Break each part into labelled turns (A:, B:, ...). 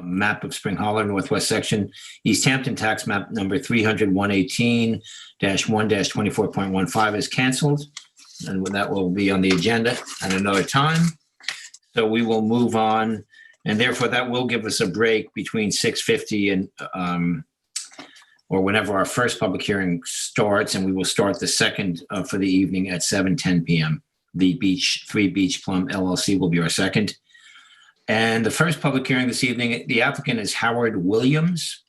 A: map of Spring Hollow, Northwest Section, East Hampton, tax map number 300-118-1-24.15 is canceled, and that will be on the agenda at another time. So we will move on, and therefore that will give us a break between 6:50 and or whenever our first public hearing starts, and we will start the second for the evening at 7:10 p.m. The 3 Beach Plum LLC will be our second. And the first public hearing this evening, the applicant is Howard Williams.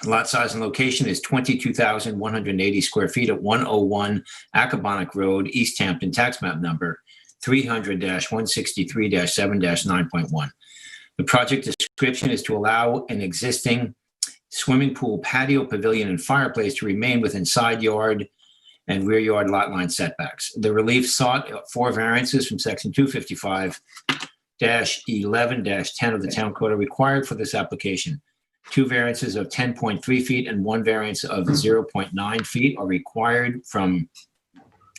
A: Lot size and location is 22,180 square feet at 101 Accabonock Road, East Hampton, tax map number 300-163-7-9.1. The project description is to allow an existing swimming pool, patio, pavilion, and fireplace to remain within side yard and rear yard lot line setbacks. The relief sought 4 variances from section 255-11-10 of the town code are required for this application. 2 variances of 10.3 feet and 1 variance of 0.9 feet are required from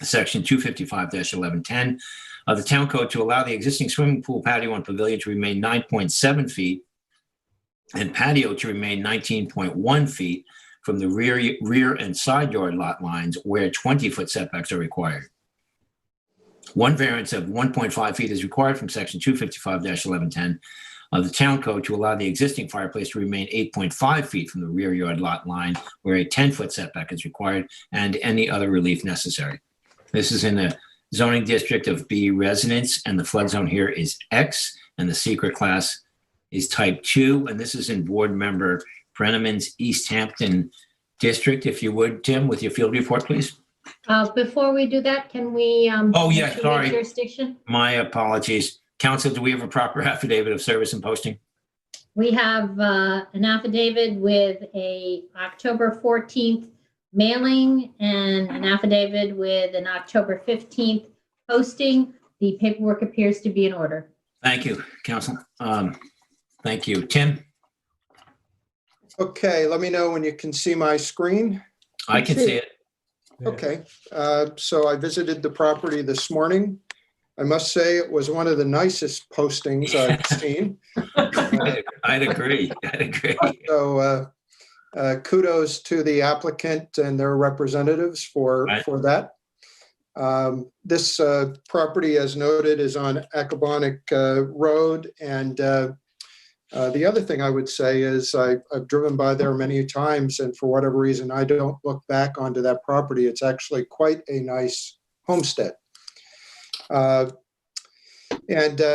A: section 255-11-10 of the town code to allow the existing swimming pool, patio, and pavilion to remain 9.7 feet and patio to remain 19.1 feet from the rear and side yard lot lines where 20-foot setbacks are required. 1 variance of 1.5 feet is required from section 255-11-10 of the town code to allow the existing fireplace to remain 8.5 feet from the rear yard lot line where a 10-foot setback is required, and any other relief necessary. This is in the zoning district of B residence, and the flood zone here is X, and the secret class is type 2, and this is in board member Brenneman's East Hampton district. If you would, Tim, with your field report, please.
B: Before we do that, can we?
A: Oh, yeah, sorry.
B: Jurisdiction?
A: My apologies. Council, do we have a proper affidavit of service and posting?
B: We have an affidavit with a October 14th mailing and an affidavit with an October 15th posting. The paperwork appears to be in order.
A: Thank you, Council. Thank you. Tim?
C: Okay, let me know when you can see my screen.
A: I can see it.
C: Okay, so I visited the property this morning. I must say it was one of the nicest postings I've seen.
A: I'd agree.
C: So kudos to the applicant and their representatives for that. This property, as noted, is on Accabonock Road, and the other thing I would say is I've driven by there many times, and for whatever reason, I don't look back onto that property. It's actually quite a nice homestead.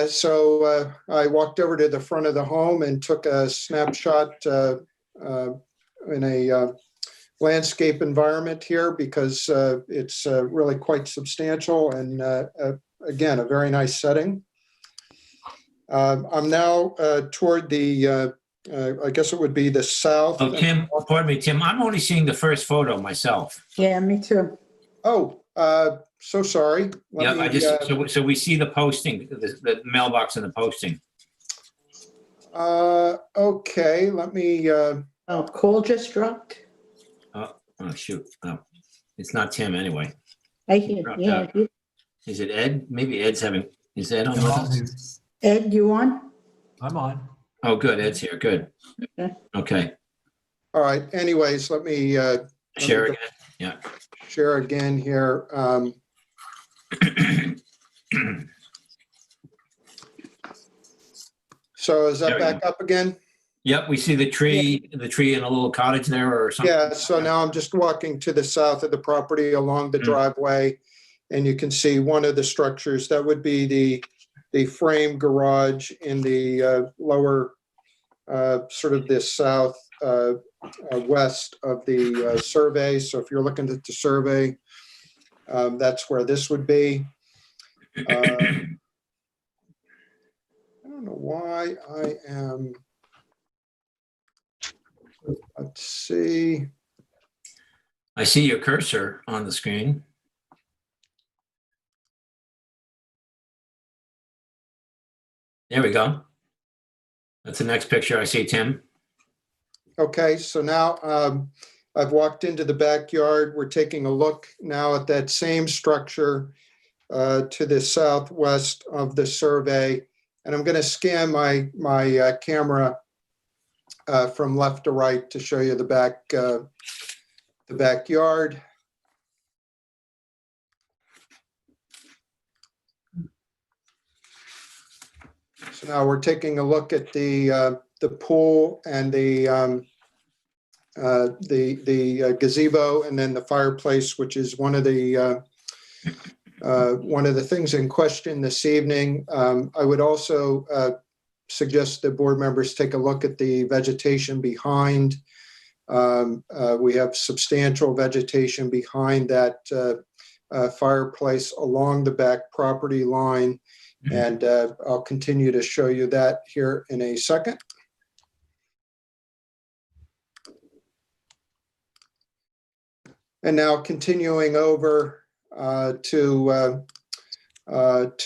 C: So I walked over to the front of the home and took a snapshot in a landscape environment here because it's really quite substantial and again, a very nice setting. I'm now toward the, I guess it would be the south.
A: Oh, Tim, pardon me, Tim, I'm only seeing the first photo myself.
D: Yeah, me too.
C: Oh, so sorry.
A: So we see the posting, the mailbox and the posting.
C: Okay, let me.
D: Oh, Cole just dropped.
A: Oh, shoot. Oh, it's not Tim anyway.
D: I hear, yeah.
A: Is it Ed? Maybe Ed's having, is Ed on with us?
D: Ed, you on?
E: I'm on.
A: Oh, good. Ed's here. Good. Okay.
C: All right. Anyways, let me
A: Share again. Yeah.
C: Share again here. So is that back up again?
A: Yep. We see the tree in a little cottage there or something.
C: Yeah. So now I'm just walking to the south of the property along the driveway, and you can see one of the structures that would be the frame garage in the lower sort of this south west of the survey. So if you're looking at the survey, that's where this would be. I don't know why I am. Let's see.
A: I see your cursor on the screen. There we go. That's the next picture I see, Tim.
C: Okay, so now I've walked into the backyard. We're taking a look now at that same structure to the southwest of the survey. And I'm going to scan my camera from left to right to show you the backyard. So now we're taking a look at the pool and the gazebo, and then the fireplace, which is one of the things in question this evening. I would also suggest that board members take a look at the vegetation behind. We have substantial vegetation behind that fireplace along the back property line. And I'll continue to show you that here in a second. And now continuing over to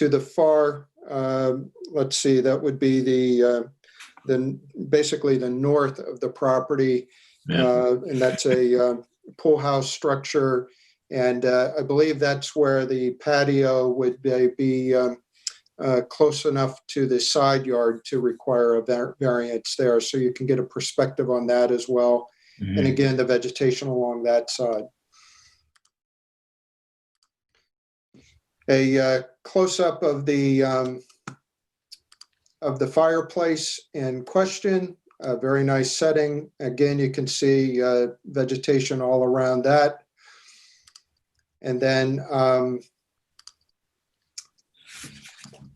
C: the far, let's see, that would be the basically the north of the property, and that's a pool house structure, and I believe that's where the patio would be close enough to the side yard to require a variance there, so you can get a perspective on that as well. And again, the vegetation along that side. A close-up of the fireplace in question. A very nice setting. Again, you can see vegetation all around that. And then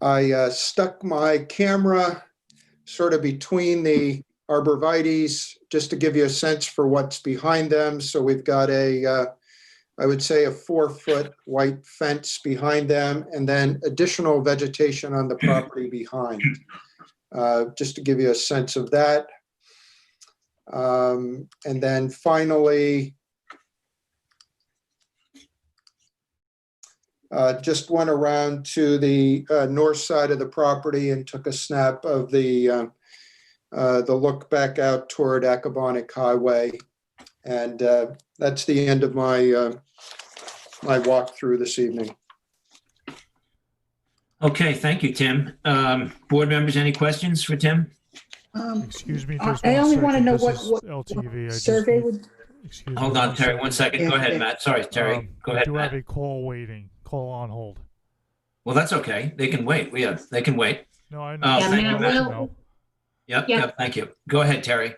C: I stuck my camera sort of between the arborvitaes just to give you a sense for what's behind them. So we've got I would say a 4-foot white fence behind them, and then additional vegetation on the property behind, just to give you a sense of that. And then finally, just went around to the north side of the property and took a snap of the look back out toward Accabonac Highway. And that's the end of my my walkthrough this evening.
A: Okay, thank you, Tim. Board members, any questions for Tim?
E: Excuse me, just
D: I
E: one
D: only want to
E: second.
D: know
E: This
D: what
E: is LTV. I just
D: survey
E: need-
D: would,
E: Excuse
A: Hold
E: me,
A: on, Terry, 1 second. Go ahead,
D: Yeah.
A: Matt. Sorry, Terry. Go ahead,
E: We do
A: Matt.
E: have a call waiting, call on hold.
A: Well, that's okay. They can wait. They can wait.
E: No, I know.
A: Oh,
B: Yeah,
A: thank
B: Matt
A: you, Matt.
B: will-
E: No.
A: Yep,
B: Yeah.
A: yep, thank you. Go ahead, Terry.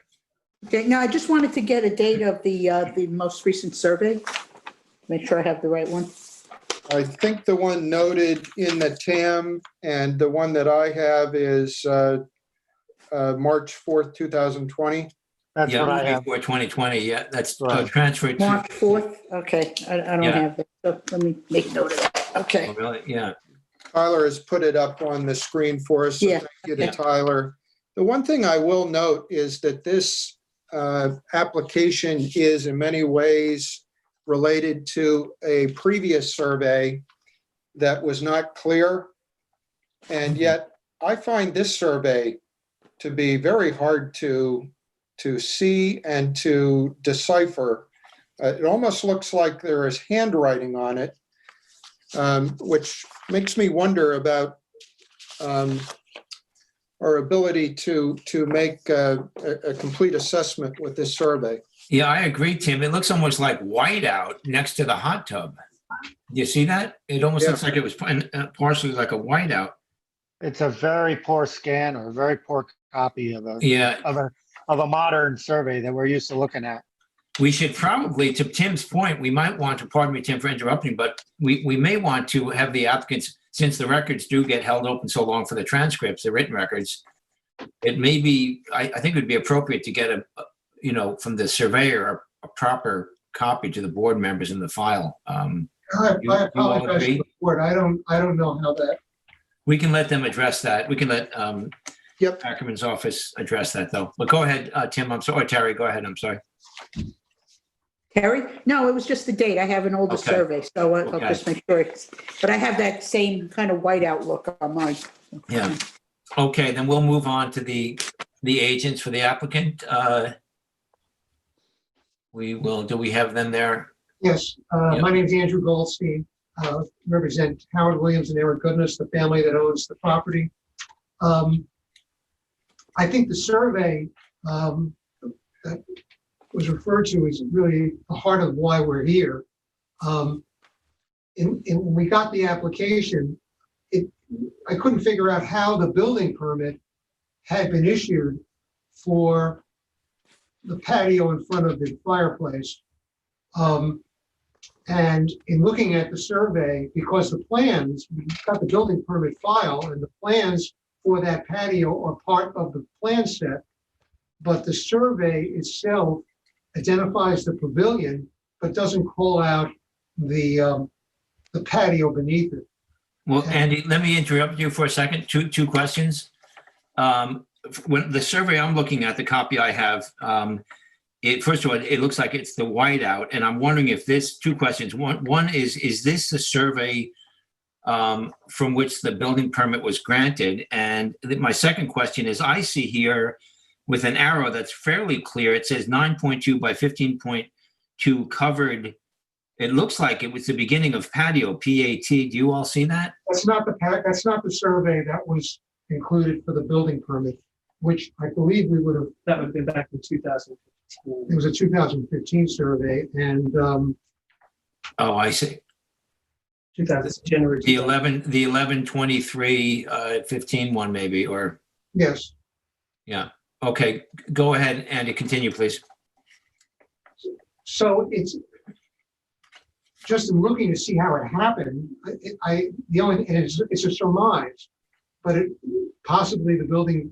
D: okay, no, I just wanted to get a date of the most recent survey. Make sure I have the right one.
C: I think the one noted in the TAM and the one that I have is March 4th, 2020.
F: That's what I
A: Yeah,
F: have.
A: before 2020, yeah, that's
F: Right.
A: transferred to.
D: March 4th, okay, I don't
A: Yeah.
D: have that, so let me make note of that,
A: Oh,
D: okay.
A: really? Yeah.
C: Tyler has put it up on the screen for us. So
D: Yeah.
C: thank you to
A: Yeah.
C: Tyler. The one thing I will note is that this application is in many ways related to a previous survey that was not clear. And yet I find this survey to be very hard to see and to decipher. It almost looks like there is handwriting on it, which makes me wonder about our ability to make a complete assessment with this survey.
A: Yeah, I agree, Tim. It looks almost like whiteout next to the hot tub. You see that? It almost
C: Yeah.
A: looks like it was partially like a whiteout.
F: It's a very poor scan or a very poor copy of
A: Yeah,
F: a modern survey that we're used to looking at.
A: we should probably, to Tim's point, we might want to, pardon me, Tim, for interrupting, but we may want to have the applicants, since the records do get held open so long for the transcripts, the written records, it may be, I think it would be appropriate to get from the surveyor, a proper copy to the board members in the file.
G: I
A: You all
G: apologize
A: agree?
G: to the board. I don't know how that,
A: We can let them address that. We can let
C: Yep.
A: Ackerman's office address that, though. But go ahead, Tim, I'm sorry, or Terry, go ahead, I'm sorry.
D: Terry? No, it was just the date. I have an older
A: Okay.
D: survey, so I'll
A: Okay.
D: just make sure it's, but I have that same kind of whiteout look on mine.
A: Yeah. Okay, then we'll move on to the agents for the applicant. Do we have them there?
G: yes. My name is Andrew Goldstein. Represent Howard Williams and Eric Goodness, the family that owns the property. I think the survey that was referred to is really the heart of why we're here. When we got the application, I couldn't figure out how the building permit had been issued for the patio in front of the fireplace. And in looking at the survey, because the plans, we got the building permit file, and the plans for that patio are part of the plan set, but the survey itself identifies the pavilion, but doesn't call out the patio beneath it.
A: Well, Andy, let me interrupt you for a second. Two questions. When the survey I'm looking at, the copy I have, first of all, it looks like it's the whiteout, and I'm wondering if this, two questions. One is this the survey from which the building permit was granted? And my second question is, I see here with an arrow that's fairly clear, it says 9.2 by 15.2 covered. It looks like it was the beginning of patio, PAT. Do you all see that?
G: That's not the survey that was included for the building permit, which I believe we would have.
H: That would have been back in 2015.
G: It was a 2015 survey, and
A: Oh, I see.
H: January.
A: The 11/23 15 one maybe, or
G: yes.
A: yeah. Okay, go ahead, Andy. Continue, please.
G: So it's just in looking to see how it happened. It's a surmise, but possibly the building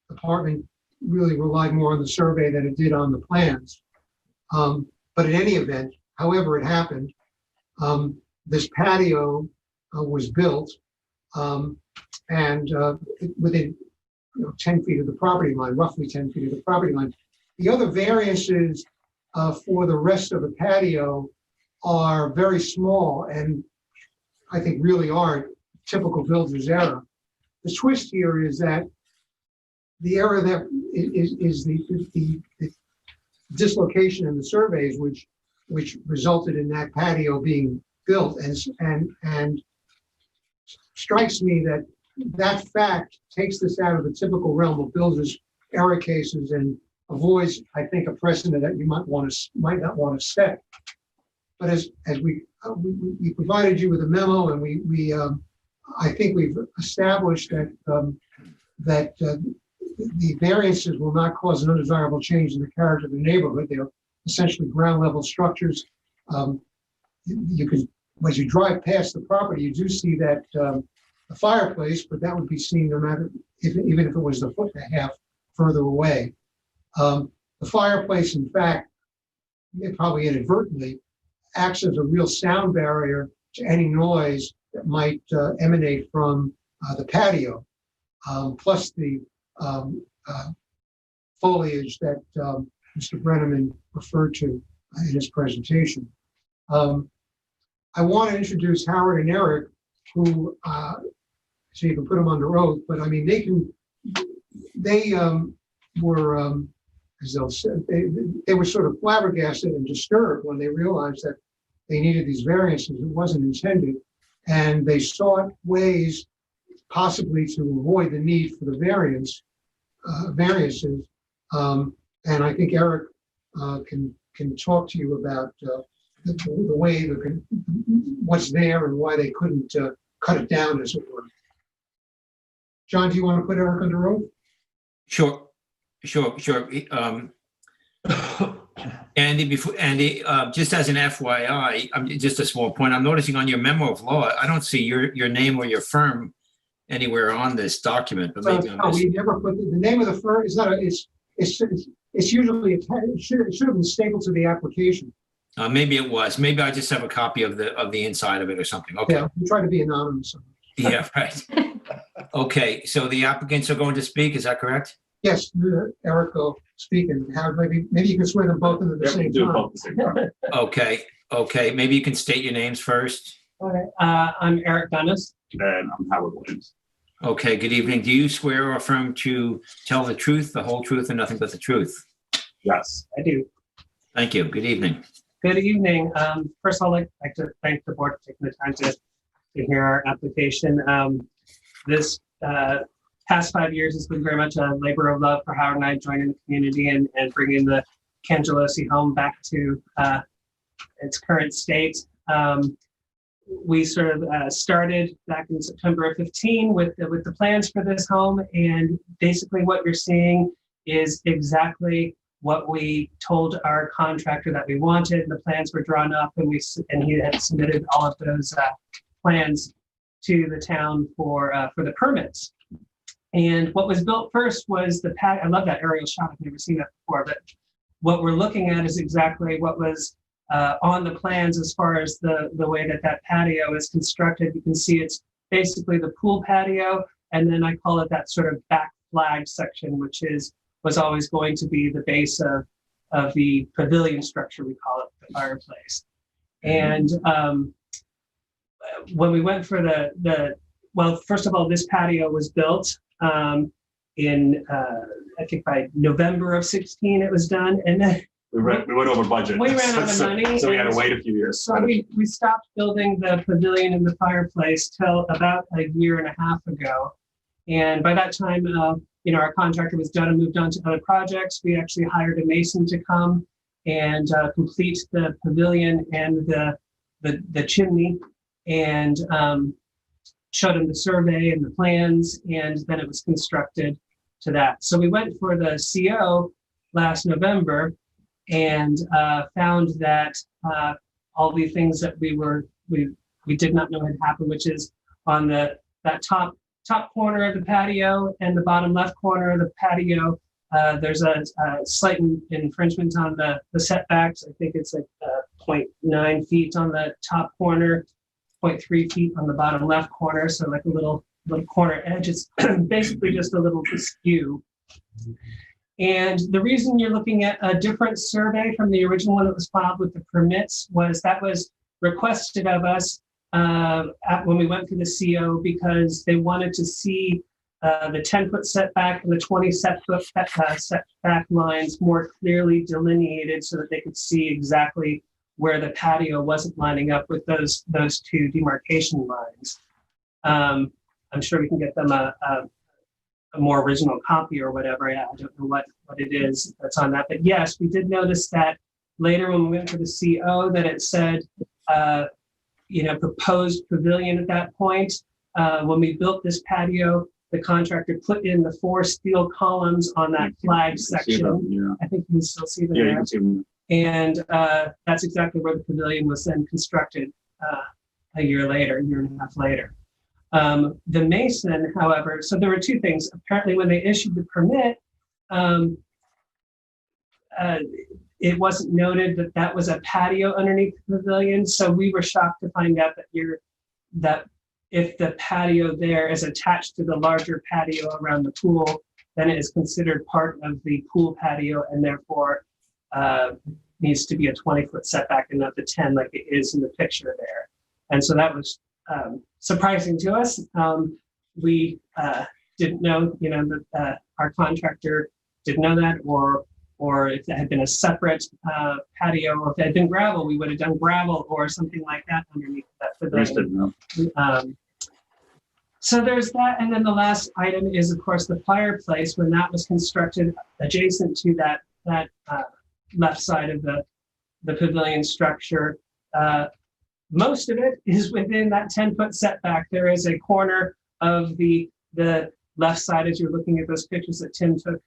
G: department really relied more on the survey than it did on the plans. But in any event, however it happened, this patio was built and within 10 feet of the property line, roughly 10 feet of the property line. The other variances for the rest of the patio are very small and I think really are typical builder's error. The twist here is that the error that is the dislocation in the surveys, which resulted in that patio being built, and strikes me that fact takes this out of the typical realm of builders' error cases and avoids, I think, a precedent that you might not want to set. But as we provided you with a memo, and we I think we've established that the variances will not cause an undesirable change in the character of the neighborhood. They're essentially ground level structures. You can, as you drive past the property, you do see that the fireplace, but that would be seen no matter even if it was a foot and a half further away. The fireplace, in fact, probably inadvertently, acts as a real sound barrier to any noise that might emanate from the patio, plus the foliage that Mr. Brenneman referred to in his presentation. I want to introduce Howard and Eric, who, so you can put them under oath, but I mean, they were, as they'll say, they were sort of flabbergasted and disturbed when they realized that they needed these variances. It wasn't intended. And they sought ways possibly to avoid the need for the variances. And I think Eric can talk to you about the way, what's there and why they couldn't cut it down, as it were. John, do you want to put Eric under oath?
A: Sure. Andy, just as an FYI, just a small point, I'm noticing on your memo of law, I don't see your name or your firm anywhere on this document. But maybe
G: we never put the name of the firm. It's not it's usually it should have been stapled to the application.
A: Maybe it was. Maybe I just have a copy of the inside of it or something. Okay.
G: Yeah, we try to be anonymous.
A: Yeah, right. Okay, so the applicants are going to speak. Is that correct?
G: Yes, Eric will speak, and Howard, maybe you can swear them both in at the same time.
A: Okay. Maybe you can state your names first.
H: Okay. I'm Eric Dennis.
I: And I'm Howard Williams.
A: Okay, good evening. Do you swear or affirm to tell the truth, the whole truth, and nothing but the truth?
I: Yes.
H: I do.
A: Thank you. Good evening.
H: Good evening. First, I'd like to thank the board for taking the time to hear our application. This past 5 years has been very much a labor of love for Howard and I joining the community and bringing the Cangelosi home back to its current state. We sort of started back in September of 15 with the plans for this home, and basically what you're seeing is exactly what we told our contractor that we wanted. The plans were drawn up, and he had submitted all of those plans to the town for the permits. And what was built first was the pad. I love that aerial shot. I've never seen that before, but what we're looking at is exactly what was on the plans as far as the way that patio is constructed. You can see it's basically the pool patio, and then I call it that sort of back flag section, which was always going to be the base of the pavilion structure, we call it, the fireplace. And when we went for well, first of all, this patio was built in, I think by November of 16 it was done, and then
I: we went over budget.
H: We ran out of money.
I: So we had to wait a few years.
H: So we stopped building the pavilion and the fireplace till about a year and a half ago. And by that time, our contractor was done and moved on to other projects. We actually hired a mason to come and complete the pavilion and the chimney, and showed him the survey and the plans, and then it was constructed to that. So we went for the CO last November and found that all the things that we did not know had happened, which is on that top corner of the patio and the bottom left corner of the patio, there's a slight infringement on the setbacks. I think it's like 0.9 feet on the top corner, 0.3 feet on the bottom left corner. So like a little corner edge. It's basically just a little askew. And the reason you're looking at a different survey from the original one that was filed with the permits was that was requested of us when we went for the CO, because they wanted to see the 10-foot setback and the 20-foot setback lines more clearly delineated so that they could see exactly where the patio wasn't lining up with those two demarcation lines. I'm sure we can get them a more original copy or whatever. I don't know what it is that's on that. But yes, we did notice that later when we went for the CO that it said, proposed pavilion at that point. When we built this patio, the contractor put in the 4 steel columns on that flag section.
I: Yeah.
H: I think you can still see them
I: Yeah,
H: there.
I: you can see them.
H: And that's exactly where the pavilion was then constructed a year and a half later. The mason, however, so there were 2 things. Apparently when they issued the permit, it wasn't noted that was a patio underneath the pavilion. So we were shocked to find out that if the patio there is attached to the larger patio around the pool, then it is considered part of the pool patio and therefore needs to be a 20-foot setback and not the 10 like it is in the picture there. And so that was surprising to us. We didn't know, that our contractor didn't know that, or if it had been a separate patio, or if it had been gravel, we would have done gravel or something like that underneath that pavilion. So there's that. And then the last item is, of course, the fireplace. When that was constructed adjacent to that left side of the pavilion structure, most of it is within that 10-foot setback. There is a corner of the left side, as you're looking at those pictures that Tim took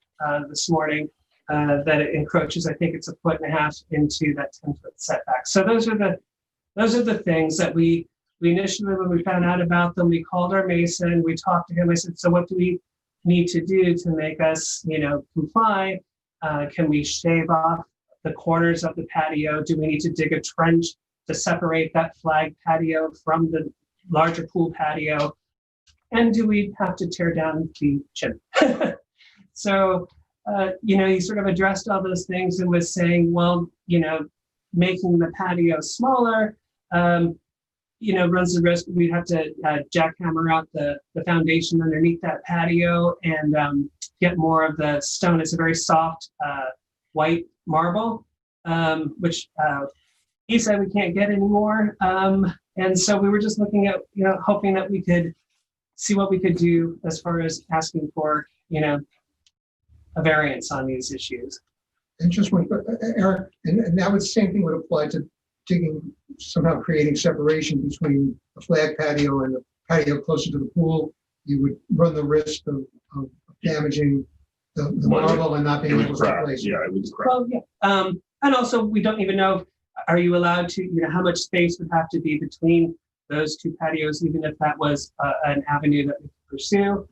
H: this morning, that it encroaches, I think it's 1.5 feet into that 10-foot setback. So those are the things that we initially, when we found out about them, we called our mason, we talked to him. I said, so what do we need to do to make us, comply? Can we shave off the corners of the patio? Do we need to dig a trench to separate that flag patio from the larger pool patio? And do we have to tear down the chimney? So, he sort of addressed all those things and was saying, well, making the patio smaller, runs the risk. We'd have to jackhammer out the foundation underneath that patio and get more of the stone. It's a very soft white marble, which he said we can't get anymore. And so we were just looking at, hoping that we could see what we could do as far as asking for, a variance on these issues.
G: And just one, Eric, and that was the same thing would apply to somehow creating separation between the flag patio and the patio closer to the pool. You would run the risk of damaging the marble and not
I: It
G: being able
I: would
G: to
I: crack.
G: replace it.
I: Yeah, it would crack.
H: Well, yeah. And also, we don't even know, are you allowed to, how much space would have to be between those two patios, even if that was an avenue that we could pursue.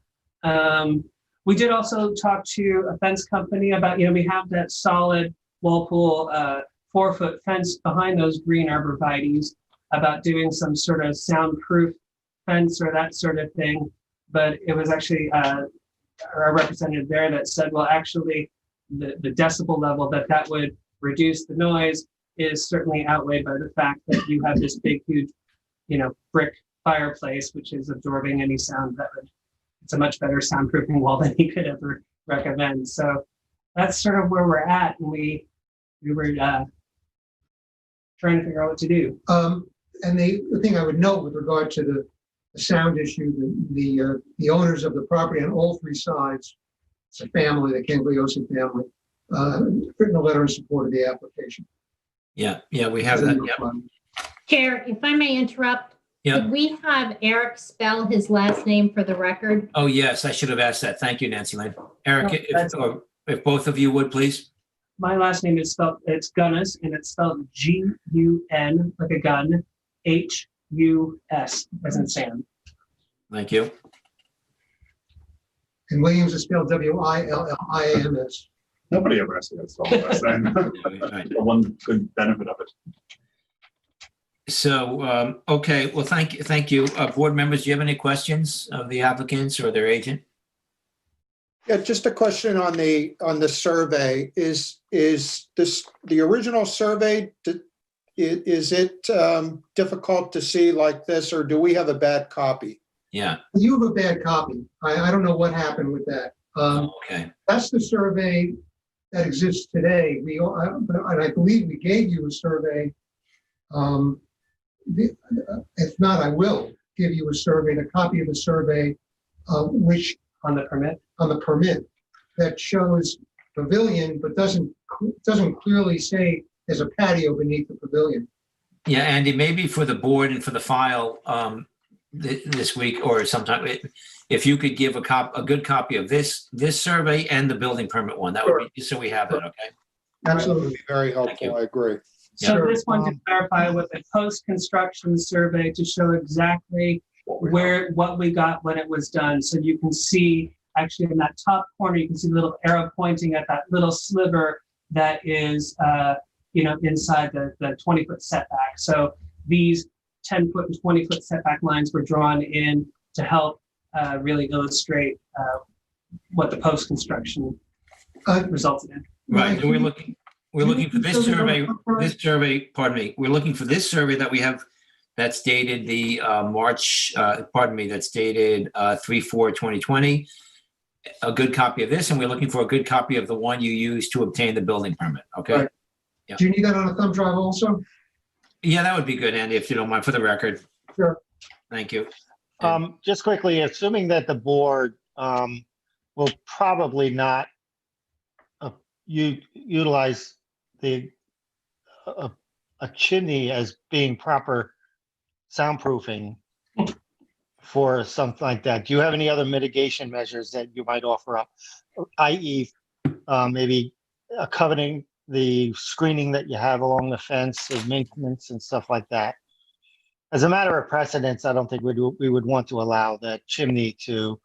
H: We did also talk to a fence company about, we have that solid Walpole 4-foot fence behind those green arborvitaes, about doing some sort of soundproof fence or that sort of thing. But it was actually a representative there that said, well, actually, the decibel level that would reduce the noise is certainly outweighed by the fact that you have this big, huge, brick fireplace, which is absorbing any sound it's a much better soundproofing wall than he could ever recommend. So that's sort of where we're at. And we were trying to figure out what to do.
G: And the thing I would note with regard to the sound issue, the owners of the property on all three sides, it's a family, the Cangliosi family, written a letter in support of the application.
A: Yeah, we have that. Yeah.
B: Chair, if I may interrupt,
A: Yeah.
B: could we have Eric spell his last name for the record?
A: Oh, yes, I should have asked that. Thank you, Nancy Lynn. Eric, if both of you would, please.
H: My last name is it's Gunnis, and it's spelled G-U-N, like a gun, H-U-S, as in Sam.
A: Thank you.
G: And Williams is spelled W-I-L-L-I-A-M-S.
I: Nobody ever asked me that. So that's
A: Right.
I: the one good benefit of it.
A: So, okay, well, thank you. Board members, do you have any questions of the applicants or their agent?
C: Yeah, just a question on the survey. Is this the original survey? Is it difficult to see like this, or do we have a bad copy?
A: Yeah.
G: You have a bad copy. I don't know what happened with that.
A: Okay.
G: That's the survey that exists today. And I believe we gave you a survey. If not, I will give you a copy of the survey, which
H: On the
G: permit that shows pavilion, but doesn't clearly say there's a patio beneath the pavilion.
A: Yeah, Andy, maybe for the board and for the file this week or sometime, if you could give a good copy of this survey and the building permit one, that would be, so we have that, okay?
G: Absolutely.
C: That would be very helpful. I agree.
H: So
G: Sure.
H: this one to clarify with a post-construction survey to show exactly what we got when it was done. So you can see, actually in that top corner, you can see the little arrow pointing at that little sliver that is, inside the 20-foot setback. So these 10-foot and 20-foot setback lines were drawn in to help really illustrate what the post-construction resulted in.
A: Right, and we're looking for this survey, pardon me, we're looking for this survey that we have that's dated the that's dated 3/4/2020. A good copy of this, and we're looking for a good copy of the one you used to obtain the building permit, okay?
G: Right.
A: Yeah.
G: Do you need that on a thumb drive also?
A: Yeah, that would be good, Andy, if you don't mind, for the record.
G: Sure.
A: Thank you.
F: Just quickly, assuming that the board will probably not utilize a chimney as being proper soundproofing for something like that, do you have any other mitigation measures that you might offer up, i.e. maybe accompanying the screening that you have along the fence of maintenance and stuff like that? As a matter of precedence, I don't think we would want to allow that chimney to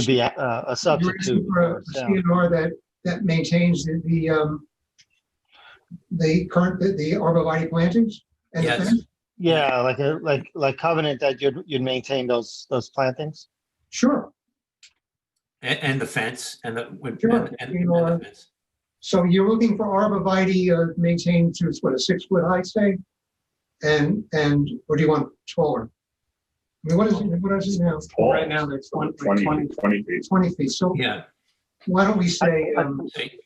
F: be a substitute
G: For a
F: sound.
G: CNR that maintains the arborvitae plantings and the
A: Yes.
G: fence?
F: Yeah, like covenant that you'd maintain those plantings.
G: Sure.
A: And the fence and the
G: Sure.
A: and
G: CNR.
A: the fence.
G: So you're looking for arborvitae maintained to, what, a 6-foot height, say? And or do you want taller? I mean, what is it now?
I: Tall.
H: Right now, there's
I: 20 feet.
G: 20 feet. So
A: Yeah.
G: why don't we say,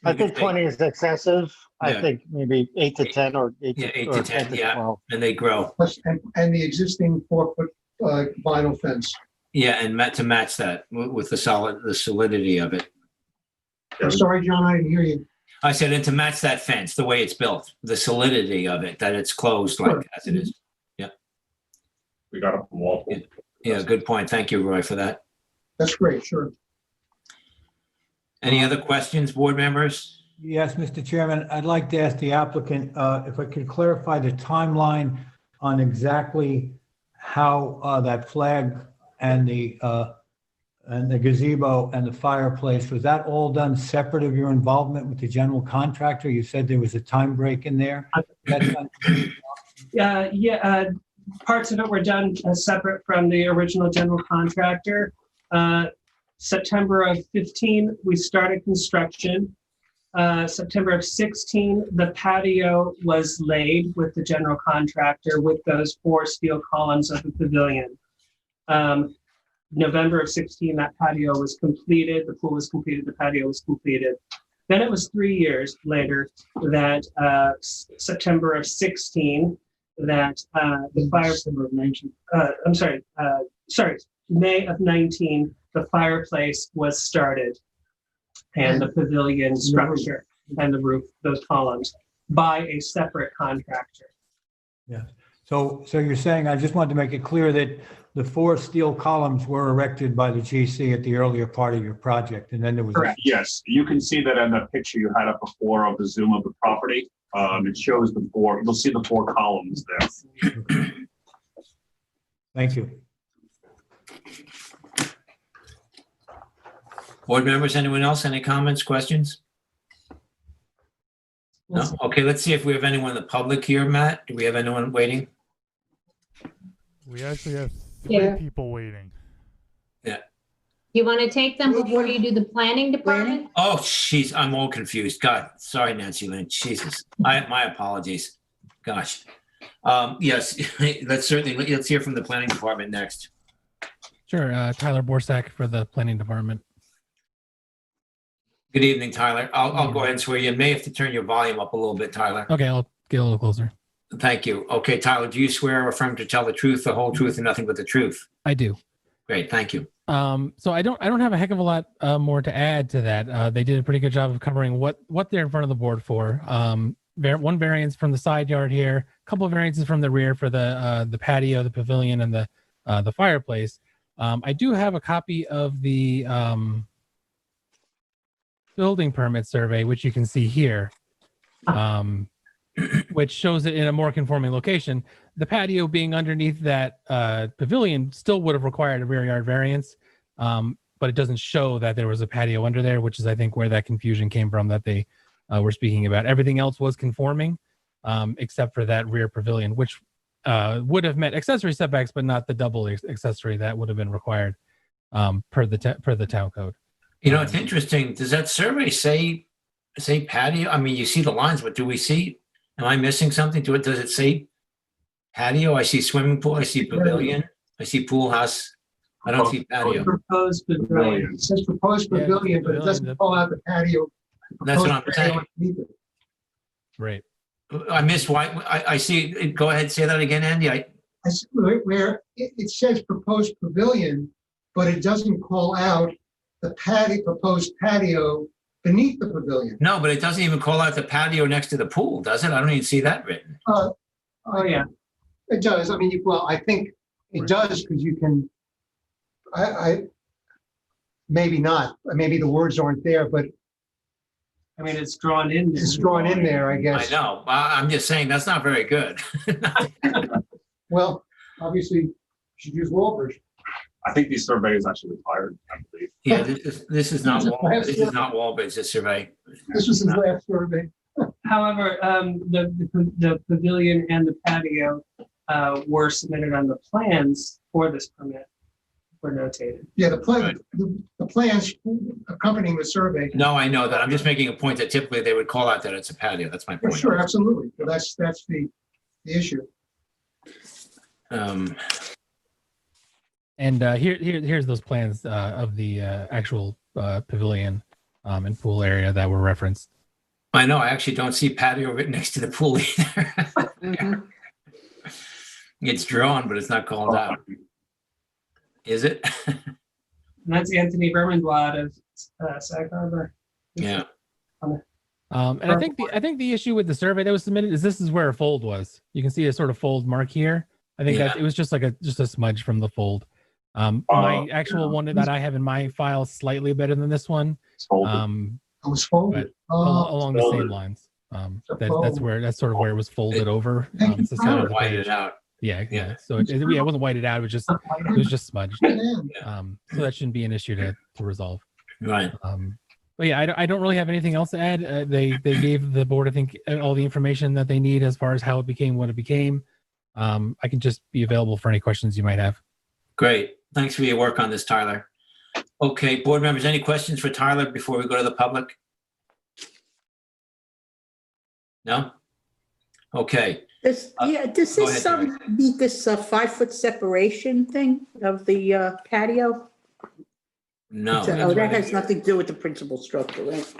F: I think 20 is excessive.
A: Yeah.
F: I think maybe 8 to 10 or 8
A: Yeah, 8
F: or
A: to 10,
F: 10 to
A: yeah.
F: 12.
A: And they grow.
G: and the existing 4-foot vinyl fence?
A: Yeah, and to match that with the solidity of it.
G: I'm sorry, John, I didn't hear you.
A: I said, and to match that fence, the way it's built, the solidity of it, that it's closed like as it is.
I: We got a wall.
A: Yeah, good point. Thank you, Roy, for that.
G: That's great, sure.
A: Any other questions, board members?
J: Yes, Mr. Chairman, I'd like to ask the applicant if I could clarify the timeline on exactly how that flag and the gazebo and the fireplace, was that all done separate of your involvement with the general contractor? You said there was a time break in there.
H: Parts of it were done separate from the original general contractor. September of 15, we started construction. September of 16, the patio was laid with the general contractor with those 4 steel columns of the pavilion. November of 16, that patio was completed. The pool was completed. The patio was completed. Then it was 3 years later that September of 16, that the fire. May of 19, the fireplace was started, and the pavilion structure and the roof, those columns, by a separate contractor.
J: Yeah. So you're saying, I just wanted to make it clear that the 4 steel columns were erected by the GC at the earlier part of your project, and then there was.
H: Correct.
I: Yes, you can see that in the picture you had up before of the zoom of the property. It shows the 4, you'll see the 4 columns there.
J: Thank you.
A: Board members, anyone else? Any comments, questions? No? Okay, let's see if we have anyone in the public here, Matt. Do we have anyone waiting?
E: We actually have
B: Yeah.
E: 3 people waiting.
B: You want to take them before you do the planning department?
A: Oh, jeez, I'm all confused. God, sorry, Nancy Lynch. Jesus, my apologies. Gosh. Yes, let's hear from the planning department next.
K: Sure. Tyler Borsak for the planning department.
A: Good evening, Tyler. I'll go ahead and swear you. You may have to turn your volume up a little bit, Tyler.
K: Okay, I'll get a little closer.
A: Thank you. Okay, Tyler, do you swear or affirm to tell the truth, the whole truth, and nothing but the truth?
K: I do.
A: Great, thank you.
K: So I don't have a heck of a lot more to add to that. They did a pretty good job of covering what they're in front of the board for. One variance from the side yard here, a couple of variances from the rear for the patio, the pavilion, and the fireplace. I do have a copy of the building permit survey, which you can see here, which shows it in a more conforming location. The patio being underneath that pavilion still would have required a rear yard variance, but it doesn't show that there was a patio under there, which is, I think, where that confusion came from that they were speaking about. Everything else was conforming, except for that rear pavilion, which would have met accessory setbacks, but not the double accessory that would have been required per the town code.
A: You know, it's interesting. Does that survey say patio? I mean, you see the lines, but do we see? Am I missing something to it? Does it say patio? I see swimming pool. I see pavilion. I see pool house. I don't see patio.
H: Proposed pavilion.
G: It says proposed pavilion, but it doesn't call out the patio.
A: That's what I'm saying.
K: Right.
A: I missed why. I see. Go ahead. Say that again, Andy.
G: I see where it says proposed pavilion, but it doesn't call out the patio, proposed patio beneath the pavilion.
A: No, but it doesn't even call out the patio next to the pool, does it? I don't even see that written.
H: Oh, yeah.
G: It does. I mean, well, I think it does because you can, I maybe not, maybe the words aren't there, but
H: I mean, it's drawn in there.
G: it's drawn in there, I
A: I
G: guess.
A: know. I'm just saying that's not very good.
G: Well, obviously, you should use Walbridge.
I: I think these surveys actually retired, I believe.
A: Yeah, this is not Walbridge, this survey.
G: This was his last survey.
H: However, the pavilion and the patio were submitted on the plans for this permit, were notated.
G: Yeah, the plans accompanying the survey.
A: No, I know that. I'm just making a point that typically they would call out that it's a patio. That's my
G: Yeah,
A: point.
G: sure, absolutely. But that's the issue.
K: And here's those plans of the actual pavilion and pool area that were referenced.
A: I know. I actually don't see patio written next to the pool either. It's drawn, but it's not called out. Is it?
H: And that's Anthony Vermanblad of Sag Harbor.
A: Yeah.
K: And I think the issue with the survey that was submitted is this is where a fold was. You can see a sort of fold mark here. I think that it was just like just a smudge from the fold. My actual one that I have in my file is slightly better than this one.
G: It was folded.
K: Along the same lines. That's sort of where it was folded over. It's the center of the page.
A: Whited out.
K: Yeah. So it wasn't whited out. It was just smudged. So that shouldn't be an issue to resolve.
A: Right.
K: But yeah, I don't really have anything else to add. They gave the board, I think, all the information that they need as far as how it became what it became. I can just be available for any questions you might have.
A: Great. Thanks for your work on this, Tyler. Okay, board members, any questions for Tyler before we go to the public? No? Okay.
D: Does
A: Go
D: this
A: ahead,
D: meet this 5-foot separation thing of the patio?
A: No.
D: That has nothing to do with the principal structure, right?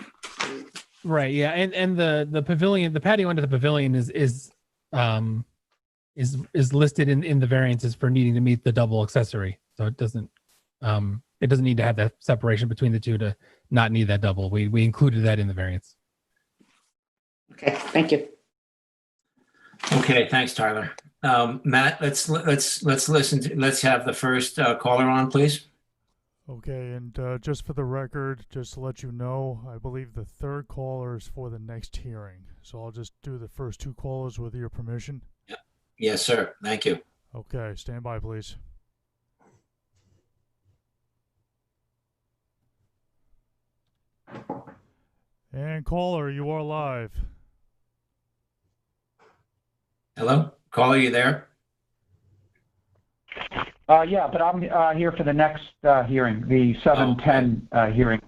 K: Right. Yeah. And the pavilion, the patio under the pavilion is listed in the variances for needing to meet the double accessory. So it doesn't need to have that separation between the two to not need that double. We included that in the variance.
D: Okay, thank you.
A: Okay, thanks, Tyler. Matt, let's have the first caller on, please.
E: Okay, and just for the record, just to let you know, I believe the third caller is for the next hearing. So I'll just do the first two callers with your permission.
A: Yeah. Yes, sir. Thank you.
E: Okay, stand by, please. And caller, you are live.
A: Hello? Caller, you there?
L: Yeah, but I'm here for the next hearing, the 7:10 hearing.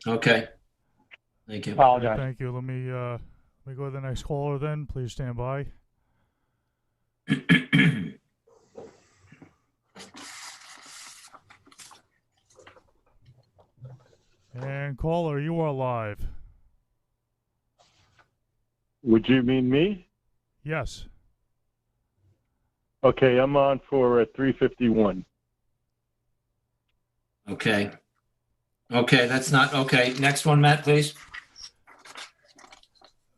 A: Okay. Thank you.
E: Apologize. Thank you. Let me go to the next caller then. Please stand by. And caller, you are live.
M: Would you mean me?
E: Yes.
M: Okay, I'm on for 351.
A: Okay. Okay, that's not okay. Next one, Matt, please.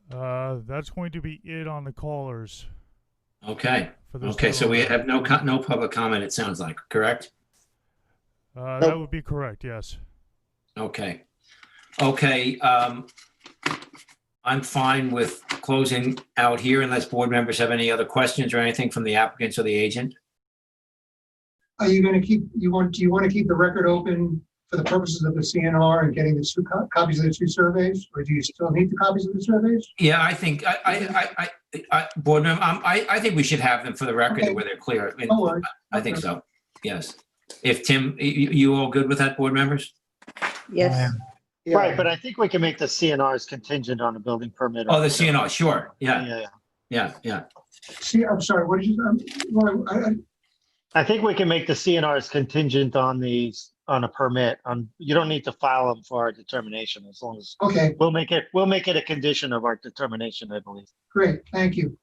E: That's going to be it on the callers.
A: Okay. Okay, so we have no public comment, it sounds like, correct?
E: That would be correct, yes.
A: Okay. Okay, I'm fine with closing out here unless board members have any other questions or anything from the applicants or the agent.
G: Are you going to do you want to keep the record open for the purposes of the CNR and getting the two copies of the two surveys, or do you still need the copies of the surveys?
A: Yeah, I think, board member, I think we should have them for the record where they're clear. I think so, yes. If Tim, you all good with that, board members?
D: Yes.
C: Yeah.
F: Right, but I think we can make the CNRs contingent on a building permit.
A: Oh, the CNR, sure, yeah.
G: See, I'm sorry, what did you,
F: I think we can make the CNRs contingent on a permit. You don't need to file them for our determination as long as.
G: Okay.
F: We'll make it a condition of our determination, I believe.
G: Great, thank you.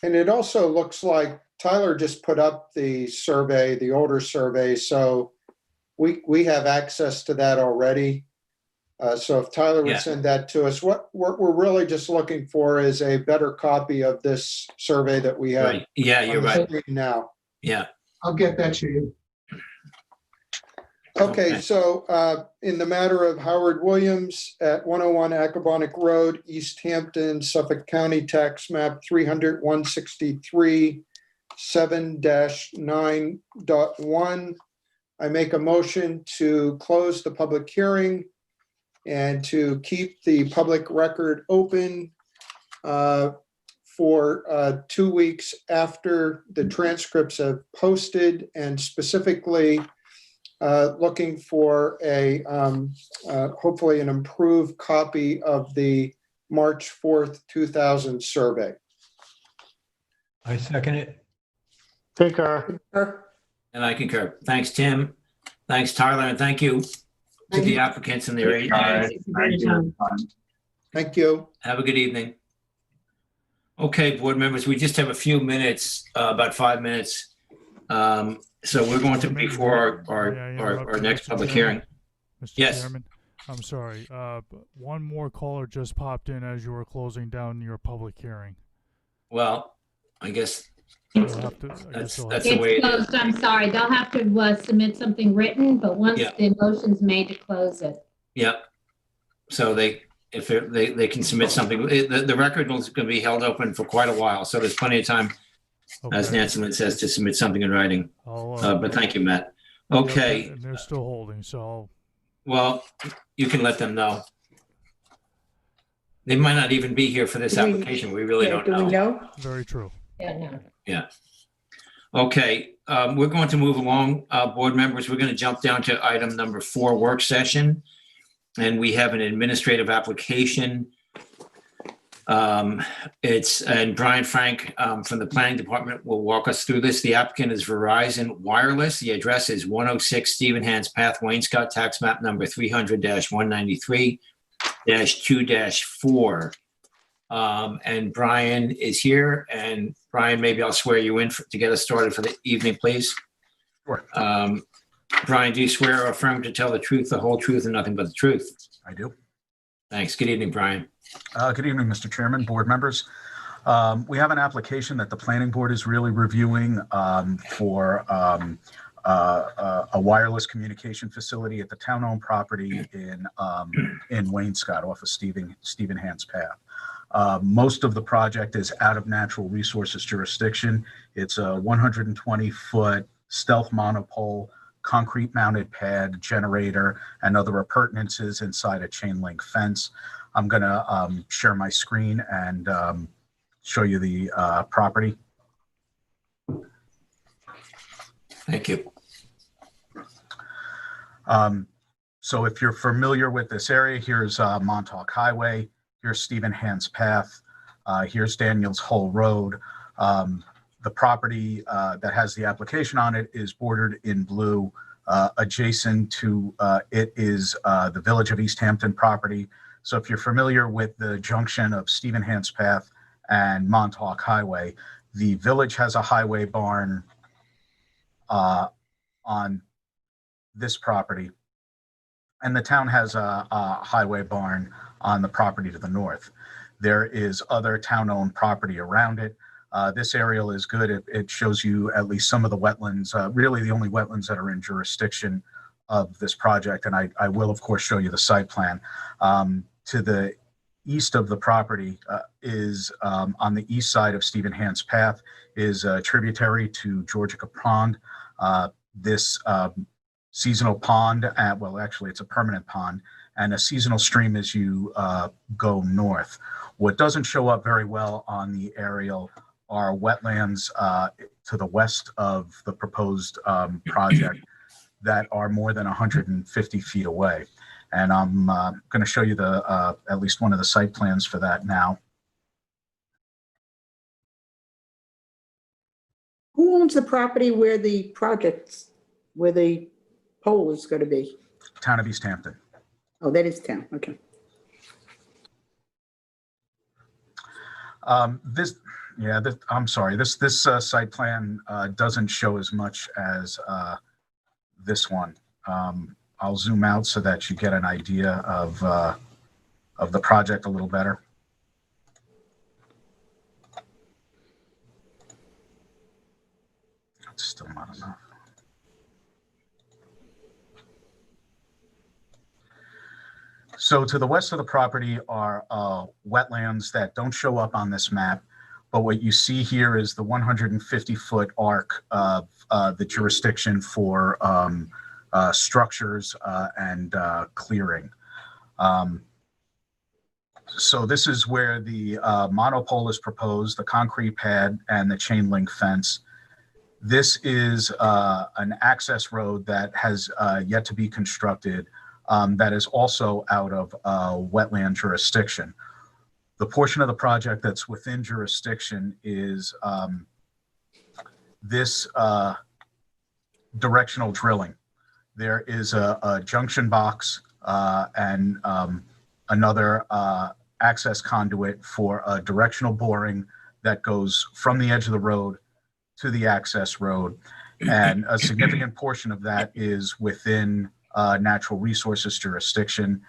C: And it also looks like Tyler just put up the survey, the older survey, so we have access to that already. So if Tyler would send that to us, what we're really just looking for is a better copy of this survey that we have.
A: Right. Yeah, you're right.
C: Now.
A: Yeah.
G: I'll get that to you.
C: Okay, so in the matter of Howard Williams at 101 Accabonac Road, East Hampton, Suffolk County, tax map 300-163, 7-9.1, I make a motion to close the public hearing and to keep the public record open for 2 weeks after the transcripts have posted, and specifically looking for a hopefully an improved copy of the March 4th, 2000 survey.
J: I second it.
F: Concur.
A: And I concur. Thanks, Tim. Thanks, Tyler, and thank you to the applicants and their agents.
C: Thank you.
A: Have a good evening. Okay, board members, we just have a few minutes, about 5 minutes. So we're going to, before
E: May I interrupt
A: our
E: you,
A: next
E: Mr.
A: public
E: Chairman?
A: hearing.
E: Mr.
A: Yes.
E: Chairman, I'm sorry. One more caller just popped in as you were closing down your public hearing.
A: Well, I guess
E: You'll have to,
A: that's
E: you'll
A: the
E: have to-
A: way
B: It's
A: it is.
B: closed, I'm sorry. They'll have to submit something written, but once
A: Yeah.
B: the motion's made to close it.
A: Yep. So they can submit something. The record is going to be held open for quite a while, so there's plenty of time, as
E: Okay.
A: Nancy Lynn says, to submit something in writing.
E: I'll,
A: But thank you, Matt.
E: yep,
A: Okay.
E: and they're still holding, so
A: Well, you can let them know. They might not even be here for this
D: Do we-
A: application. We really don't
D: Do we
A: know.
D: know?
E: very true.
B: Yeah, no.
A: Yeah. Okay, we're going to move along, board members. We're going to jump down to item number 4, work session. And we have an administrative application. And Brian Frank from the planning department will walk us through this. The applicant is Verizon Wireless. The address is 106 Stephen Hans Path, Waynescott, tax map number 300-193-2-4. And Brian is here. And Brian, maybe I'll swear you in to get us started for the evening, please.
N: Sure.
A: Brian, do you swear or affirm to tell the truth, the whole truth, and nothing but the truth?
N: I do.
A: Thanks. Good evening, Brian.
N: Good evening, Mr. Chairman, board members. We have an application that the planning board is really reviewing for a wireless communication facility at the town-owned property in Waynescott off of Stephen Hans Path. Most of the project is out of natural resources jurisdiction. It's a 120-foot stealth monopole, concrete mounted pad, generator, and other appurtenances inside a chain link fence. I'm going to share my screen and show you the property.
A: Thank you.
N: So if you're familiar with this area, here's Montauk Highway, here's Stephen Hans Path, here's Daniels Hole Road. The property that has the application on it is bordered in blue. Adjacent to it is the Village of East Hampton property. So if you're familiar with the junction of Stephen Hans Path and Montauk Highway, the village has a highway barn on this property, and the town has a highway barn on the property to the north. There is other town-owned property around it. This aerial is good. It shows you at least some of the wetlands, really the only wetlands that are in jurisdiction of this project. And I will, of course, show you the site plan. To the east of the property is on the east side of Stephen Hans Path is a tributary to Georgia Pond. This seasonal pond, well, actually it's a permanent pond, and a seasonal stream as you go north. What doesn't show up very well on the aerial are wetlands to the west of the proposed project that are more than 150 feet away. And I'm going to show you the at least one of the site plans for that now.
D: Who owns the property where the pole is going to be?
N: Town of East Hampton.
D: Oh, that is town, okay.
N: I'm sorry. This site plan doesn't show as much as this one. I'll zoom out so that you get an idea of the project a little better. It's still not enough. So to the west of the property are wetlands that don't show up on this map, but what you see here is the 150-foot arc of the jurisdiction for structures and clearing. So this is where the monopole is proposed, the concrete pad, and the chain link fence. This is an access road that has yet to be constructed. That is also out of wetland jurisdiction. The portion of the project that's within jurisdiction is this directional drilling. There is a junction box and another access conduit for a directional boring that goes from the edge of the road to the access road. And a significant portion of that is within natural resources jurisdiction.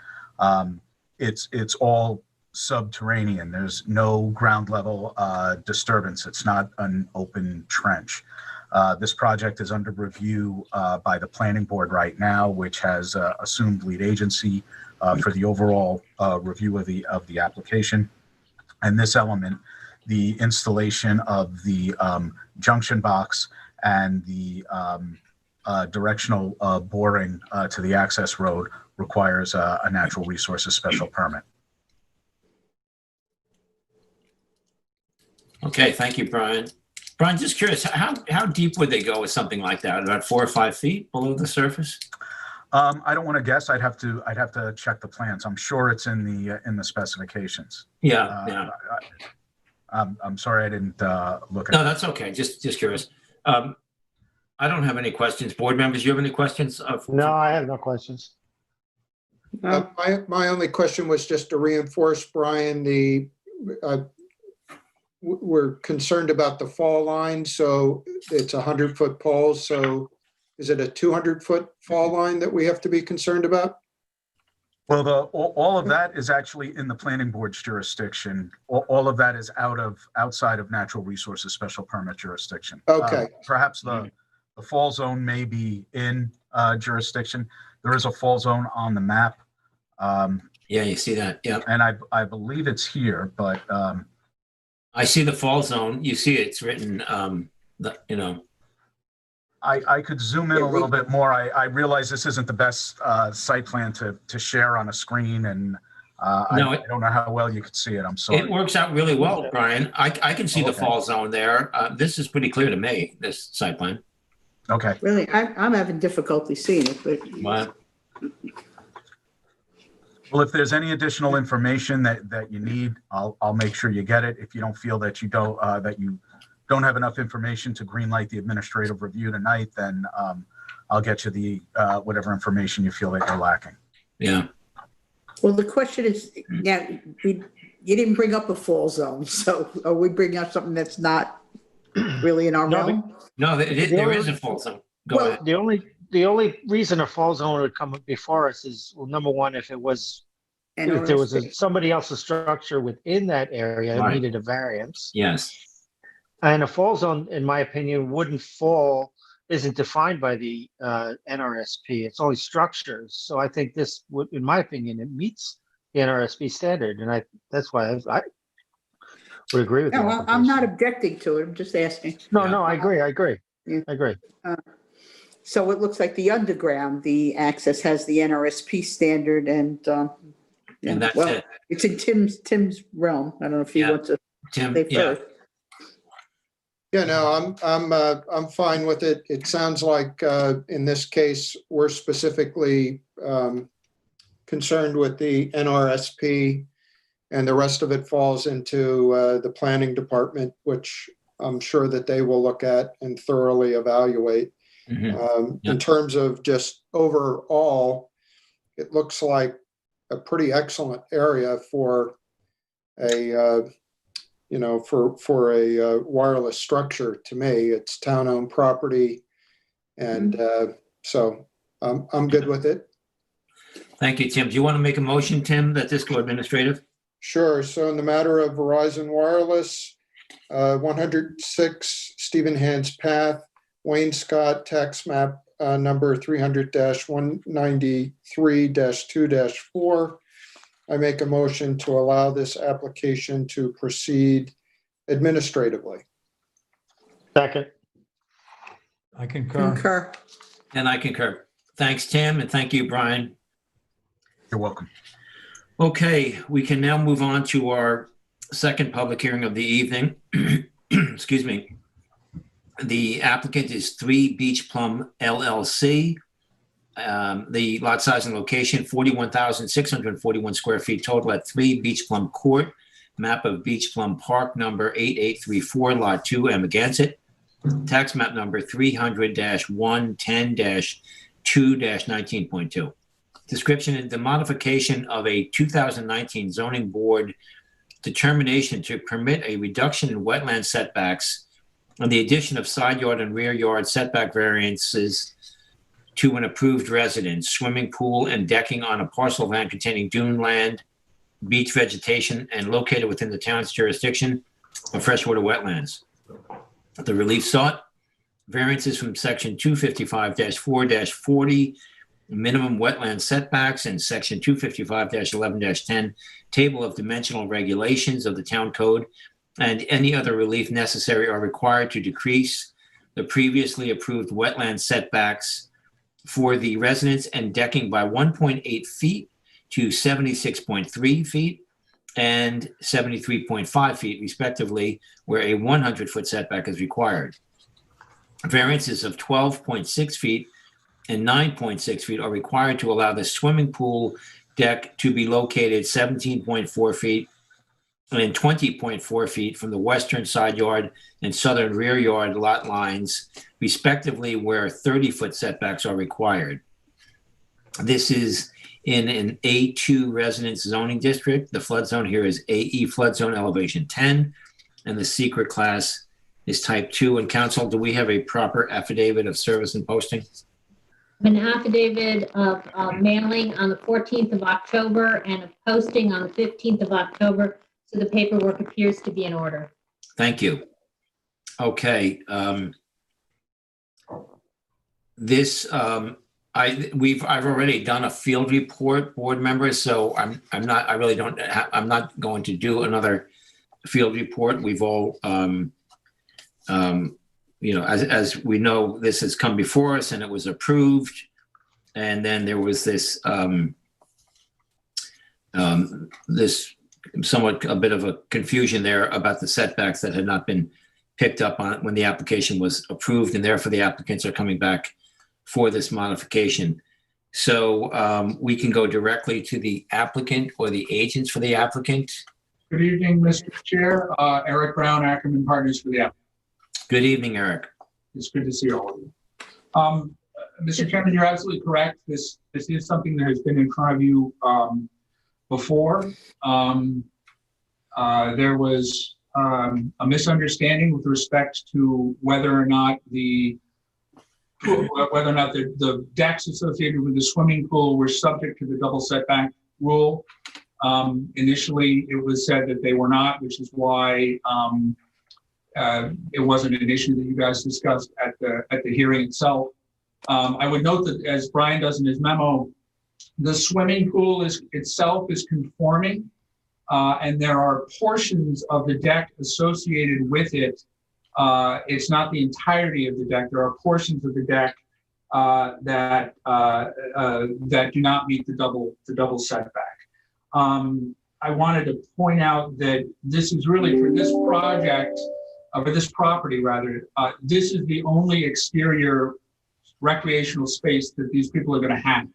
N: It's all subterranean. There's no ground level disturbance. It's not an open trench. This project is under review by the planning board right now, which has assumed lead agency for the overall review of the application. And this element, the installation of the junction box and the directional boring to the access road, requires a natural resources special permit.
A: Okay, thank you, Brian. Brian, just curious, how deep would they go with something like that? About 4 or 5 feet below the surface?
N: I don't want to guess. I'd have to check the plans. I'm sure it's in the specifications.
A: Yeah.
N: I'm sorry I didn't look at
A: No, that's okay. Just curious. I don't have any questions. Board members, you have any questions?
F: No, I have no questions.
C: My only question was just to reinforce, Brian, we're concerned about the fall line, so it's 100-foot poles. So is it a 200-foot fall line that we have to be concerned about?
N: Well, all of that is actually in the planning board's jurisdiction. All of that is outside of natural resources special permit jurisdiction.
C: Okay.
N: Perhaps the fall zone may be in jurisdiction. There is a fall zone on the map.
A: Yeah, you see that. Yeah.
N: And I believe it's here, but
A: I see the fall zone. You see it's written,
N: I could zoom in a little bit more. I realize this isn't the best site plan to share on a screen, and I don't know how well you could see it. I'm sorry.
A: It works out really well, Brian. I can see the fall zone there. This is pretty clear to me, this site plan.
N: Okay.
D: Really, I'm having difficulty seeing it, but.
A: What?
N: Well, if there's any additional information that you need, I'll make sure you get it. If you don't feel that you don't have enough information to greenlight the administrative review tonight, then I'll get you the whatever information you feel that you're lacking.
A: Yeah.
D: Well, the question is, you didn't bring up a fall zone, so are we bringing up something that's not really in our realm?
A: No, there is a fall zone. Go ahead.
F: The only reason a fall zone would come before us is, well, number one, if there was somebody else's structure within that area that needed a variance.
A: Yes.
F: And a fall zone, in my opinion, isn't defined by the NRSP. It's only structures. So I think this would, in my opinion, it meets the NRSP standard. And that's why I would agree with you.
D: No, I'm not objecting to it. I'm just asking.
F: No, I agree.
D: Yeah.
F: I agree.
D: So it looks like the underground, the access has the NRSP standard, and
A: that's it.
D: It's in Tim's realm. I don't know if you want to say first.
C: Yeah, no, I'm fine with it. It sounds like in this case we're specifically concerned with the NRSP, and the rest of it falls into the planning department, which I'm sure that they will look at and thoroughly evaluate. In terms of just overall, it looks like a pretty excellent area for a for a wireless structure. To me, it's town-owned property, and so I'm good with it.
A: Thank you, Tim. Do you want to make a motion, Tim, that this go administrative?
C: Sure. So in the matter of Verizon Wireless, 106 Stephen Hans Path, Wayne Scott, tax map number 300-193-2-4. I make a motion to allow this application to proceed administratively.
F: Second.
J: I concur.
A: And I concur. Thanks, Tim, and thank you, Brian.
N: You're welcome.
A: Okay, we can now move on to our second public hearing of the evening. Excuse me. The applicant is 3 Beach Plum LLC. The lot size and location, 41,641 square feet total at 3 Beach Plum Court, map of Beach Plum Park, number 8834, lot 2, Amagansett. Tax map number 300-110-2-19.2. Description: the modification of a 2019 zoning board determination to permit a reduction in wetland setbacks on the addition of side yard and rear yard setback variances to an approved residence, swimming pool and decking on a parcel of land containing dune land, beach vegetation, and located within the town's jurisdiction of freshwater wetlands. The relief sought, variances from section 255-4-40, minimum wetland setbacks, and section 255-11-10, table of dimensional regulations of the town code, and any other relief necessary or required to decrease the previously approved wetland setbacks for the residence and decking by 1.8 feet to 76.3 feet and 73.5 feet respectively, where a 100-foot setback is required. Variances of 12.6 feet and 9.6 feet are required to allow the swimming pool deck to be located 17.4 feet and 20.4 feet from the western side yard and southern rear yard lot lines, respectively, where 30-foot setbacks are required. This is in an A2 residence zoning district. The flood zone here is AE flood zone elevation 10, and the secret class is type 2. And council, do we have a proper affidavit of service and posting?
B: An affidavit of mailing on the 14th of October and of posting on the 15th of October. So the paperwork appears to be in order.
A: Thank you. Okay. I've already done a field report, board members, so I'm not going to do another field report. We've all, as we know, this has come before us and it was approved. And then there was this, somewhat a bit of a confusion there about the setbacks that had not been picked up on when the application was approved, and therefore the applicants are coming back for this modification. So we can go directly to the applicant or the agents for the applicant.
O: Good evening, Mr. Chair. Eric Brown, Ackerman Partners for the applicant.
A: Good evening, Eric.
O: It's good to see all of you. Mr. Chairman, you're absolutely correct. This is something that has been in front of you before. There was a misunderstanding with respect to whether or not the decks associated with the swimming pool were subject to the double setback rule. Initially, it was said that they were not, which is why it wasn't an issue that you guys discussed at the hearing itself. I would note that, as Brian does in his memo, the swimming pool itself is conforming, and there are portions of the deck associated with it. It's not the entirety of the deck. There are portions of the deck that do not meet the double setback. I wanted to point out that this is really for this project, for this property rather. This is the only exterior recreational space that these people are going to have.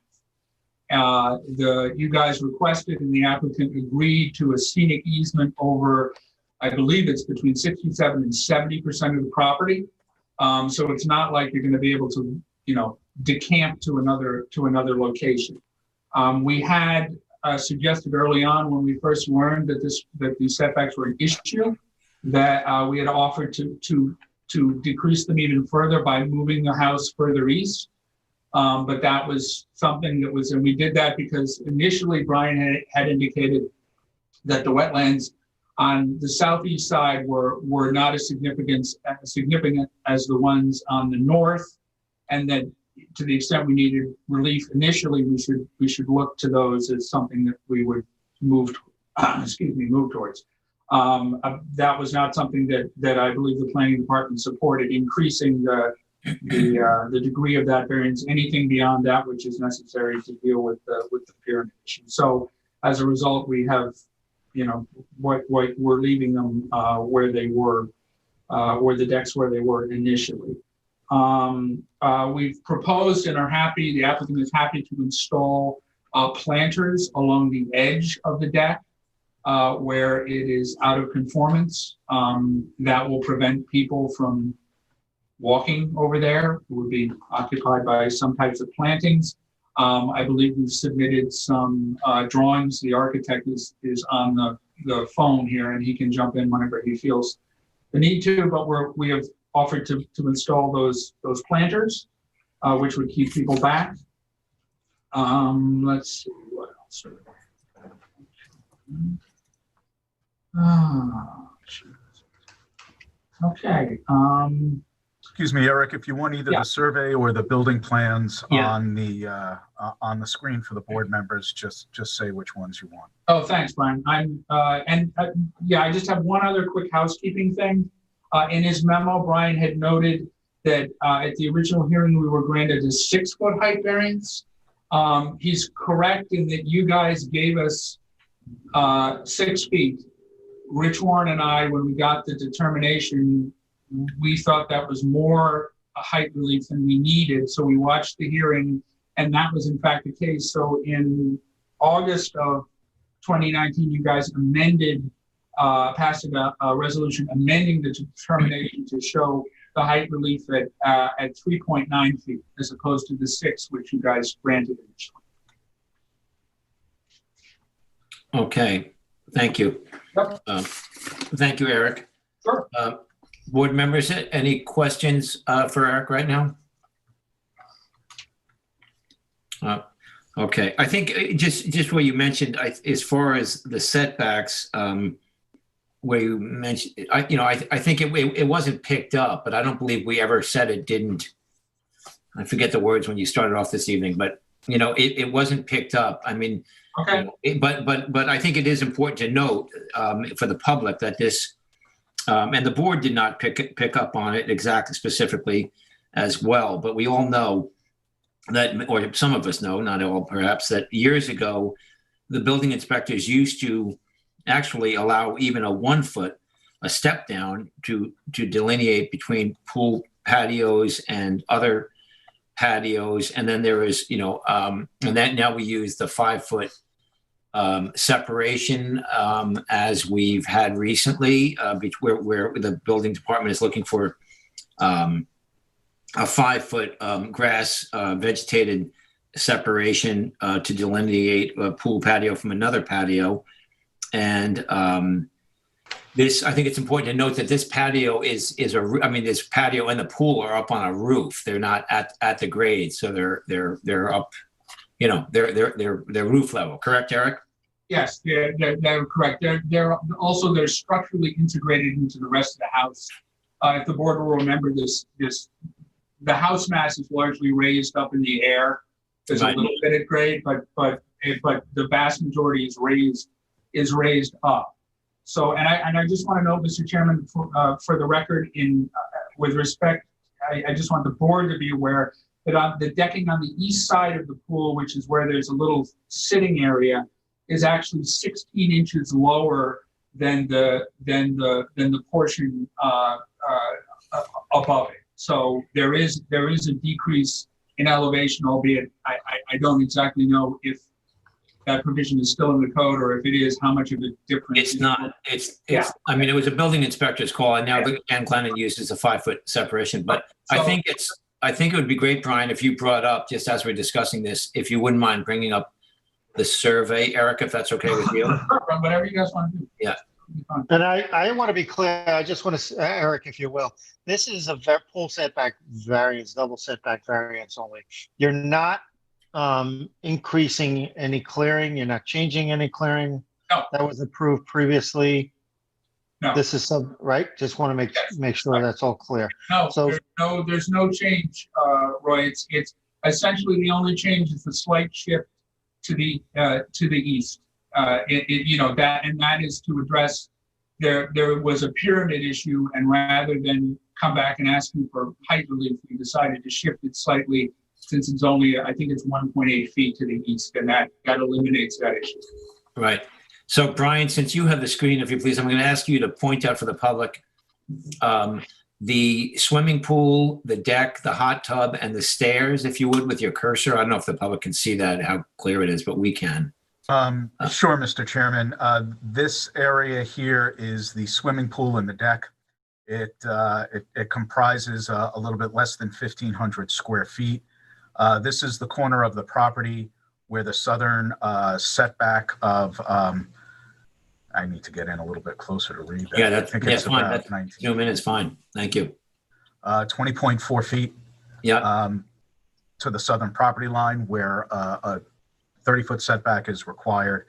O: You guys requested and the applicant agreed to a scenic easement over, I believe it's between 67 and 70% of the property. So it's not like you're going to be able to, decamp to another location. We had suggested early on when we first learned that these setbacks were an issue, that we had offered to decrease them even further by moving the house further east. But that was something that was, and we did that because initially Brian had indicated that the wetlands on the southeast side were not as significant as the ones on the north, and that to the extent we needed relief initially, we should look to those as something that we would move towards. That was not something that I believe the planning department supported, increasing the degree of that variance, anything beyond that which is necessary to deal with the pyramid issue. So as a result, we have, what we're leaving them where they were, where the decks where they were initially. We've proposed and the applicant is happy to install planters along the edge of the deck where it is out of conformance. That will prevent people from walking over there. It would be occupied by some types of plantings. I believe we've submitted some drawings. The architect is on the phone here and he can jump in whenever he feels the need to, but we have
G: offered to install those planters, which would keep people back. Let's see what else. Okay.
N: Excuse me, Eric, if you want either the survey or the building plans on the screen for the board members, just say which ones you want.
G: Oh, thanks, Brian. I just have one other quick housekeeping thing. In his memo, Brian had noted that at the original hearing, we were granted a 6-foot height variance. He's correct in that you guys gave us 6 feet. Rich Warren and I, when we got the determination, we thought that was more a height relief than we needed. So we watched the hearing, and that was in fact the case. So in August of 2019, you guys amended, passed a resolution amending the determination to show the height relief at 3.9 feet, as opposed to the 6, which you guys granted initially.
A: Okay, thank you.
G: Yep.
A: Thank you, Eric.
G: Sure.
A: Board members, any questions for Eric right now? Okay, I think just what you mentioned, as far as the setbacks, where you mentioned, I think it wasn't picked up, but I don't believe we ever said it didn't. I forget the words when you started off this evening, but it wasn't picked up. I mean,
G: okay.
A: But I think it is important to note for the public that this. And the board did not pick up on it exactly specifically as well, but we all know that, or some of us know, not all perhaps, that years ago, the building inspectors used to actually allow even a 1 foot, a step down to delineate between pool patios and other patios. And then there is, and that now we use the 5 foot separation as we've had recently, where the building department is looking for a 5 foot grass vegetated separation to delineate a pool patio from another patio. And I think it's important to note that this patio this patio and the pool are up on a roof. They're not at the grade, so they're up. They're roof level, correct, Eric?
G: Yes, they're correct. They're structurally integrated into the rest of the house. If the board will remember the house mass is largely raised up in the air. There's a little bit at grade, but the vast majority is raised up. So, and I just want to note, Mr. Chairman, for the record, with respect, I just want the board to be aware that on the decking on the east side of the pool, which is where there's a little sitting area, is actually 16 inches lower than the portion above it. So there is a decrease in elevation, albeit I don't exactly know if that provision is still in the code, or if it is, how much of a difference.
A: It's not. I mean, it was a building inspector's call, and now the Ken Glennon uses a 5 foot separation. But so, I think it would be great, Brian, if you brought up, just as we're discussing this, if you wouldn't mind bringing up the survey, Eric, if that's okay with you.
G: Whatever you guys want to do.
A: Yeah.
F: And I want to be clear. I just want to, Eric, if you will, this is a pool setback variance, double setback variance only. You're not increasing any clearing. You're not changing any clearing.
G: No.
F: That was approved previously.
G: No.
F: This is right. Just want to make sure that's all clear.
G: No.
F: So
G: there's no change, Roy. It's essentially the only change is the slight shift to the east. That is to address there was a pyramid issue, and rather than come back and ask you for height relief, we decided to shift it slightly, since it's only, I think it's 1.8 feet to the east, and that eliminates that issue.
A: Right. So Brian, since you have the screen, if you please, I'm going to ask you to point out for the public the swimming pool, the deck, the hot tub, and the stairs, if you would, with your cursor. I don't know if the public can see that, how clear it is, but we can.
N: Sure, Mr. Chairman. This area here is the swimming pool and the deck. It comprises a little bit less than 1,500 square feet. This is the corner of the property where the southern setback of, I need to get in a little bit closer to read that.
A: Yeah, that's fine. Zoom in is fine. Thank you.
N: 20.4 feet
A: Yeah.
N: to the southern property line where a 30-foot setback is required.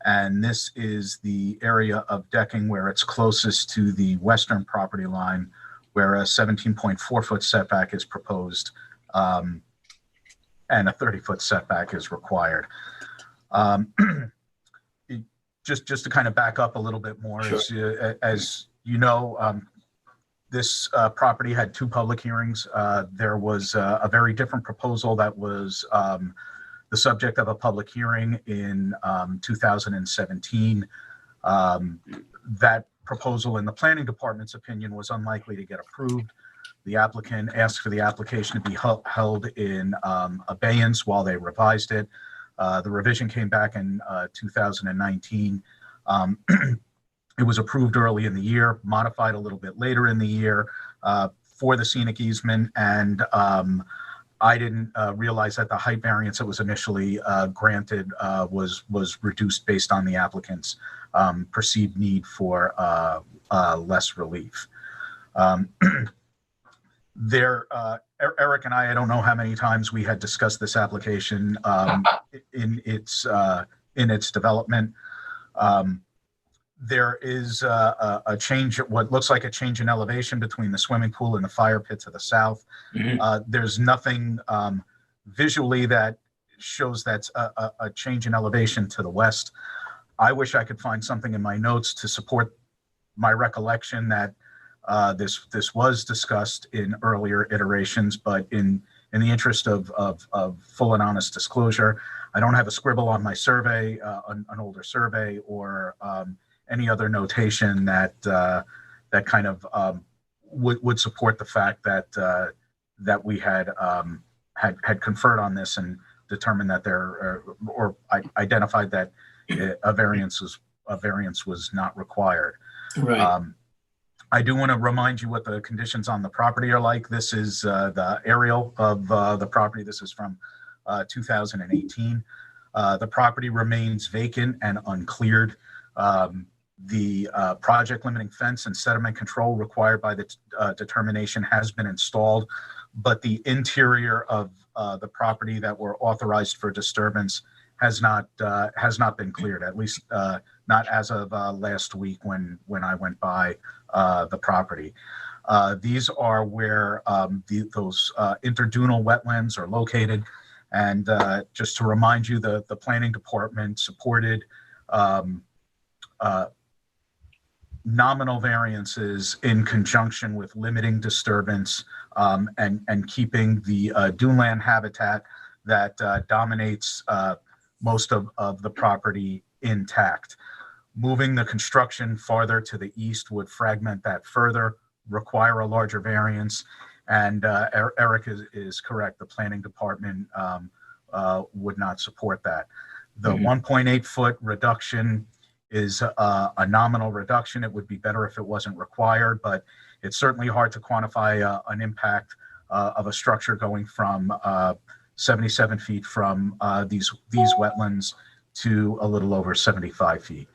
N: And this is the area of decking where it's closest to the western property line, where a 17.4-foot setback is proposed, and a 30-foot setback is required. Just to kind of back up a little bit more,
A: Sure.
N: As you know, this property had 2 public hearings. There was a very different proposal that was the subject of a public hearing in 2017. That proposal, in the planning department's opinion, was unlikely to get approved. The applicant asked for the application to be held in abeyance while they revised it. The revision came back in 2019. It was approved early in the year, modified a little bit later in the year for the scenic easement, and I didn't realize that the height variance that was initially granted was reduced based on the applicant's perceived need for less relief. Eric and I don't know how many times we had discussed this application in its development. There is a change, what looks like a change in elevation between the swimming pool and the fire pit to the south.
A: Mhm.
N: There's nothing visually that shows that's a change in elevation to the west. I wish I could find something in my notes to support my recollection that this was discussed in earlier iterations, but in the interest of full and honest disclosure, I don't have a scribble on my survey, an older survey, or any other notation that kind of would support the fact that we had conferred on this and determined that or identified that a variance was not required.
A: Right.
N: I do want to remind you what the conditions on the property are like. This is the aerial of the property. This is from 2018. The property remains vacant and uncleared. The project limiting fence and sediment control required by the determination has been installed, but the interior of the property that were authorized for disturbance has not been cleared, at least not as of last week when I went by the property. These are where those interdunal wetlands are located. And just to remind you, the planning department supported nominal variances in conjunction with limiting disturbance and keeping the duneland habitat that dominates most of the property intact. Moving the construction farther to the east would fragment that further, require a larger variance, and Eric is correct. The planning department would not support that. The 1.8 foot reduction is a nominal reduction. It would be better if it wasn't required, but it's certainly hard to quantify an impact of a structure going from 77 feet from these wetlands to a little over 75 feet.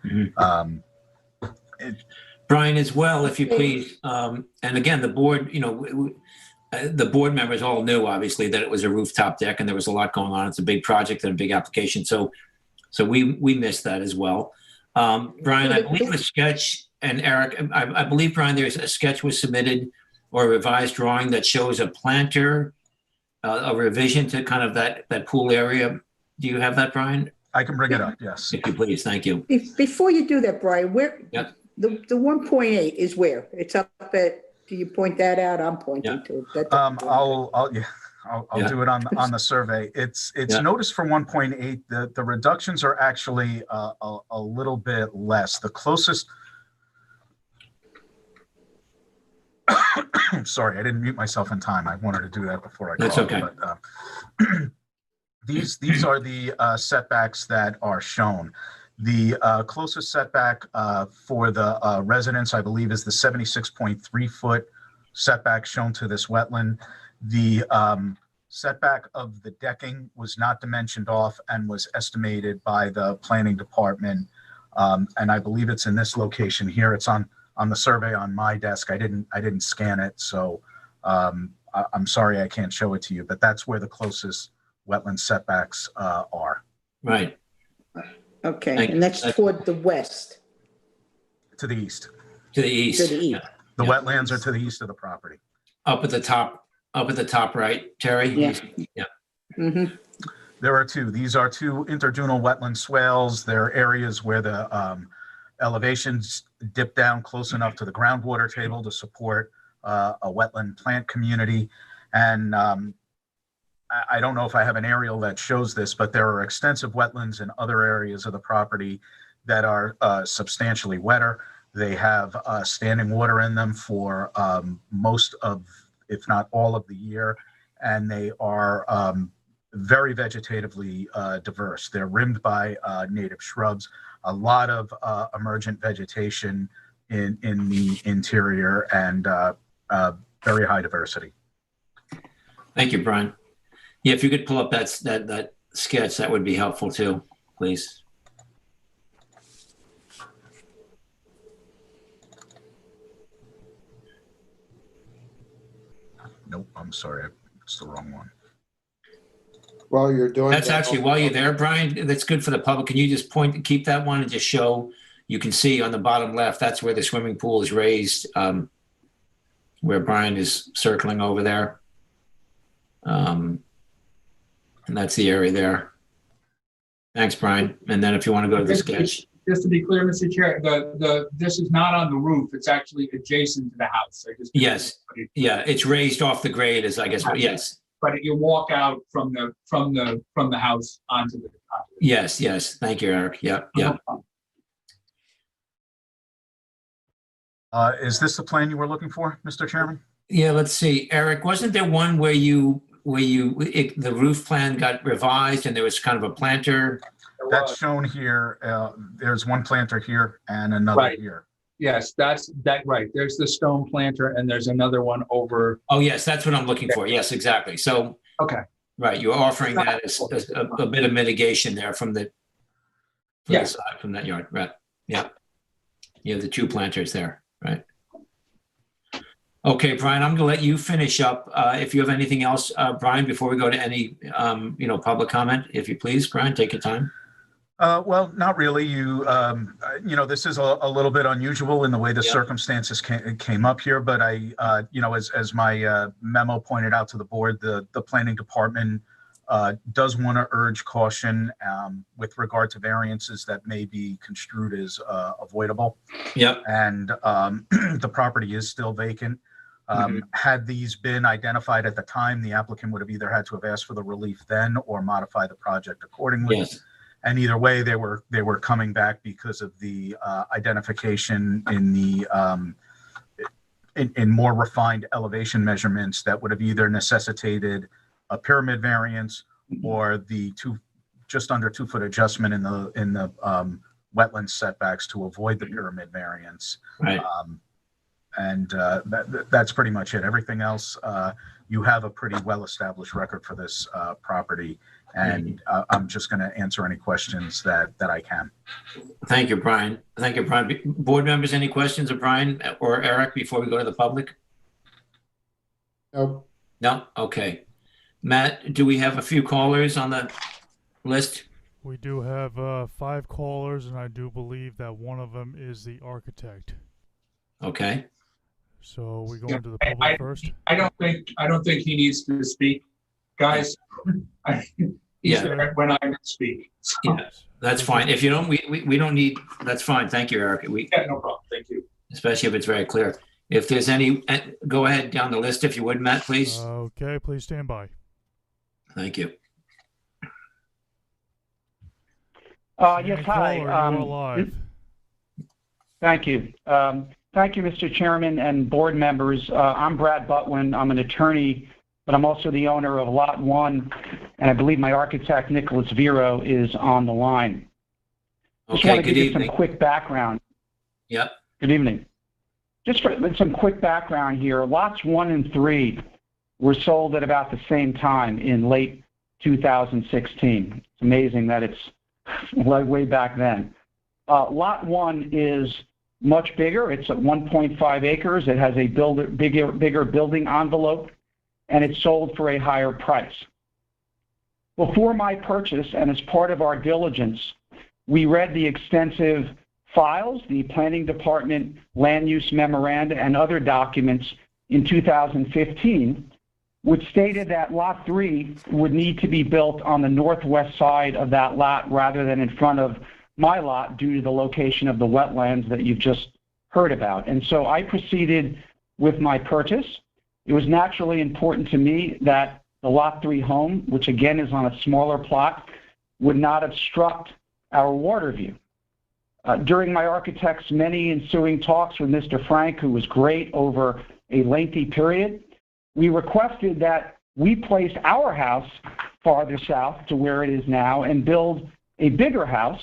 A: Brian, as well, if you please, and again, the board, the board members all knew, obviously, that it was a rooftop deck and there was a lot going on. It's a big project and a big application. So we missed that as well. Brian, I believe a sketch, and Eric, I believe, Brian, there's a sketch was submitted or a revised drawing that shows a planter, a revision to kind of that pool area. Do you have that, Brian?
N: I can bring it up, yes.
A: If you please, thank you.
D: Before you do that, Brian, where,
A: Yep.
D: the 1.8 is where? It's up at, do you point that out? I'm pointing to it.
N: I'll do it on the survey. It's noticed for 1.8. The reductions are actually a little bit less. The closest. Sorry, I didn't mute myself in time. I wanted to do that before I.
A: That's okay.
N: But, these are the setbacks that are shown. The closest setback for the residents, I believe, is the 76.3 foot setback shown to this wetland. The setback of the decking was not dimensioned off and was estimated by the planning department. And I believe it's in this location here. It's on the survey on my desk. I didn't scan it, so I'm sorry I can't show it to you, but that's where the closest wetland setbacks are.
A: Right.
D: Okay, and that's toward the west.
N: To the east.
A: To the east.
D: To the east.
A: Yeah.
N: The wetlands are to the east of the property.
A: Up at the top right, Terry?
D: Yeah.
A: Yeah.
D: Mm-hmm.
N: There are two. These are two interdunal wetland swales. They're areas where the elevations dip down close enough to the groundwater table to support a wetland plant community. And I don't know if I have an aerial that shows this, but there are extensive wetlands in other areas of the property that are substantially wetter. They have standing water in them for most of, if not all of the year, and they are very vegetatively diverse. They're rimmed by native shrubs, a lot of emergent vegetation in the interior, and very high diversity.
A: Thank you, Brian. Yeah, if you could pull up that sketch, that would be helpful too, please.
N: Nope, I'm sorry, it's the wrong one.
C: While you're doing
A: That's
C: that,
A: actually, while you're there, Brian, that's good for the public. Can you just keep that one and just show, you can see on the bottom left, that's where the swimming pool is raised, where Brian is circling over there. And that's the area there. Thanks, Brian. And then if you want to go to the sketch.
O: Just to be clear, Mr. Chair, this is not on the roof. It's actually adjacent to the house.
A: Yes. Yeah, it's raised off the grade, as I guess. Yes.
O: But you walk out from the house onto the top.
A: Yes. Yes. Thank you, Eric. Yep. Yep.
N: Is this the plan you were looking for, Mr. Chairman?
A: Yeah. Let's see, Eric. Wasn't there one where the roof plan got revised and there was kind of a planter?
N: That's shown here. There's one planter here and another here.
O: Yes, that's right. There's the stone planter and there's another one over.
A: Oh, yes, that's what I'm looking for. Yes, exactly. So,
O: okay.
A: Right, you're offering that as a bit of mitigation there from the side, from that yard. Right. Yeah. You have the two planters there, right? Okay, Brian, I'm going to let you finish up. If you have anything else, Brian, before we go to any public comment, if you please, Brian, take your time.
N: Well, not really. This is a little bit unusual in the way the circumstances came up here, but as my memo pointed out to the board, the planning department does want to urge caution with regard to variances that may be construed as avoidable.
A: Yep.
N: And the property is still vacant. Had these been identified at the time, the applicant would have either had to have asked for the relief then or modify the project accordingly.
A: Yes.
N: And either way, they were coming back because of the identification in the in more refined elevation measurements that would have either necessitated a pyramid variance or the just under 2 foot adjustment in the wetland setbacks to avoid the pyramid variance.
A: Right.
N: That's pretty much it. Everything else, you have a pretty well-established record for this property, and I'm just going to answer any questions that I can.
A: Thank you, Brian. Thank you, Brian. Board members, any questions of Brian or Eric before we go to the public?
C: Nope.
A: No? Okay. Matt, do we have a few callers on the list?
E: We do have 5 callers, and I do believe that one of them is the architect.
A: Okay.
E: So we go into the public first.
O: I don't think he needs to speak, guys. He's there when I speak. So.
A: Yeah, that's fine. If you don't, we don't need. That's fine. Thank you, Eric.
O: Yeah, no problem. Thank you.
A: Especially if it's very clear. If there's any, go ahead down the list if you would, Matt, please.
E: Okay, please stand by.
A: Thank you.
L: Yes, hi. Thank you. Thank you, Mr. Chairman and board members. I'm Brad Butwin. I'm an attorney, but I'm also the owner of Lot 1, and I believe my architect, Nicholas Vero, is on the line. Just want to give you some quick background.
A: Yep.
L: Good evening. Just for some quick background here, Lots 1 and 3 were sold at about the same time in late 2016. It's amazing that it's way back then. Lot 1 is much bigger. It's at 1.5 acres. It has a bigger building envelope, and it's sold for a higher price. Before my purchase, and as part of our diligence, we read the extensive files, the Planning Department land use memoranda, and other documents in 2015, which stated that Lot 3 would need to be built on the northwest side of that lot rather than in front of my lot due to the location of the wetlands that you've just heard about. And so I proceeded with my purchase. It was naturally important to me that the Lot 3 home, which again is on a smaller plot, would not obstruct our water view. During my architect's many ensuing talks with Mr. Frank, who was great over a lengthy period, we requested that we place our house farther south to where it is now and build a bigger house,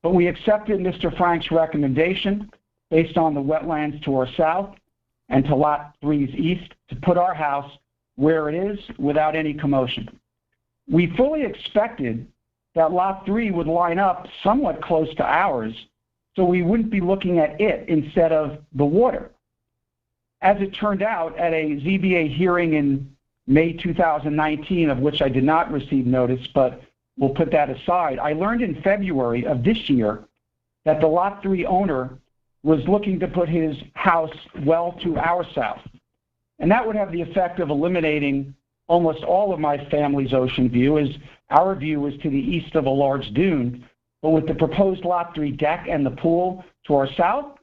L: but we accepted Mr. Frank's recommendation based on the wetlands to our south and to Lot 3's east to put our house where it is without any commotion. We fully expected that Lot 3 would line up somewhat close to ours, so we wouldn't be looking at it instead of the water. As it turned out, at a ZBA hearing in May 2019, of which I did not receive notice, but we'll put that aside, I learned in February of this year that the Lot 3 owner was looking to put his house well to our south. And that would have the effect of eliminating almost all of my family's ocean view, as our view was to the east of a large dune. But with the proposed Lot 3 deck and the pool to our south,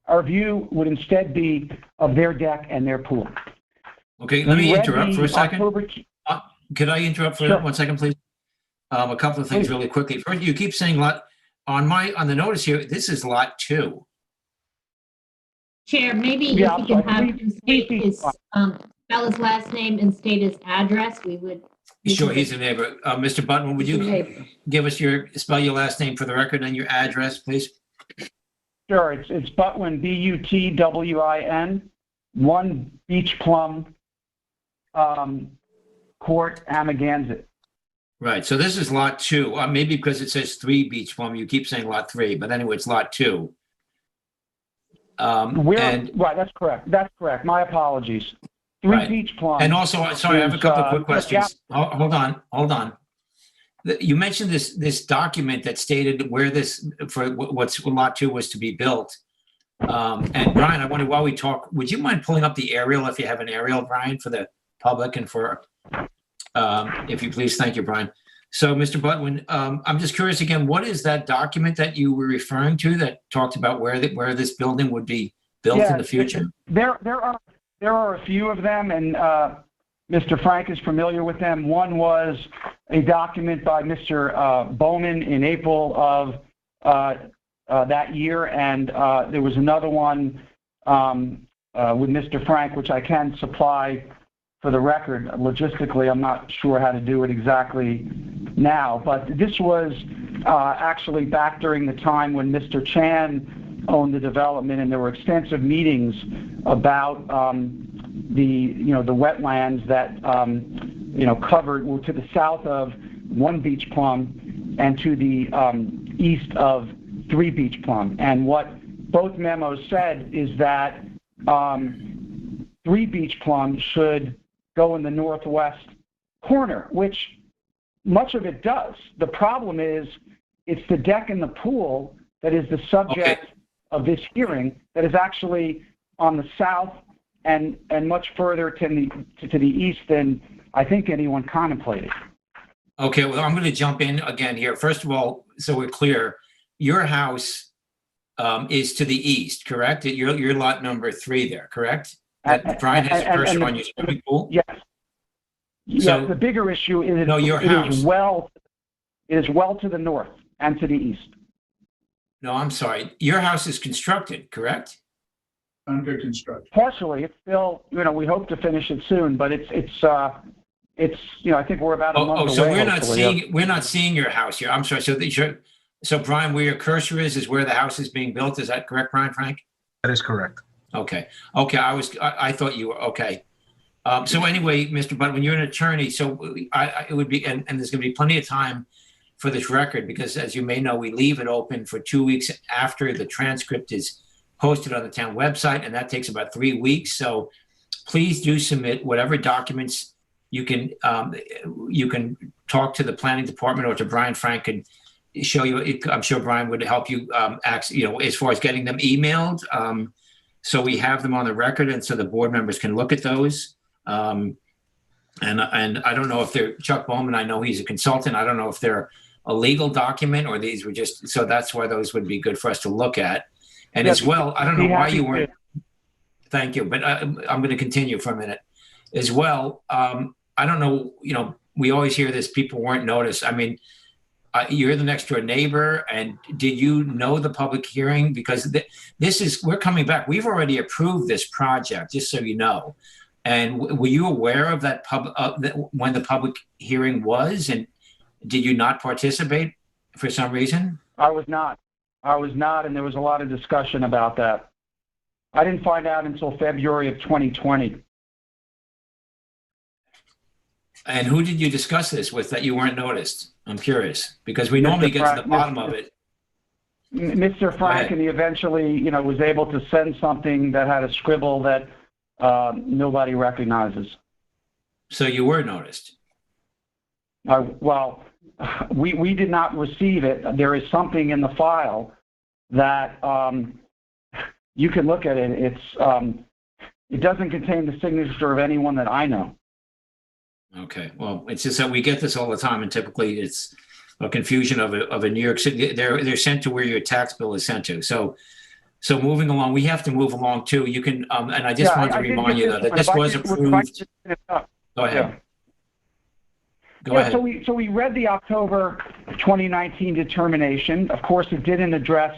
L: our view would instead be of their deck and their pool.
A: Okay, let me interrupt for a second.
L: October...
A: Could I interrupt for 1 second, please? A couple of things really quickly. First, you keep saying lot on the notice here. This is Lot 2.
B: Chair, maybe if we can have him state his, spell his last name and state his address, we would.
A: Sure, he's a neighbor. Mr. Button, would you give us spell your last name for the record and your address, please?
L: Sure, it's Butwin, B-U-T-W-I-N, 1 Beach Plum Court, Amagansett.
A: Right, so this is Lot 2. Maybe because it says 3 Beach Plum, you keep saying Lot 3, but anyway, it's Lot 2.
L: Right, that's correct. That's correct. My apologies. 3 Beach Plum.
A: And also, sorry, I have a couple of quick questions. Hold on. You mentioned this document that stated where this, for what's Lot 2 was to be built. And Brian, I wonder, while we talk, would you mind pulling up the aerial, if you have an aerial, Brian, for the public and for, if you please. Thank you, Brian. So, Mr. Butwin, I'm just curious again, what is that document that you were referring to that talked about where this building would be built in the future?
L: There are a few of them, and Mr. Frank is familiar with them. One was a document by Mr. Bowman in April of that year, and there was another one with Mr. Frank, which I can supply for the record. Logistically, I'm not sure how to do it exactly now, but this was actually back during the time when Mr. Chan owned the development, and there were extensive meetings about the wetlands that covered to the south of 1 Beach Plum and to the east of 3 Beach Plum. And what both memos said is that 3 Beach Plum should go in the northwest corner, which much of it does. The problem is it's the deck and the pool that is the subject of this hearing that is actually on the south and much further to the east than I think anyone contemplated.
A: Okay, well, I'm going to jump in again here. First of all, so we're clear, your house is to the east, correct? You're lot number 3 there, correct? Brian has a cursor on your swimming pool?
L: Yes.
A: So,
L: yes, the bigger issue is
A: your house.
L: It is well to the north and to the east.
A: No, I'm sorry. Your house is constructed, correct?
O: Under construction.
L: Partially, it's still, we hope to finish it soon, but it's I think we're about a month away.
A: So we're not seeing your house here. I'm sorry. So Brian, where your cursor is where the house is being built. Is that correct, Brian Frank?
N: That is correct.
A: Okay. I thought you were okay. So anyway, Mr. Butt, when you're an attorney, so it would be, and there's going to be plenty of time for this record, because as you may know, we leave it open for 2 weeks after the transcript is posted on the town website, and that takes about 3 weeks. So please do submit whatever documents you can. You can talk to the planning department or to Brian Frank could show you. I'm sure Brian would help you as far as getting them emailed. So we have them on the record, and so the board members can look at those. And I don't know if they're Chuck Bowman. I know he's a consultant. I don't know if they're a legal document or these were just, so that's why those would be good for us to look at. And as well, I don't know why you weren't, thank you, but I'm going to continue for a minute as well. I don't know, we always hear this, people weren't noticed. I mean, you're the next door neighbor, and did you know the public hearing? Because we're coming back. We've already approved this project, just so you know. And were you aware of that when the public hearing was, and did you not participate for some reason?
L: I was not, and there was a lot of discussion about that. I didn't find out until February of 2020.
A: And who did you discuss this with that you weren't noticed? I'm curious, because we normally get to the bottom of it.
L: Mr. Frank, and he eventually, was able to send something that had a scribble that nobody recognizes.
A: So you were noticed?
L: Well, we did not receive it. There is something in the file that you can look at it. It doesn't contain the signature of anyone that I know.
A: Okay, well, it's just that we get this all the time, and typically it's a confusion of a New York City. They're sent to where your tax bill is sent to. So moving along, we have to move along too. You can, and I just wanted to remind you though that this was approved. Go ahead. Go ahead.
L: So we read the October 2019 determination. Of course, it didn't address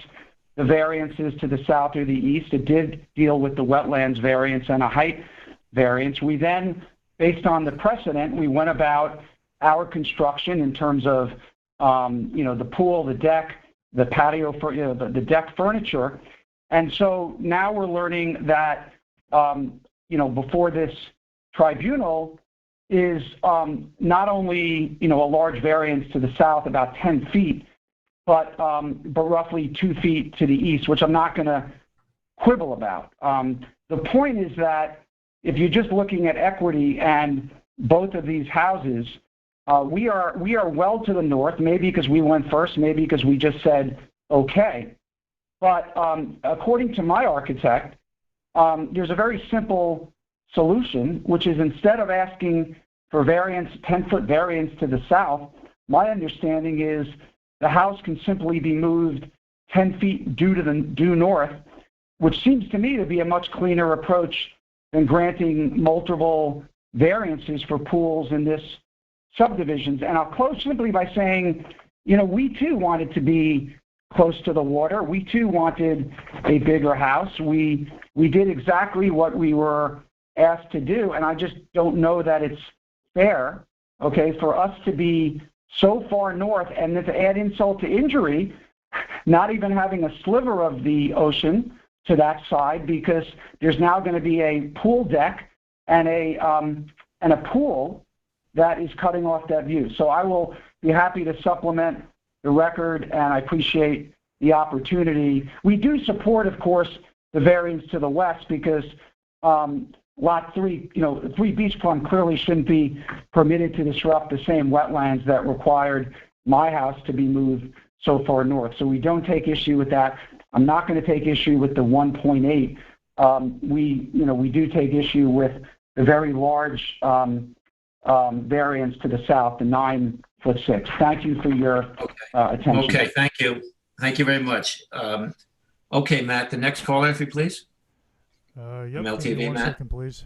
L: the variances to the south or the east. It did deal with the wetlands variance and a height variance. We then, based on the precedent, we went about our construction in terms of, the pool, the deck, the patio, the deck furniture. And so now we're learning that, before this tribunal is not only, a large variance to the south, about 10 feet, but roughly 2 feet to the east, which I'm not going to quibble about. The point is that if you're just looking at equity and both of these houses, we are well to the north, maybe because we went first, maybe because we just said, okay. But according to my architect, there's a very simple solution, which is instead of asking for variance, 10-foot variance to the south, my understanding is the house can simply be moved 10 feet due north, which seems to me to be a much cleaner approach than granting multiple variances for pools in this subdivisions. And I'll close simply by saying, we too wanted to be close to the water. We too wanted a bigger house. We did exactly what we were asked to do, and I just don't know that it's fair, okay, for us to be so far north and then to add insult to injury, not even having a sliver of the ocean to that side, because there's now going to be a pool deck and a pool that is cutting off that view. So I will be happy to supplement the record, and I appreciate the opportunity. We do support, of course, the variance to the west, because Lot 3, 3 beachfront clearly shouldn't be permitted to disrupt the same wetlands that required my house to be moved so far north. So we don't take issue with that. I'm not going to take issue with the 1.8. We do take issue with the very large variance to the south, the 9'6". Thank you for your attention.
A: Okay, thank you. Thank you very much. Okay, Matt, the next caller, if you please.
E: Yep.
A: MLTV,
E: One
A: Matt.
E: second, please.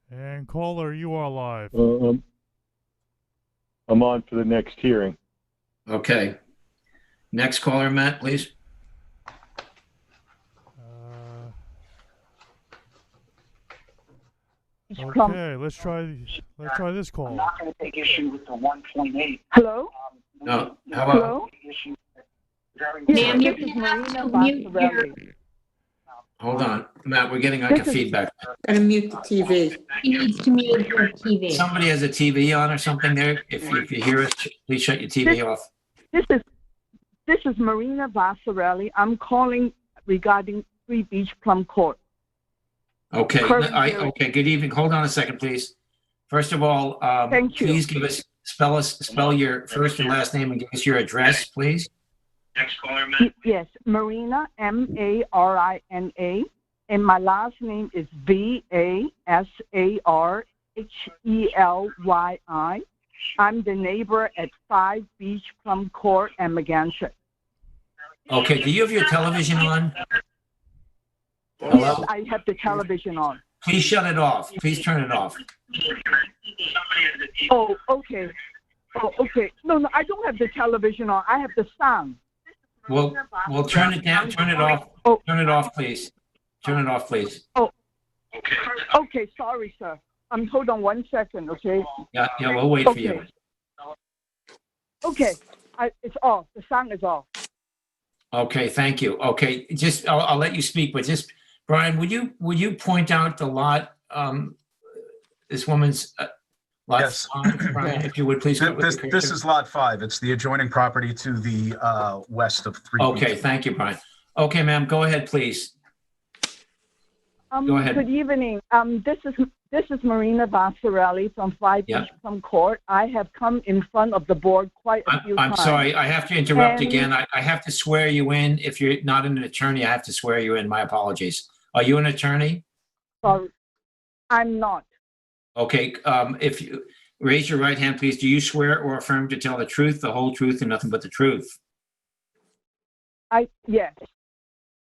E: And caller, you are live.
M: I'm on for the next hearing.
A: Okay. Next caller, Matt, please.
E: Okay, let's try this call.
L: I'm not going to take issue with the 1.8.
P: Hello?
A: No. Hello?
P: Ma'am, you have to mute your...
A: Hold on, Matt, we're getting like a feedback.
D: Gotta mute the TV.
B: He needs to mute your TV.
A: Somebody has a TV on or something there. If you hear us, please shut your TV off.
P: This is Marina Vassarelli. I'm calling regarding 3 Beach Plum Court.
A: Okay, okay, good evening. Hold on a second, please. First of all,
P: Thank you.
A: please give us, spell your first and last name and give us your address, please.
I: Next caller, Matt.
P: Yes, Marina, Marina, and my last name is Vasarhelyi. I'm the neighbor at 5 Beach Plum Court and Megantic.
A: Okay, do you have your television on?
P: Yes,
A: Hello?
P: I have the television on.
A: Please shut it off. Please turn it off.
P: Oh, okay. Oh, okay. No, I don't have the television on. I have the sound.
A: Well, turn it down, turn it off.
P: Oh.
A: Turn it off, please. Turn it off, please.
P: Oh, okay. Sorry, sir. Hold on 1 second, okay?
A: Yeah, we'll wait for you.
P: Okay, it's off. The sound is off.
A: Okay, thank you. Okay, just, I'll let you speak, but just, Brian, would you point out the lot, this woman's lot?
N: Yes.
A: 5, Brian, if you would please.
N: This is lot 5. It's the adjoining property to the west of 3
A: Okay,
N: Beach.
A: thank you, Brian. Okay, ma'am, go ahead, please. Go ahead.
P: Good evening. This is Marina Vassarelli from 5 Beach Plum Court. I have come in front of the board quite a few times.
A: I'm sorry, I have to interrupt again. I have to swear you in. If you're not an attorney, I have to swear you in. My apologies. Are you an attorney?
P: Sorry, I'm not.
A: Okay, if you raise your right hand, please. Do you swear or affirm to tell the truth, the whole truth, and nothing but the truth?
P: Yes.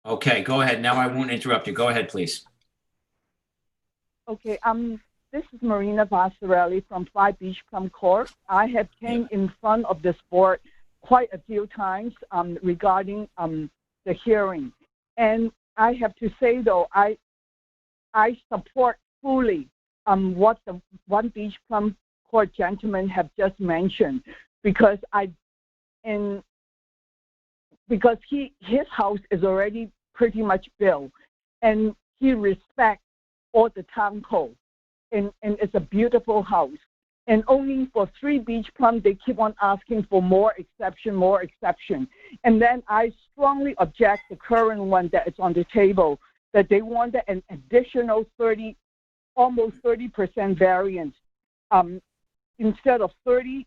A: Okay, go ahead. Now I won't interrupt you. Go ahead, please.
P: Okay, this is Marina Vassarelli from 5 Beach Plum Court. I have came in front of this board quite a few times regarding the hearing. And I have to say, though, I support fully what the 1 Beach Plum Court gentleman have just mentioned, because his house is already pretty much built, and he respects all the town code, and it's a beautiful house. And only for 3 Beach Plum, they keep on asking for more exception. And then I strongly object the current one that is on the table, that they wanted an additional almost 30% variance. Instead of 30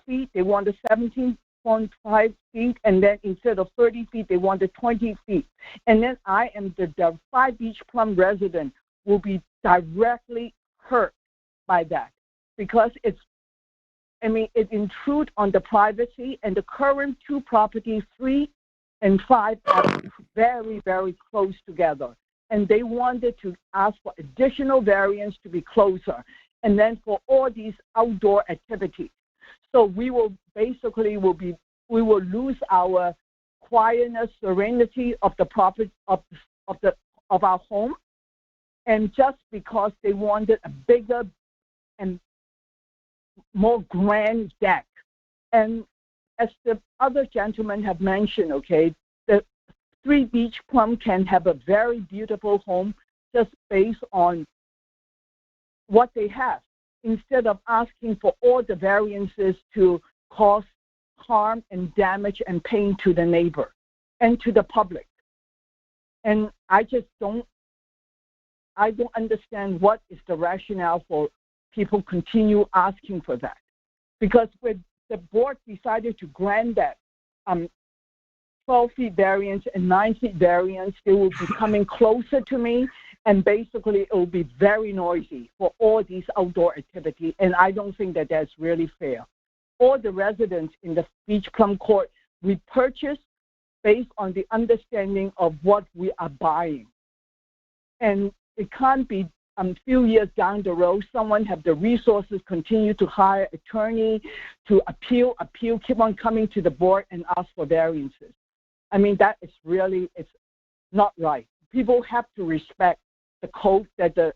P: feet, they wanted 17.5 feet, and then instead of 30 feet, they wanted 20 feet. And then I am the 5 Beach Plum resident will be directly hurt by that, because it intrudes on the privacy, and the current 2 properties, 3 and 5, are very, very close together. And they wanted to ask for additional variance to be closer, and then for all these outdoor activities. So we will lose our quietness, serenity of the property of our home, and just because they wanted a bigger and more grand deck. And as the other gentlemen have mentioned, okay, the 3 Beach Plum can have a very beautiful home just based on what they have, instead of asking for all the variances to cause harm and damage and pain to the neighbor and to the public. And I don't understand what is the rationale for people continue asking for that. Because when the board decided to grant that 12 feet variance and 9 feet variance, they will be coming closer to me, and basically it will be very noisy for all these outdoor activities, and I don't think that that's really fair. All the residents in the Beach Plum Court, we purchased based on the understanding of what we are buying. And it can't be a few years down the road, someone have the resources, continue to hire attorney to appeal, keep on coming to the board and ask for variances. I mean, that is really, it's not right. People have to respect the code that the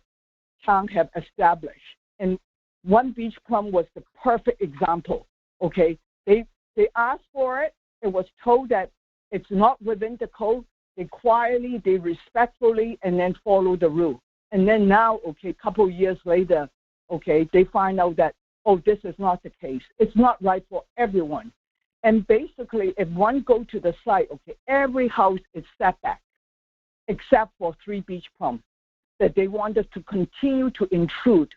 P: town have established. And 1 Beach Plum was the perfect example, okay? They asked for it. It was told that it's not within the code. they quietly, they respectfully, and then follow the rule. And then now, okay, a couple of years later, okay, they find out that, oh, this is not the case. It's not right for everyone. And basically, if one go to the site, okay, every house is setback, except for 3 beach pumps, that they want us to continue to intrude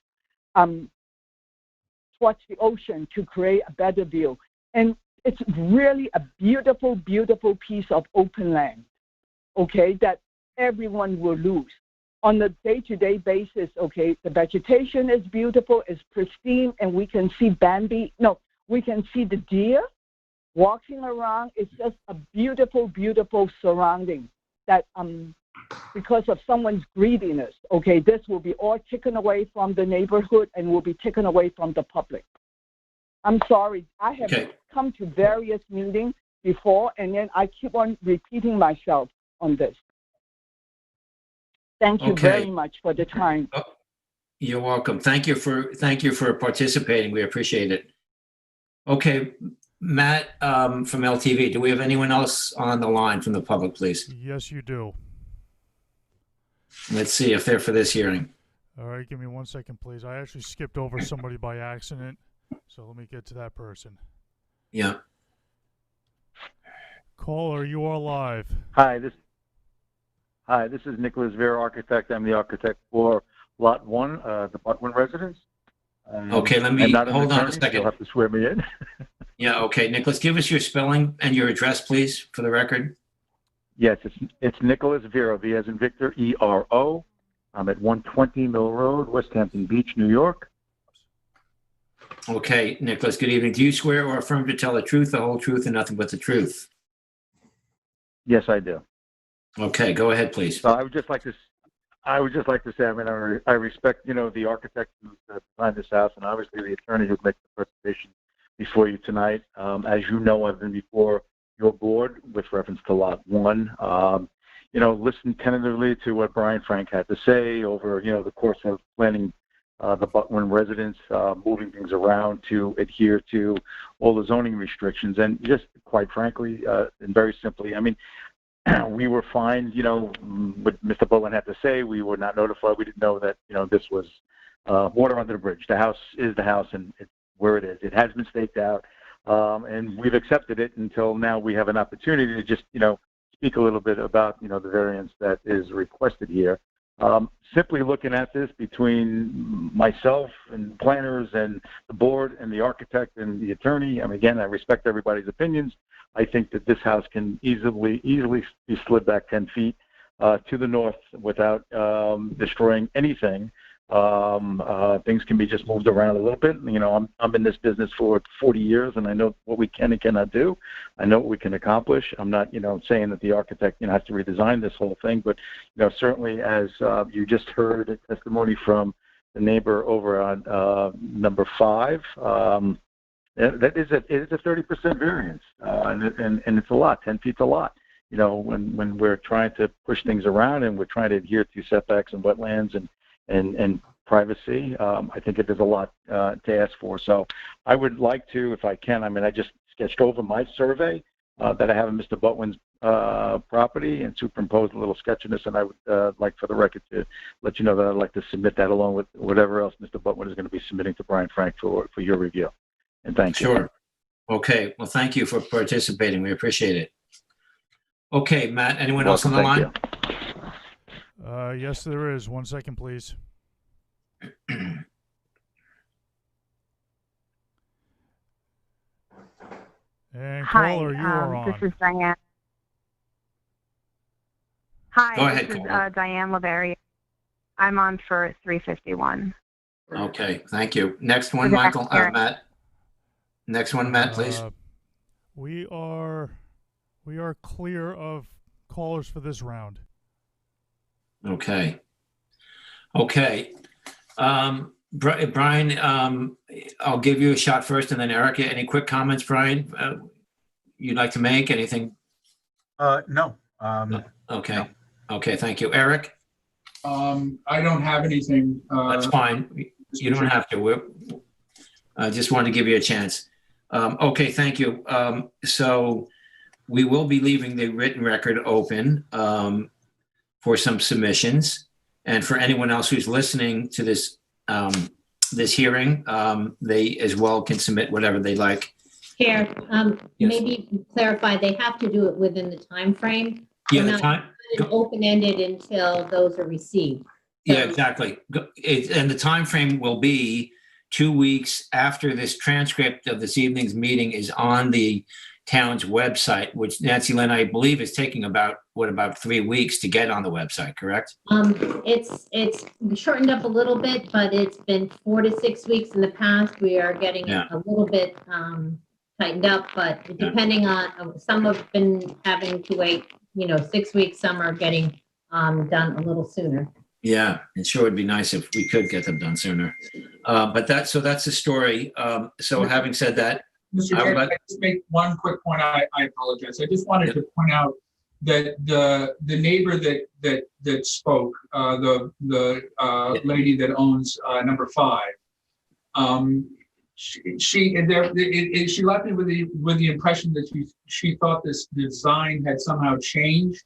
P: towards the ocean to create a better view. And it's really a beautiful, beautiful piece of open land, okay, that everyone will lose. On a day-to-day basis, okay, the vegetation is beautiful, it's pristine, and we can see we can see the deer walking around. It's just a beautiful, beautiful surrounding that because of someone's greediness, okay, this will be all taken away from the neighborhood and will be taken away from the public. I'm sorry. I have come to various meetings before, and then I keep on repeating myself on this. Thank you very much for the time.
A: You're welcome. Thank you for participating. We appreciate it. Okay, Matt from LTV, do we have anyone else on the line from the public, please?
E: Yes, you do.
A: Let's see if they're for this hearing.
E: All right, give me 1 second, please. I actually skipped over somebody by accident, so let me get to that person.
A: Yeah.
E: Caller, you are live.
Q: Hi, this is Nicholas Vera, architect. I'm the architect for Lot 1, the Butwin residence.
A: Okay, let me hold on a second.
Q: You'll have to swear me in.
A: Yeah, okay. Nicholas, give us your spelling and your address, please, for the record.
Q: Yes, it's Nicholas Vero, V as in Victor, E-R-O. I'm at 120 Mill Road, West Hampton Beach, New York.
A: Okay, Nicholas, good evening. Do you swear or affirm to tell the truth, the whole truth, and nothing but the truth?
Q: Yes, I do.
A: Okay, go ahead, please.
Q: So I would just like to say, I mean, I respect, the architect who designed this house, and obviously the attorney who makes the presentation before you tonight. As you know, I've been before your board with reference to Lot 1. Listen tentatively to what Brian Frank had to say over, the course of planning the Butwin residents, moving things around to adhere to all the zoning restrictions. And just quite frankly, and very simply, I mean, we were fine, what Mr. Butwin had to say. We were not notified. We didn't know that, this was water under the bridge. The house is the house, and it's where it is. It has been staked out, and we've accepted it until now we have an opportunity to just, speak a little bit about, the variance that is requested here. Simply looking at this between myself and planners and the board and the architect and the attorney, I mean, again, I respect everybody's opinions. I think that this house can easily be slid back 10 feet to the north without destroying anything. Things can be just moved around a little bit. I'm in this business for 40 years, and I know what we can and cannot do. I know what we can accomplish. I'm not, saying that the architect, has to redesign this whole thing, but, certainly as you just heard a testimony from the neighbor over on number 5, it is a 30% variance, and it's a lot. 10 feet's a lot. When we're trying to push things around and we're trying to adhere to setbacks and wetlands and privacy, I think it is a lot to ask for. So I would like to, if I can, I mean, I just sketched over my survey that I have in Mr. Butwin's property and superimposed a little sketch in this, and I would like for the record to let you know that I'd like to submit that along with whatever else Mr. Butwin is going to be submitting to Brian Frank for your review. And thank you.
A: Sure. Okay. Well, thank you for participating. We appreciate it. Okay, Matt, anyone else on the line?
E: Yes, there is. 1 second, please. And caller, you are on.
R: This is Diane. Hi,
A: Go ahead,
R: this is Diane Laveria. I'm on for 351.
A: Okay, thank you. Next one, Michael, Matt. Next one, Matt, please.
E: We are clear of callers for this round.
A: Okay. Brian, I'll give you a shot first, and then Erica. Any quick comments, Brian? You'd like to make anything?
N: No.
A: Okay.
N: No.
A: Okay. Thank you, Eric.
O: I don't have anything.
A: That's fine. You don't have to. I just wanted to give you a chance. Okay. Thank you. So we will be leaving the written record open for some submissions. And for anyone else who's listening to this this hearing, they as well can submit whatever they like.
B: Chair,
A: Yes.
B: maybe clarify, they have to do it within the time frame.
A: Yeah,
B: We're
A: the
B: not
A: time.
B: open-ended until those are received.
A: Yeah, exactly. And the time frame will be 2 weeks after this transcript of this evening's meeting is on the town's website, which Nancy Lynn, I believe, is taking about 3 weeks to get on the website, correct?
B: It's shortened up a little bit, but it's been 4 to 6 weeks in the past. We are getting it a little bit tightened up, but depending on, some have been having to wait, 6 weeks, some are getting done a little sooner.
A: Yeah, it sure would be nice if we could get them done sooner. But that's the story. So having said that,
O: Mr. Chair, I just make one quick point. I apologize. I just wanted to point out that the neighbor that spoke, the lady that owns number 5, she left me with the impression that she thought this design had somehow changed.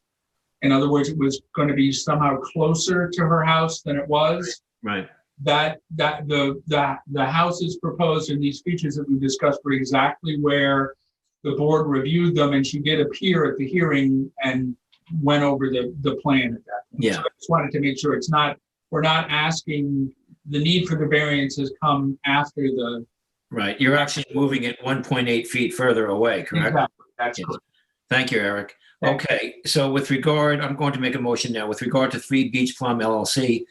O: In other words, it was going to be somehow closer to her house than it was.
A: Right.
O: That the houses proposed in these features that we discussed were exactly where the board reviewed them, and she did appear at the hearing and went over the plan at that point.
A: Yeah.
O: So I just wanted to make sure we're not asking, the need for the variances come after the.
A: Right. You're actually moving it 1.8 feet further away, correct?
O: Exactly. That's correct.
A: Thank you, Eric. Okay, so with regard, I'm going to make a motion now with regard to 3 Beach Plum LLC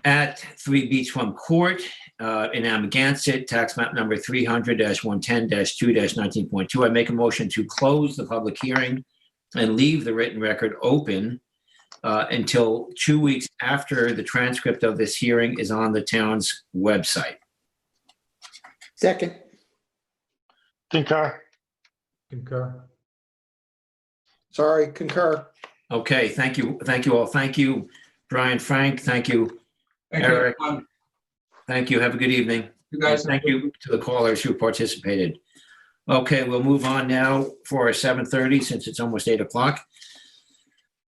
A: at 3 Beach Plum Court in Amagansett, tax map number 300-110-2-19.2. I make a motion to close the public hearing and leave the written record open until 2 weeks after the transcript of this hearing is on the town's website.
D: Second.
F: Concur.
J: Concur.
C: Sorry, concur.
A: Okay, thank you. Thank you all. Thank you, Brian, Frank. Thank you, Eric. Thank you. Have a good evening.
O: You guys.
A: Thank you to the callers who participated. Okay, we'll move on now for 7:30 since it's almost 8 o'clock.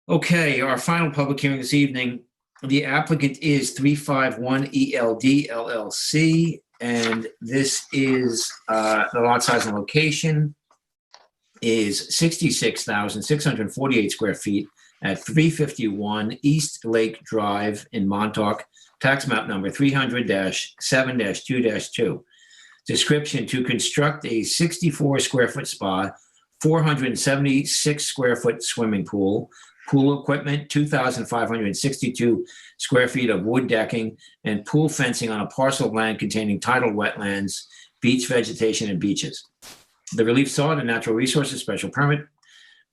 A: Okay, our final public hearing this evening. The applicant is 351 ELD LLC, and this is the lot size and location is 66,648 square feet at 351 East Lake Drive in Montauk, tax map number 300-7-2-2. Description: to construct a 64 square foot spa, 476 square foot swimming pool, pool equipment, 2,562 square feet of wood decking, and pool fencing on a parcel of land containing tidal wetlands, beach vegetation, and beaches. The relief sought, a natural resources special permit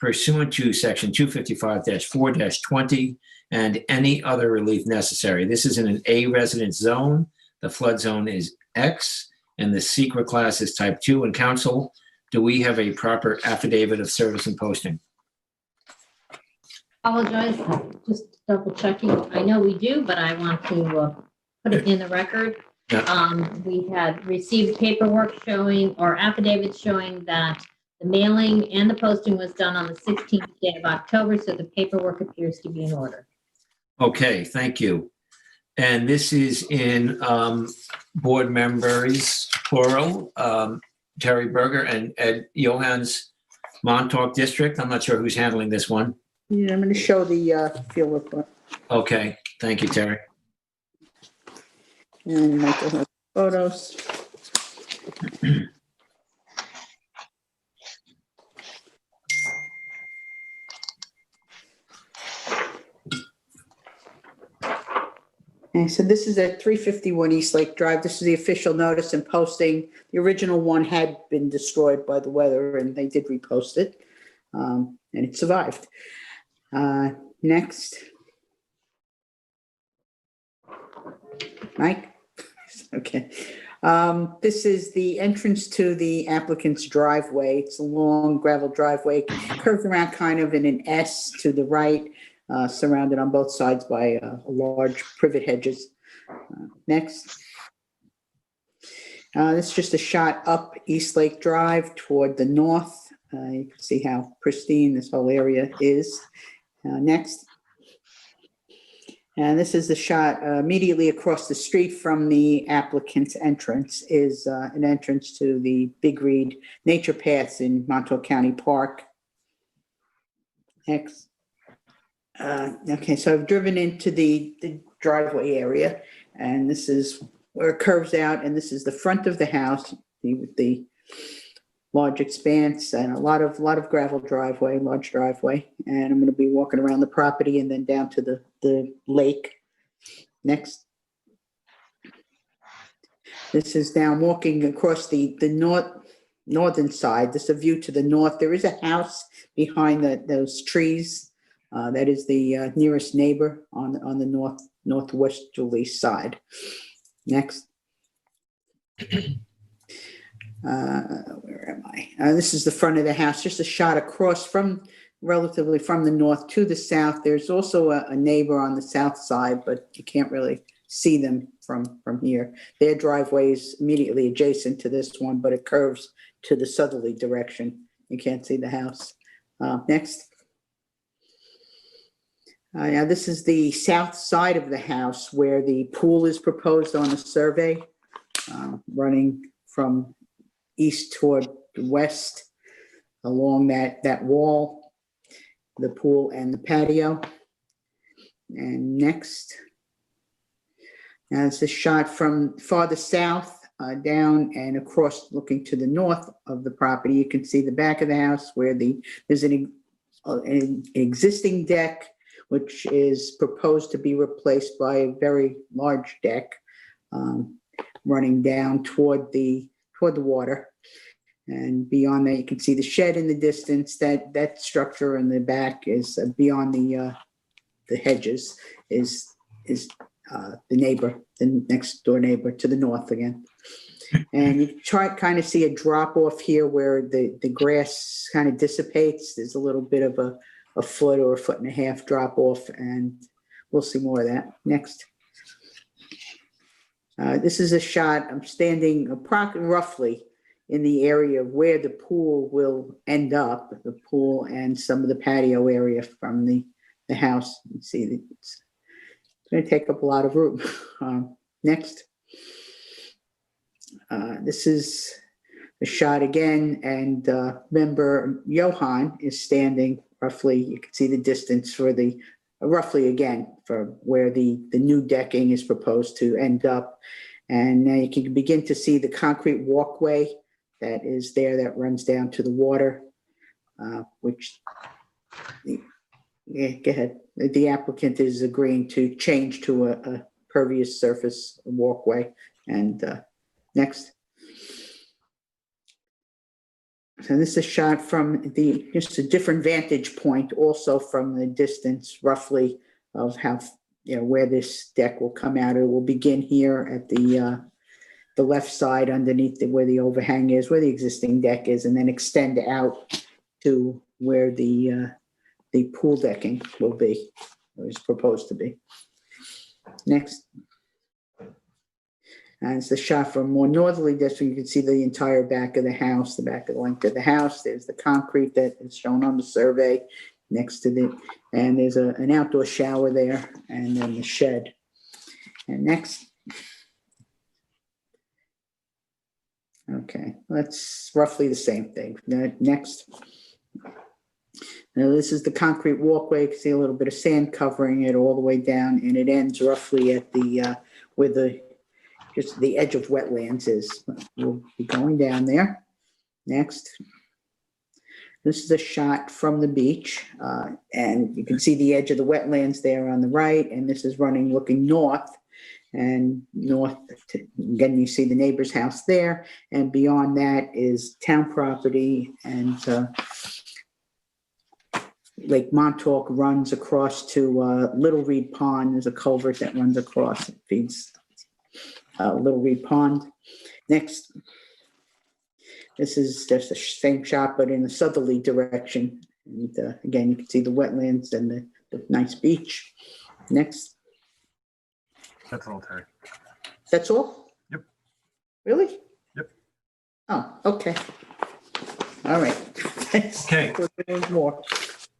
A: pursuant to section 255-4-20 and any other relief necessary. This is in an A residence zone. The flood zone is X and the secret class is type 2. And council, do we have a proper affidavit of service and posting?
B: Apologize, just double checking. I know we do, but I want to put it in the record. We had received paperwork showing, or affidavits showing, that the mailing and the posting was done on the 16th day of October, so the paperwork appears to be in order.
A: Okay, thank you. And this is in board members, plural, Terry Berger and Ed Johans, Montauk District. I'm not sure who's handling this one.
D: Yeah, I'm going to show the field report.
A: Okay, thank you, Terry.
D: And Michael has photos. Okay, so this is at 351 East Lake Drive. This is the official notice and posting. The original one had been destroyed by the weather, and they did repost it, and it survived. Next. Mike? Okay. This is the entrance to the applicant's driveway. It's a long gravel driveway, curves around kind of in an S to the right, surrounded on both sides by large privet hedges. Next. This is just a shot up East Lake Drive toward the north. You can see how pristine this whole area is. Next. And this is the shot immediately across the street from the applicant's entrance is an entrance to the Big Reed Nature Paths in Montauk County Park. Next. Okay, so I've driven into the driveway area, and this is where it curves out, and this is the front of the house with the large expanse and a lot of gravel driveway, large driveway. And I'm going to be walking around the property and then down to the lake. Next. This is now walking across the northern side. This is a view to the north. There is a house behind those trees. That is the nearest neighbor on the northwesterly side. Next. Where am I? This is the front of the house, just a shot across relatively from the north to the south. There's also a neighbor on the south side, but you can't really see them from here. Their driveway is immediately adjacent to this one, but it curves to the southerly direction. You can't see the house. Next. Now this is the south side of the house where the pool is proposed on the survey, running from east toward west along that wall, the pool and the patio. And next, now it's a shot from farther south down and across looking to the north of the property. You can see the back of the house where there's an existing deck, which is proposed to be replaced by a very large deck running down toward the water. And beyond that, you can see the shed in the distance. That structure in the back is beyond the hedges is the neighbor, the next door neighbor to the north again. And you kind of see a drop off here where the grass kind of dissipates. There's a little bit of a foot or a foot and a half drop off, and we'll see more of that next. This is a shot. I'm standing roughly in the area of where the pool will end up, the pool and some of the patio area from the house. You see, it's going to take up a lot of room. Next. This is a shot again, and member Johan is standing roughly. You can see the distance for roughly again for where the new decking is proposed to end up. And now you can begin to see the concrete walkway that is there that runs down to the water, which, yeah, go ahead. The applicant is agreeing to change to a pervious surface walkway. And next. So this is a shot from just a different vantage point, also from the distance roughly of how, where this deck will come out. It will begin here at the left side underneath where the overhang is, where the existing deck is, and then extend out to where the pool decking will be, or is proposed to be. Next. And it's the shot from more northerly district. You can see the entire back of the house, the back of the length of the house. There's the concrete that is shown on the survey next to and there's an outdoor shower there, and then the shed. And next. Okay, that's roughly the same thing. Next. Now this is the concrete walkway. You can see a little bit of sand covering it all the way down, and it ends roughly at where just the edge of wetlands is. We'll be going down there. Next. This is a shot from the beach, and you can see the edge of the wetlands there on the right, and this is looking north, and north, again, you see the neighbor's house there, and beyond that is town property, and Lake Montauk runs across to Little Reed Pond. There's a culvert that runs across. It feeds Little Reed Pond. Next, this is just the same shot, but in the southerly direction. And again, you can see the wetlands and the nice beach. Next.
N: That's all, Terry.
D: That's all?
N: Yep.
D: Really?
N: Yep.
D: Oh, okay. All right.
A: Okay.
D: There's more.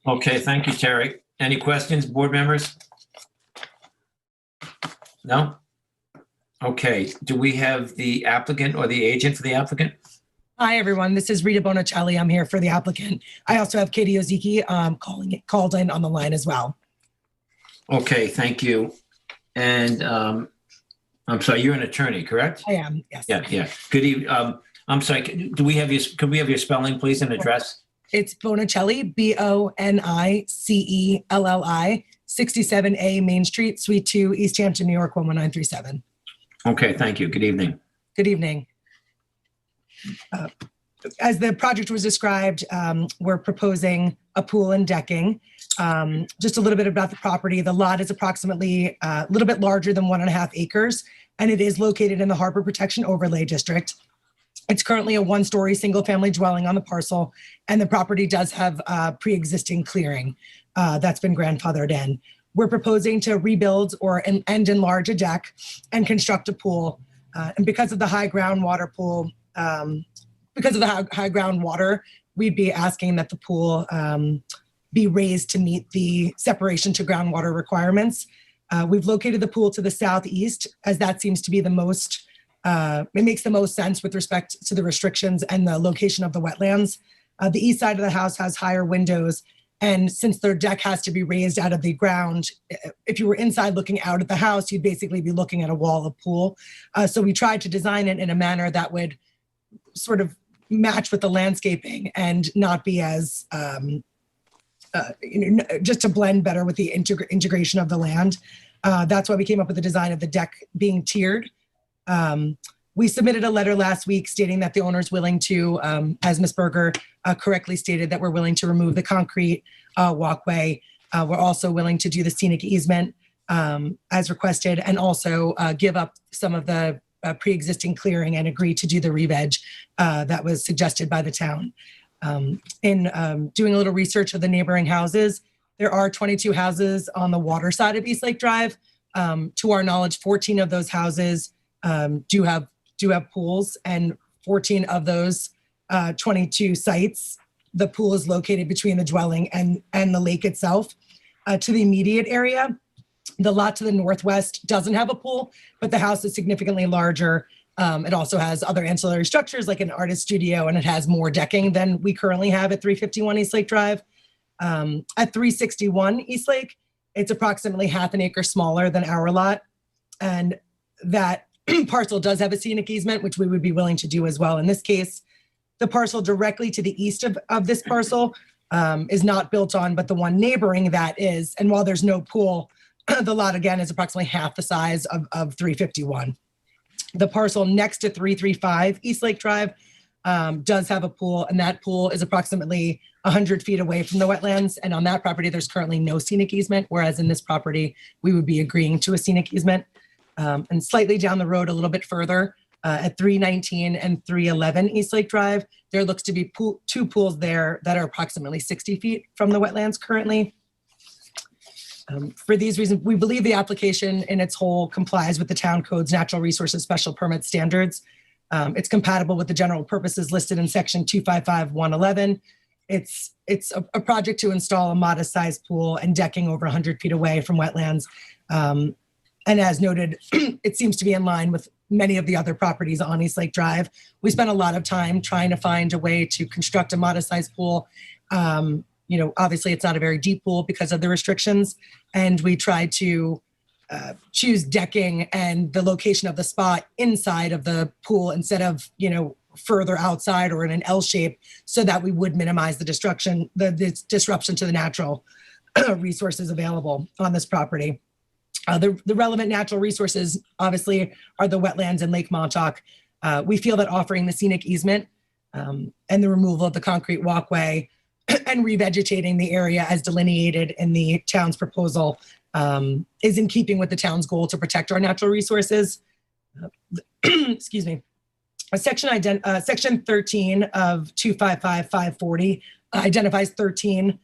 A: Okay, thank you, Terry. Any questions, board members? No? Okay, do we have the applicant or the agent for the applicant?
S: Hi, everyone. This is Rita Bonicelli. I'm here for the applicant. I also have Katie Ozeki called in on the line as well.
A: Okay, thank you. And I'm sorry, you're an attorney, correct?
S: I am, yes.
A: Yeah. Good evening. I'm sorry, could we have your spelling, please, and address?
S: It's Bonicelli, Bonicelli, 67A Main Street, Suite 2, East Hampton, New York, 11937.
A: Okay, thank you. Good evening.
S: Good evening. As the project was described, we're proposing a pool and decking. Just a little bit about the property. The lot is approximately a little bit larger than 1.5 acres, and it is located in the Harbor Protection Overlay District. It's currently a one-story single-family dwelling on the parcel, and the property does have pre-existing clearing that's been grandfathered in. We're proposing to rebuild and enlarge a deck and construct a pool. And because of the high groundwater pool, because of the high groundwater, we'd be asking that the pool be raised to meet the separation to groundwater requirements. We've located the pool to the southeast, as that seems to be the most, it makes the most sense with respect to the restrictions and the location of the wetlands. The east side of the house has higher windows, and since their deck has to be raised out of the ground, if you were inside looking out at the house, you'd basically be looking at a wall of pool. So we tried to design it in a manner that would sort of match with the landscaping and not be as, just to blend better with the integration of the land. That's why we came up with the design of the deck being tiered. We submitted a letter last week stating that the owner's willing to, as Ms. Berger correctly stated, that we're willing to remove the concrete walkway. We're also willing to do the scenic easement as requested, and also give up some of the pre-existing clearing and agree to do the re-veg that was suggested by the town. In doing a little research of the neighboring houses, there are 22 houses on the water side of East Lake Drive. To our knowledge, 14 of those houses do have pools, and 14 of those 22 sites, the pool is located between the dwelling and the lake itself. To the immediate area, the lot to the northwest doesn't have a pool, but the house is significantly larger. It also has other ancillary structures like an artist studio, and it has more decking than we currently have at 351 East Lake Drive. At 361 East Lake, it's approximately half an acre smaller than our lot. And that parcel does have a scenic easement, which we would be willing to do as well. In this case, the parcel directly to the east of this parcel is not built on, but the one neighboring that is. And while there's no pool, the lot again is approximately half the size of 351. The parcel next to 335 East Lake Drive does have a pool, and that pool is approximately 100 feet away from the wetlands. And on that property, there's currently no scenic easement, whereas in this property, we would be agreeing to a scenic easement. And slightly down the road a little bit further, at 319 and 311 East Lake Drive, there looks to be two pools there that are approximately 60 feet from the wetlands currently. For these reasons, we believe the application in its whole complies with the town code's natural resources special permit standards. It's compatible with the general purposes listed in section 255-111. It's a project to install a modest sized pool and decking over 100 feet away from wetlands. And as noted, it seems to be in line with many of the other properties on East Lake Drive. We spent a lot of time trying to find a way to construct a modest sized pool. Obviously it's not a very deep pool because of the restrictions. And we tried to choose decking and the location of the spot inside of the pool instead of, further outside or in an L shape, so that we would minimize the disruption to the natural resources available on this property. The relevant natural resources, obviously, are the wetlands and Lake Montauk. We feel that offering the scenic easement and the removal of the concrete walkway and revegetating the area as delineated in the town's proposal is in keeping with the town's goal to protect our natural resources. Excuse me. Section 13 of 255-540 identifies 13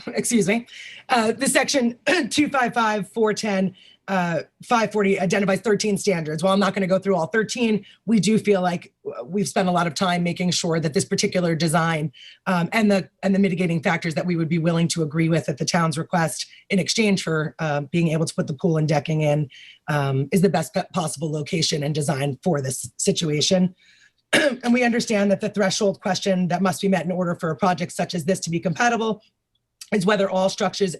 S: excuse me, the section 255, 410, 540 identifies 13 standards. While I'm not going to go through all 13, we do feel like we've spent a lot of time making sure that this particular design and the mitigating factors that we would be willing to agree with at the town's request in exchange for being able to put the pool and decking in is the best possible location and design for this situation. And we understand that the threshold question that must be met in order for a project such as this to be compatible is whether all structures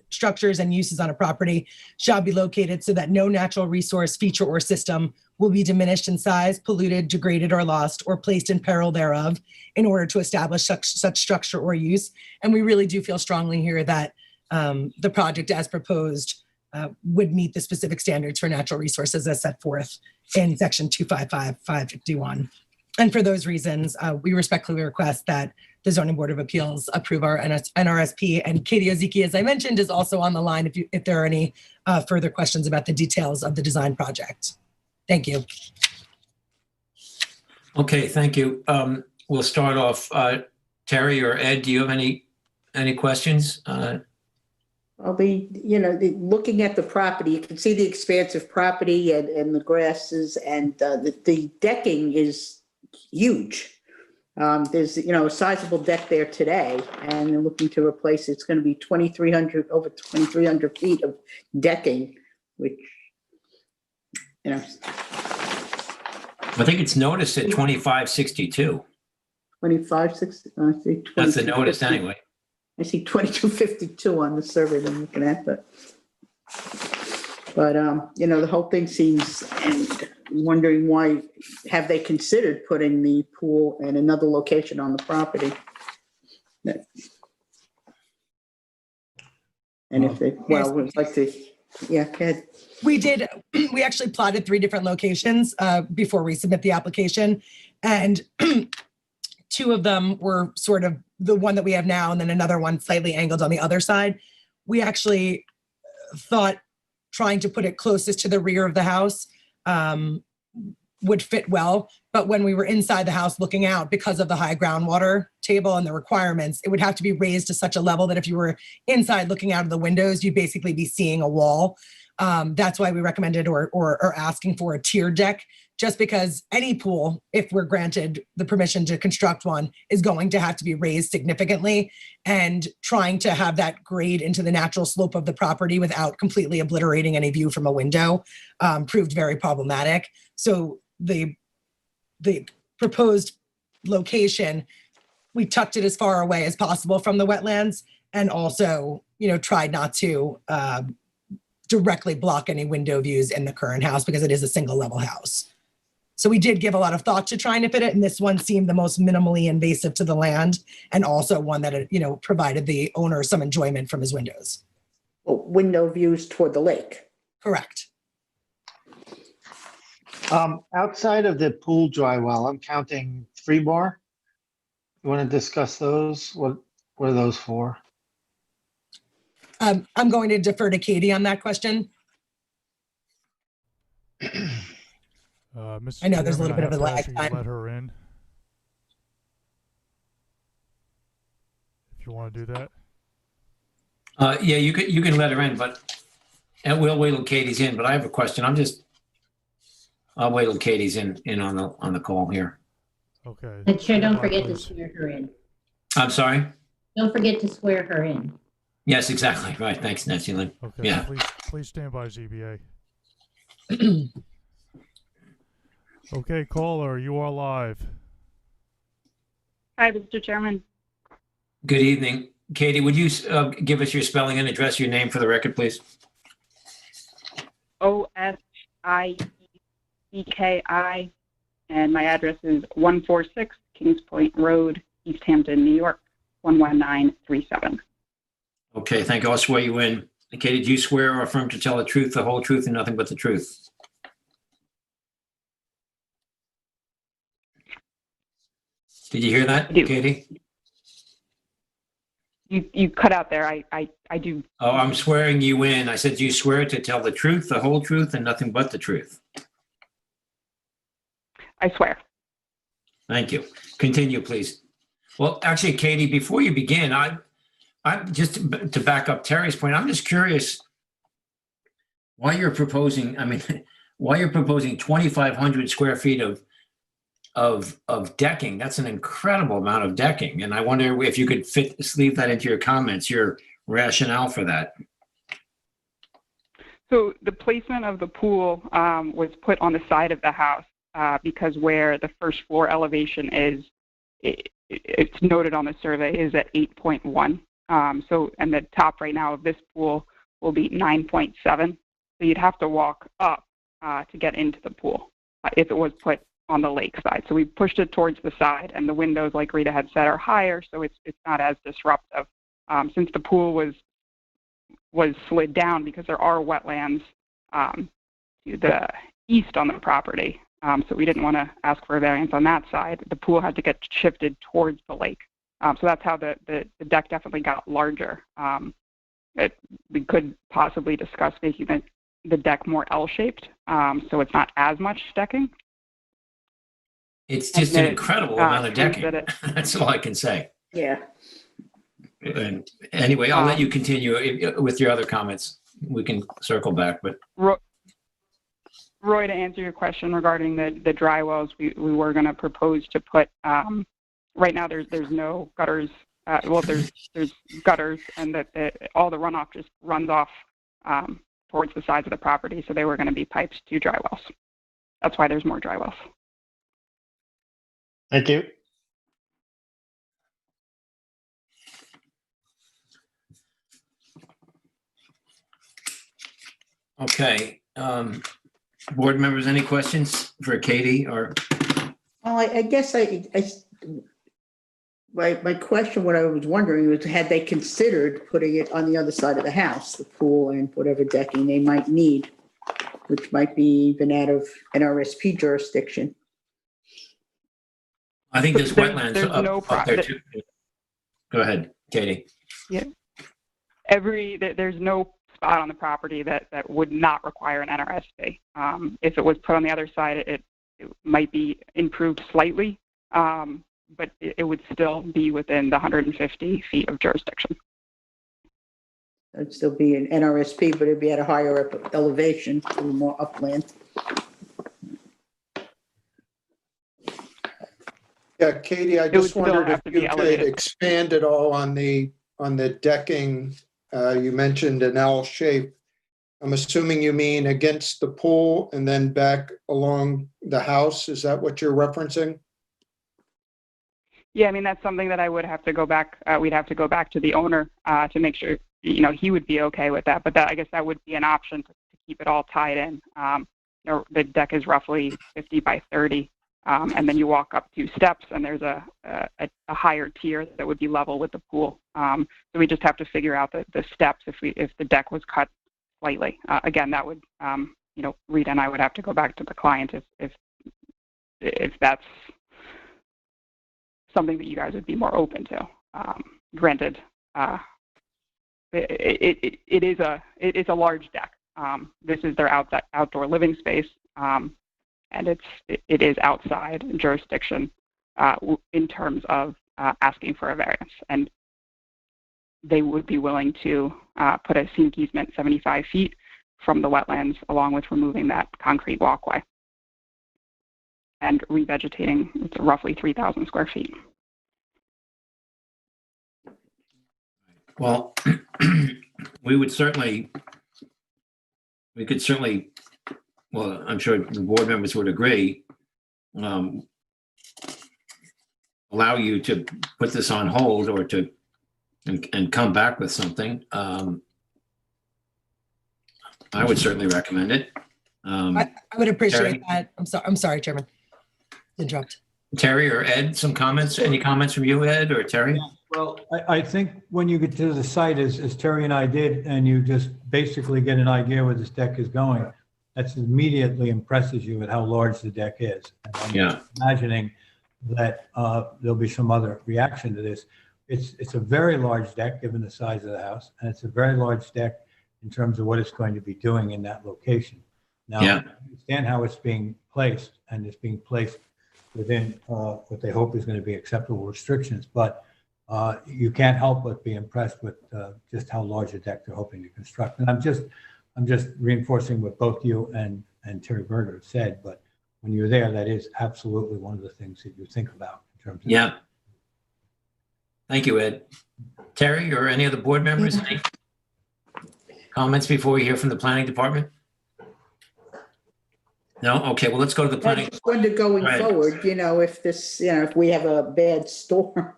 S: and uses on a property shall be located so that no natural resource, feature, or system will be diminished in size, polluted, degraded, or lost, or placed in peril thereof in order to establish such structure or use. And we really do feel strongly here that the project as proposed would meet the specific standards for natural resources as set forth in section 255, 551. And for those reasons, we respectfully request that the Zoning Board of Appeals approve our NRSP. And Katie Ozeki, as I mentioned, is also on the line if there are any further questions about the details of the design project. Thank you.
A: Okay, thank you. We'll start off. Terry or Ed, do you have any questions?
D: Well, looking at the property, you can see the expansive property and the grasses, and the decking is huge. There's, a sizable deck there today, and they're looking to replace it. It's going to be over 2,300 feet of decking, which,
A: I think it's noticed at 2562.
D: 2560. I see.
A: That's the notice anyway.
D: I see 2252 on the survey that I'm looking at, but the whole thing seems, and wondering why have they considered putting the pool in another location on the property? And if they, would like to, yeah, go ahead.
S: We actually plotted 3 different locations before we submit the application. And 2 of them were sort of the one that we have now, and then another one slightly angled on the other side. We actually thought trying to put it closest to the rear of the house would fit well. But when we were inside the house looking out, because of the high groundwater table and the requirements, it would have to be raised to such a level that if you were inside looking out of the windows, you'd basically be seeing a wall. That's why we recommended or are asking for a tiered deck, just because any pool, if we're granted the permission to construct one, is going to have to be raised significantly, and trying to have that grade into the natural slope of the property without completely obliterating any view from a window proved very problematic. So the proposed location, we tucked it as far away as possible from the wetlands, and also, tried not to directly block any window views in the current house because it is a single level house. So we did give a lot of thought to trying to fit it, and this one seemed the most minimally invasive to the land, and also one that, provided the owner some enjoyment from his windows.
D: Window views toward the lake.
S: Correct.
F: Outside of the pool dry well, I'm counting 3 more. You want to discuss those? What are those for?
S: I'm going to defer to Katie on that question.
E: Mr.
S: I know there's a little
E: Chairman,
S: bit of a
E: I have to
S: lag
E: ask you to
S: time.
E: let her in. If you want to do that.
A: Yeah, you can let her in, and we'll wait till Katie's in. But I have a question. I'll wait till Katie's in on the call here.
E: Okay.
B: And sure, don't forget to swear her in.
A: I'm sorry.
B: Don't forget to swear her in.
A: Yes, exactly. Right. Thanks, Nancy Lynn.
E: Okay.
A: Yeah.
E: Please stand by, ZBA. Okay, caller, you are live.
R: Hi, Mr. Chairman.
A: Good evening, Katie. Would you give us your spelling and address, your name for the record, please?
R: Osieeki, and my address is 146 Kings Point Road, East Hampton, New York, 11937.
A: Okay, thank you. I'll swear you in. Katie, do you swear or affirm to tell the truth, the whole truth, and nothing but the truth? Did you hear that, Katie?
R: You cut out there. I do.
A: Oh, I'm swearing you in. I said, do you swear to tell the truth, the whole truth, and nothing but the truth?
R: I swear.
A: Thank you. Continue, please. Well, actually, Katie, before you begin, just to back up Terry's point, I'm just curious why you're proposing, why you're proposing 2,500 square feet of decking. That's an incredible amount of decking. And I wonder if you could leave that into your comments, your rationale for that.
R: So the placement of the pool was put on the side of the house because where the first floor elevation is, it's noted on the survey, is at 8.1. And the top right now of this pool will be 9.7. So you'd have to walk up to get into the pool if it was put on the lake side. So we pushed it towards the side, and the windows, like Rita had said, are higher, so it's not as disruptive. Since the pool was slid down because there are wetlands to the east on the property, so we didn't want to ask for a variance on that side. The pool had to get shifted towards the lake. So that's how the deck definitely got larger. We could possibly discuss making the deck more L-shaped, so it's not as much decking.
A: It's just an incredible amount of decking. That's all I can say.
D: Yeah.
A: And anyway, I'll let you continue with your other comments. We can circle back, but.
R: Roy, to answer your question regarding the dry wells, we were going to propose to put, right now there's no gutters. There's gutters, and all the runoff just runs off towards the sides of the property. So they were going to be piped to dry wells. That's why there's more dry wells.
F: Thank you.
A: Okay. Board members, any questions for Katie or?
D: Well, I guess my question, what I was wondering was, had they considered putting it on the other side of the house, the pool and whatever decking they might need, which might be even out of NRSP jurisdiction?
A: I think there's wetlands up there too. Go ahead, Katie.
R: Yeah. There's no spot on the property that would not require an NRSP. If it was put on the other side, it might be improved slightly, but it would still be within the 150 feet of jurisdiction.
D: It'd still be an NRSP, but it'd be at a higher elevation, a little more upland.
C: Yeah, Katie, I just wondered if you could expand at all on the decking. You mentioned an L shape. I'm assuming you mean against the pool and then back along the house. Is that what you're referencing?
R: Yeah, I mean, that's something that I would have to go back. We'd have to go back to the owner to make sure, he would be okay with that. But I guess that would be an option to keep it all tied in. The deck is roughly 50 by 30. And then you walk up 2 steps, and there's a higher tier that would be level with the pool. So we just have to figure out the steps if the deck was cut slightly. Again, that would, Rita and I would have to go back to the client if that's something that you guys would be more open to. Granted, it is a large deck. This is their outdoor living space. And it is outside jurisdiction in terms of asking for a variance. And they would be willing to put a scenic easement 75 feet from the wetlands, along with removing that concrete walkway and revegetating. It's roughly 3,000 square feet.
A: Well, we could certainly, well, I'm sure the board members would agree, allow you to put this on hold or and come back with something. I would certainly recommend it.
S: I would appreciate
A: Terry?
S: that. I'm sorry, Chairman. Interrupt.
A: Terry or Ed, some comments? Any comments from you, Ed or Terry?
J: Well, I think when you get to the site, as Terry and I did, and you just basically get an idea where this deck is going, that immediately impresses you at how large the deck is. And I'm imagining that there'll be some other reaction to this. It's a very large deck given the size of the house, and it's a very large deck in terms of what it's going to be doing in that location. Now, I understand how it's being placed, and it's being placed within what they hope is going to be acceptable restrictions, but you can't help but be impressed with just how large a deck they're hoping to construct. And I'm just reinforcing what both you and Terry Berger have said, but when you're there, that is absolutely one of the things that you think about in terms of.
A: Yeah. Thank you, Ed. Terry, or any other board members, any comments before we hear from the planning department? No? Okay, well, let's go to the
D: I
A: planning.
D: just wonder going
A: Right.
D: forward, if this, if we have a bad storm,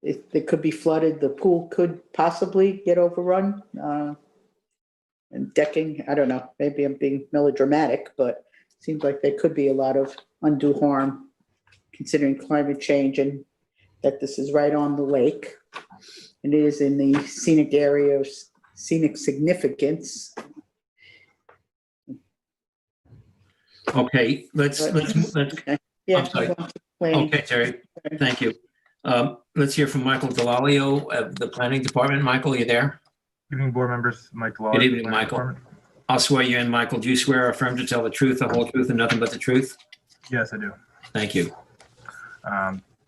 D: it could be flooded, the pool could possibly get overrun. And decking, I don't know, maybe I'm being melodramatic, but it seems like there could be a lot of undue harm considering climate change and that this is right on the lake. And it is in the scenic area of scenic significance.
A: Okay, let's.
D: Yeah.
A: I'm sorry. Okay, Terry, thank you. Let's hear from Michael Delalio of the planning department. Michael, you there?
T: Good evening, board members. Mike Delalio.
A: Good evening, Michael. I'll swear you in, Michael. Do you swear or affirm to tell the truth, the whole truth, and nothing but the truth?
T: Yes, I do.
A: Thank you.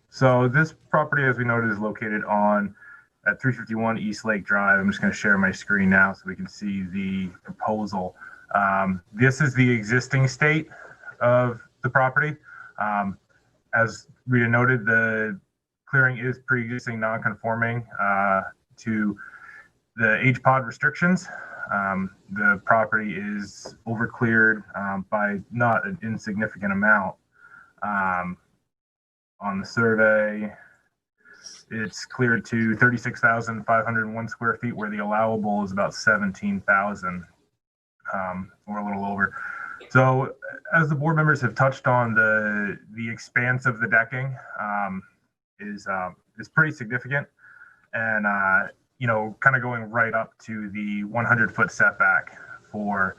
T: So this property, as we noted, is located at 351 East Lake Drive. I'm just going to share my screen now so we can see the proposal. This is the existing state of the property. As Rita noted, the clearing is pre-existing non-conforming to the H-pod restrictions. The property is overcleared by not an insignificant amount. On the survey, it's cleared to 36,501 square feet, where the allowable is about 17,000, or a little over. So, as the board members have touched on, the expanse of the decking is pretty significant, and kind of going right up to the 100-foot setback for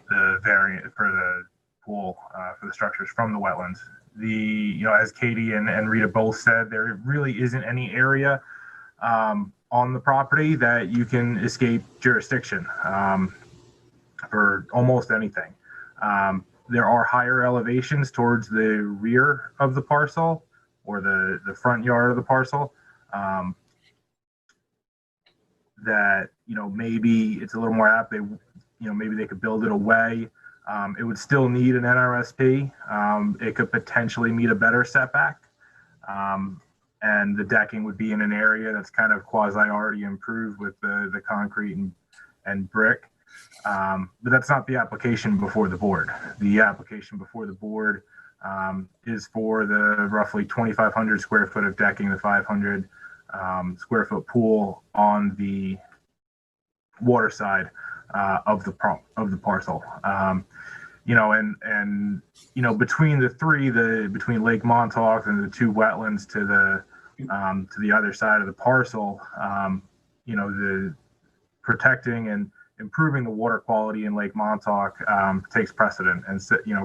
T: the variant for the pool for the structures from the wetlands. As Katie and Rita both said, there really isn't any area on the property that you can escape jurisdiction for almost anything. There are higher elevations towards the rear of the parcel or the front yard of the parcel that maybe it's a little more apt. Maybe they could build it away. It would still need an NRSP. It could potentially meet a better setback. And the decking would be in an area that's kind of quasi already improved with the concrete and brick. But that's not the application before the board. The application before the board is for the roughly 2,500 square foot of decking, the 500 square foot pool on the water side of the parcel. Between the three, between Lake Montauk and the two wetlands to the other side of the parcel, the protecting and improving the water quality in Lake Montauk takes precedent. And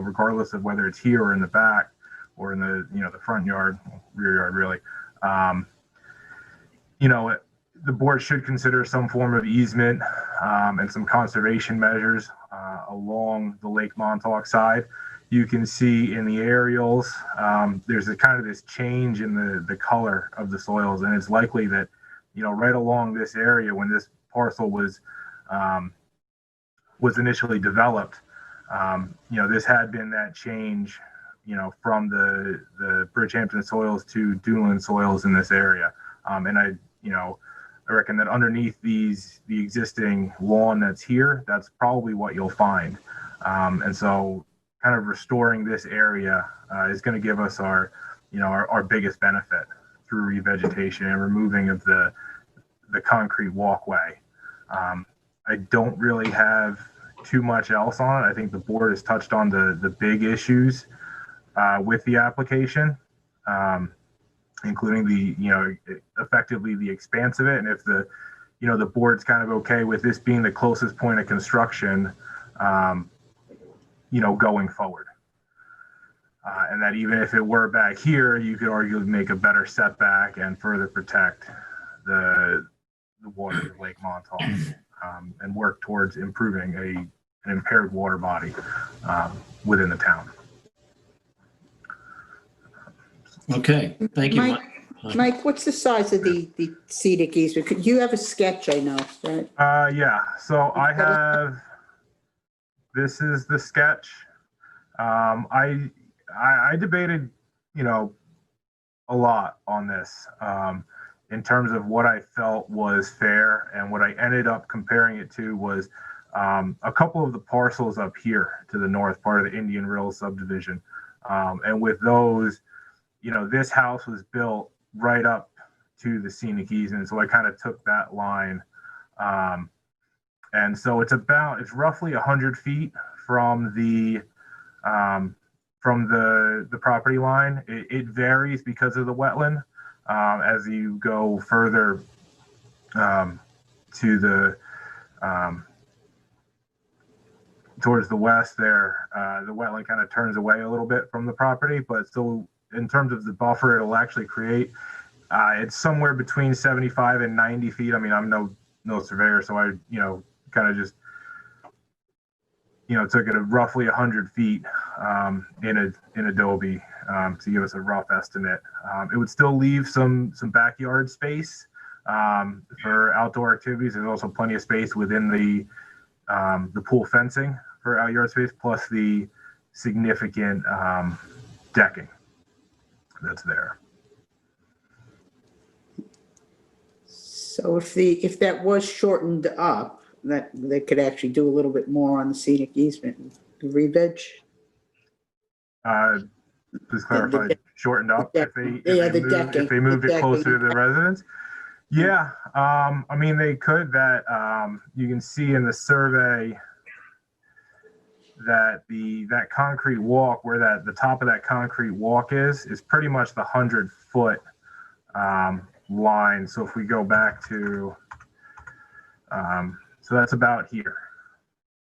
T: regardless of whether it's here or in the back or in the front yard, rear yard, really, the board should consider some form of easement and some conservation measures along the Lake Montauk side. You can see in the aerials, there's this change in the color of the soils, and it's likely that, right along this area when this parcel was initially developed, this had been that change, from the Bridgehampton soils to Duneland soils in this area. And I reckon that underneath the existing lawn that's here, that's probably what you'll find. And so kind of restoring this area is going to give us our biggest benefit through revegetation and removing of the concrete walkway. I don't really have too much else on it. I think the board has touched on the big issues with the application. Including effectively the expanse of it. And if the board's kind of okay with this being the closest point of construction, going forward. And that even if it were back here, you could arguably make a better setback and further protect the waters of Lake Montauk and work towards improving an impaired water body within the town.
A: Okay, thank you.
D: Mike, what's the size of the scenic easement? You have a sketch, I know, right?
T: Yeah, so I have, this is the sketch. I debated, a lot on this in terms of what I felt was fair, and what I ended up comparing it to was a couple of the parcels up here to the north, part of the Indian Rills subdivision. And with those, this house was built right up to the scenic easement, so I kind of took that line. And so it's roughly 100 feet from the property line. It varies because of the wetland. As you go further to the towards the west there, the wetland kind of turns away a little bit from the property, but still in terms of the buffer it'll actually create, it's somewhere between 75 and 90 feet. I mean, I'm no surveyor, so I kind of just took it at roughly 100 feet in Adobe to give us a rough estimate. It would still leave some backyard space for outdoor activities. There's also plenty of space within the pool fencing for outdoor space, plus the significant decking that's there.
D: So if that was shortened up, that they could actually do a little bit more on the scenic easement. Re-veg?
T: Please clarify, shortened up if they moved it
D: decking.
T: closer to the residence. Yeah, I mean, they could. That you can see in the survey that that concrete walk, where the top of that concrete walk is pretty much the 100-foot line. So if we go back to, so that's about here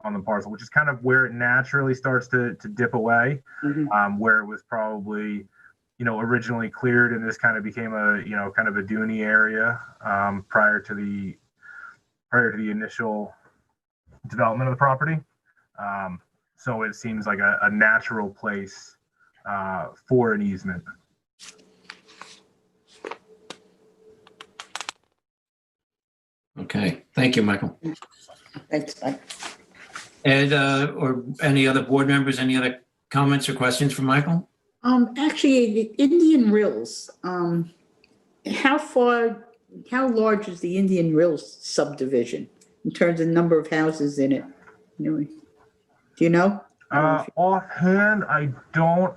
T: on the parcel, which is kind of where it naturally starts to dip away, where it was probably, originally cleared, and this kind of became a, kind of a duney area prior to the initial development of the property. So it seems like a natural place for an easement.
A: Okay, thank you, Michael.
D: Thanks, Mike.
A: Ed, or any other board members, any other comments or questions for Michael?
D: Actually, the Indian Rills, how large is the Indian Rills subdivision in terms of number of houses in it? Do you know?
T: Offhand, I don't.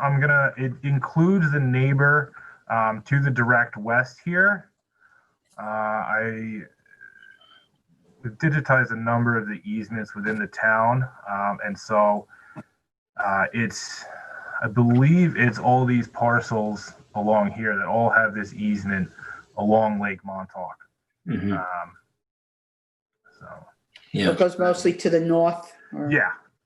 T: It includes the neighbor to the direct west here. We've digitized a number of the easements within the town, and so I believe it's all these parcels along here that all have this easement along Lake Montauk.
A: Mm-hmm.
T: So
D: it goes mostly to the north. Or?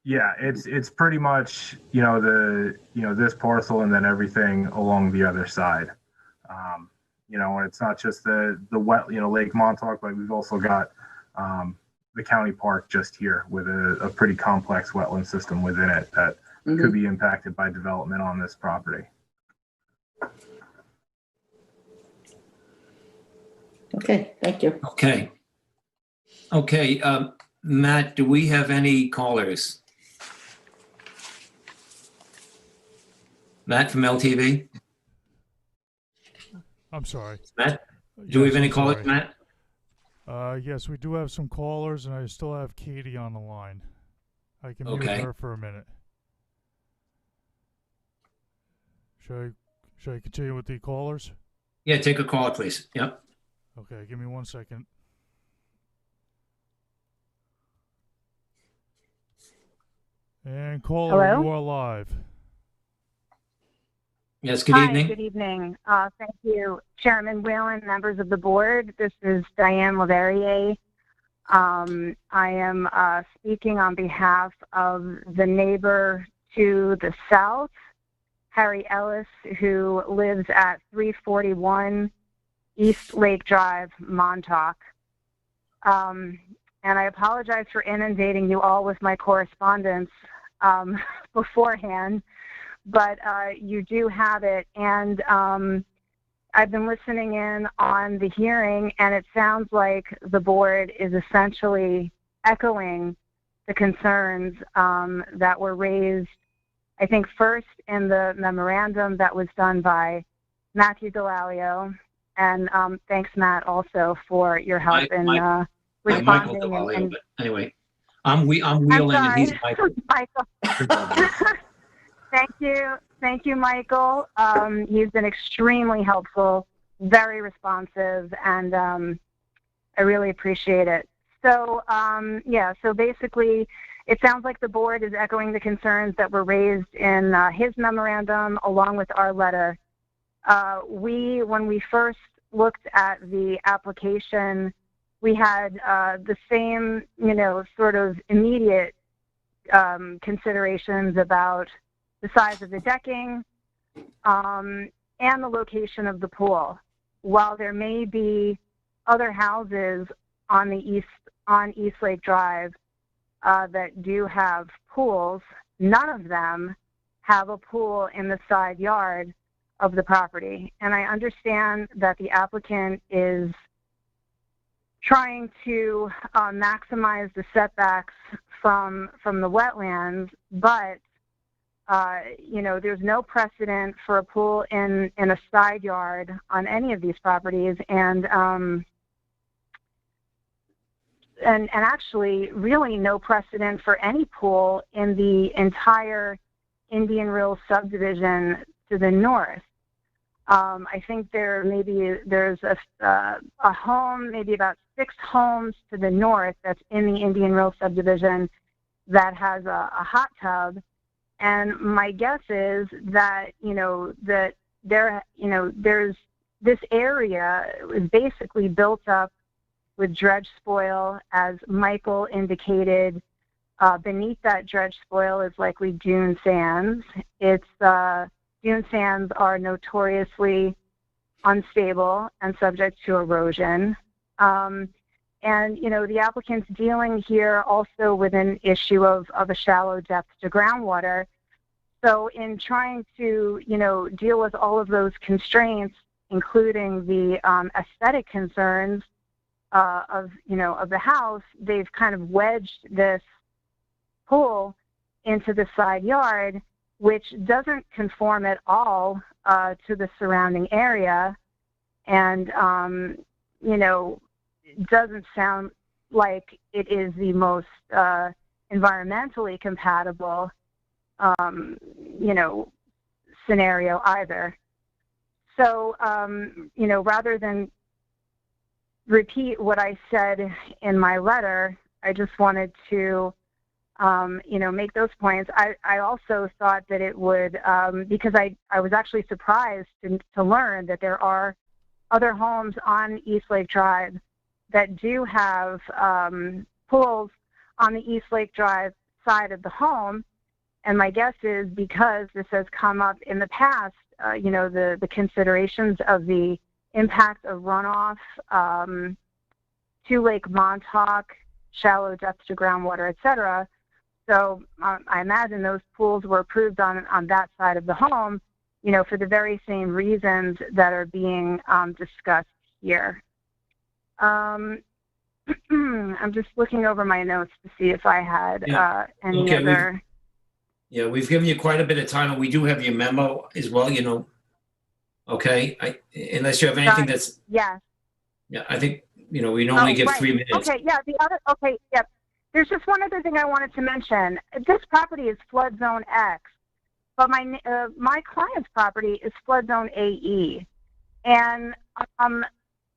T: Yeah, it's pretty much this parcel and then everything along the other side. And it's not just the wet Lake Montauk, but we've also got the county park just here with a pretty complex wetland system within it that could be impacted by development on this property.
D: Okay, thank you.
A: Okay, Matt, do we have any callers? Matt from LTV?
E: I'm sorry.
A: Matt, do we have any callers,
E: sorry.
A: Matt?
E: Yes, we do have some callers, and I still have Katie on the line. I can mute her for a minute. Should I continue with the callers?
A: Yeah, take a call, please. Yep.
E: Okay, give me 1 second. And caller,
U: Hello?
E: you are live.
A: Yes, good evening.
U: Hi, good evening. Thank you, Chairman Whalen, members of the board. This is Diane Leverrier. I am speaking on behalf of the neighbor to the south, Harry Ellis, who lives at 341 East Lake Drive, Montauk. And I apologize for inundating you all with my correspondence beforehand. but you do have it. And I've been listening in on the hearing, and it sounds like the board is essentially echoing the concerns that were raised, I think, first in the memorandum that was done by Matthew Delalio. And thanks, Matt, also for your help in
A: Michael
U: responding.
A: Delalio, but anyway, I'm wheeling and he's Michael.
U: Michael. Thank you, Michael. He's been extremely helpful, very responsive, and I really appreciate it. So, so basically, it sounds like the board is echoing the concerns that were raised in his memorandum along with our letter. When we first looked at the application, we had the same, sort of immediate considerations about the size of the decking and the location of the pool. While there may be other houses on East Lake Drive that do have pools, none of them have a pool in the side yard of the property. And I understand that the applicant is trying to maximize the setbacks from the wetlands, but there's no precedent for a pool in a side yard on any of these properties, and actually really no precedent for any pool in the entire Indian Rill subdivision to the north. I think there's a home, maybe about 6 homes to the north that's in the Indian Rill subdivision that has a hot tub. And my guess is that, there's this area is basically built up with dredge spoil, as Michael indicated. Beneath that dredge spoil is likely dune sands. Dune sands are notoriously unstable and subject to erosion. The applicant's dealing here also with an issue of a shallow depth to groundwater. So in trying to, deal with all of those constraints, including the aesthetic concerns of the house, they've kind of wedged this pool into the side yard, which doesn't conform at all to the surrounding area, and doesn't sound like it is the most environmentally compatible scenario either. So rather than repeat what I said in my letter, I just wanted to make those points. I also thought that it would, because I was actually surprised to learn that there are other homes on East Lake Drive that do have pools on the East Lake Drive side of the home. And my guess is because this has come up in the past, the considerations of the impact of runoff to Lake Montauk, shallow depth to groundwater, et cetera. So I imagine those pools were approved on that side of the home, for the very same reasons that are being discussed here. I'm just looking over my notes to see if I had any other.
A: We've given you quite a bit of time, and we do have your memo as well, Okay, unless you have anything that's.
U: Yes.
A: Yeah, I think, we normally give 3 minutes.
U: Okay, There's just one other thing I wanted to mention. This property is flood zone X, but my client's property is flood zone AE. And,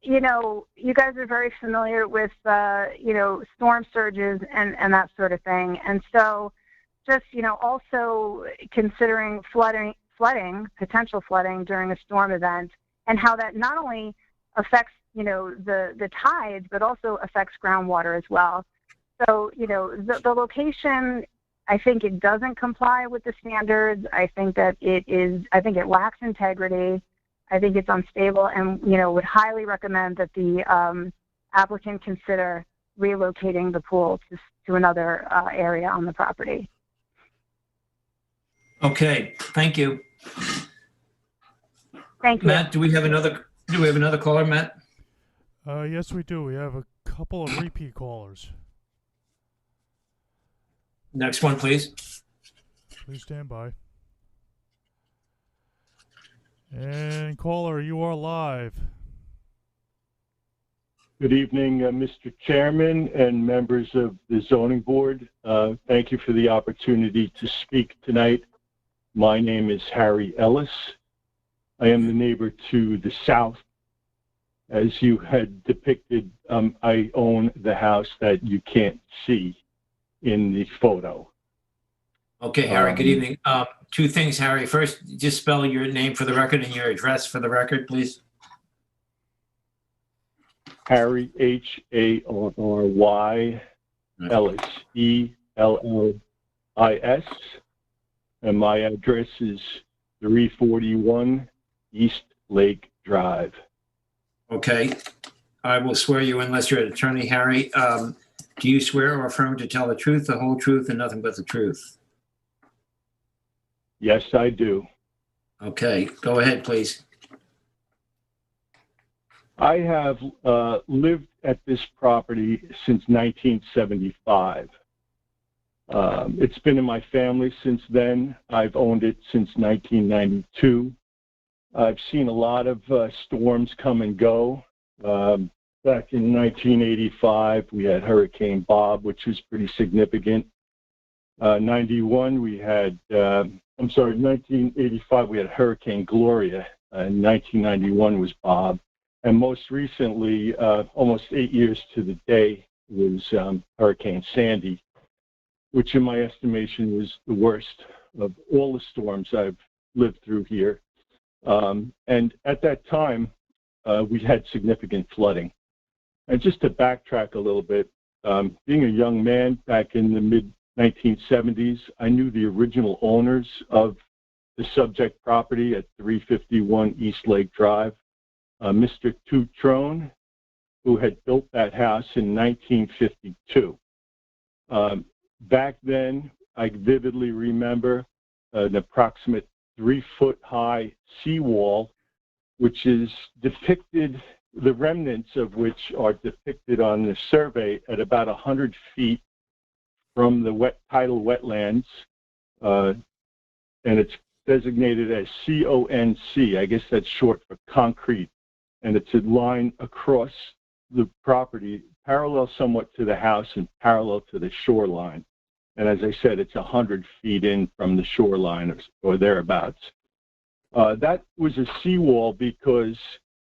U: you guys are very familiar with, storm surges and that sort of thing. And so just, also considering potential flooding during a storm event, and how that not only affects, the tides, but also affects groundwater as well. So, the location, I think it doesn't comply with the standards. I think that it lacks integrity. I think it's unstable, and, would highly recommend that the applicant consider relocating the pool to another area on the property.
A: Okay, thank you.
U: Thank you.
A: Matt, do we have another caller, Matt?
E: Yes, we do. We have a couple of repeat callers.
A: Next one, please.
E: Please stand by. And caller, you are live.
M: Good evening, Mr. Chairman and members of the Zoning Board. Thank you for the opportunity to speak tonight. My name is Harry Ellis. I am the neighbor to the south. As you had depicted, I own the house that you can't see in the photo.
A: Okay, Harry, good evening. Two things, Harry. First, just spell your name for the record and your address for the record, please.
M: Harry, Harry, Ellis, Ellis. And my address is 341 East Lake Drive.
A: Okay. I will swear you unless you're an attorney, Harry. Do you swear or affirm to tell the truth, the whole truth, and nothing but the truth?
M: Yes, I do.
A: Okay. Go ahead, please.
M: I have lived at this property since 1975. It's been in my family since then. I've owned it since 1992. I've seen a lot of storms come and go. Back in 1985, we had Hurricane Bob, which was pretty significant. 1985, we had Hurricane Gloria. And 1991 was Bob. And most recently, almost 8 years to the day, was Hurricane Sandy, which in my estimation was the worst of all the storms I've lived through here. And at that time, we had significant flooding. And just to backtrack a little bit, being a young man back in the mid-1970s, I knew the original owners of the subject property at 351 East Lake Drive, Mr. Tutrone, who had built that house in 1952. Back then, I vividly remember an approximate 3-foot-high seawall, which is depicted, the remnants of which are depicted on the survey at about 100 feet from the tidal wetlands, and it's designated as CONC. I guess that's short for concrete, and it's a line across the property, parallel somewhat to the house and parallel to the shoreline. And as I said, it's 100 feet in from the shoreline or thereabouts. That was a seawall because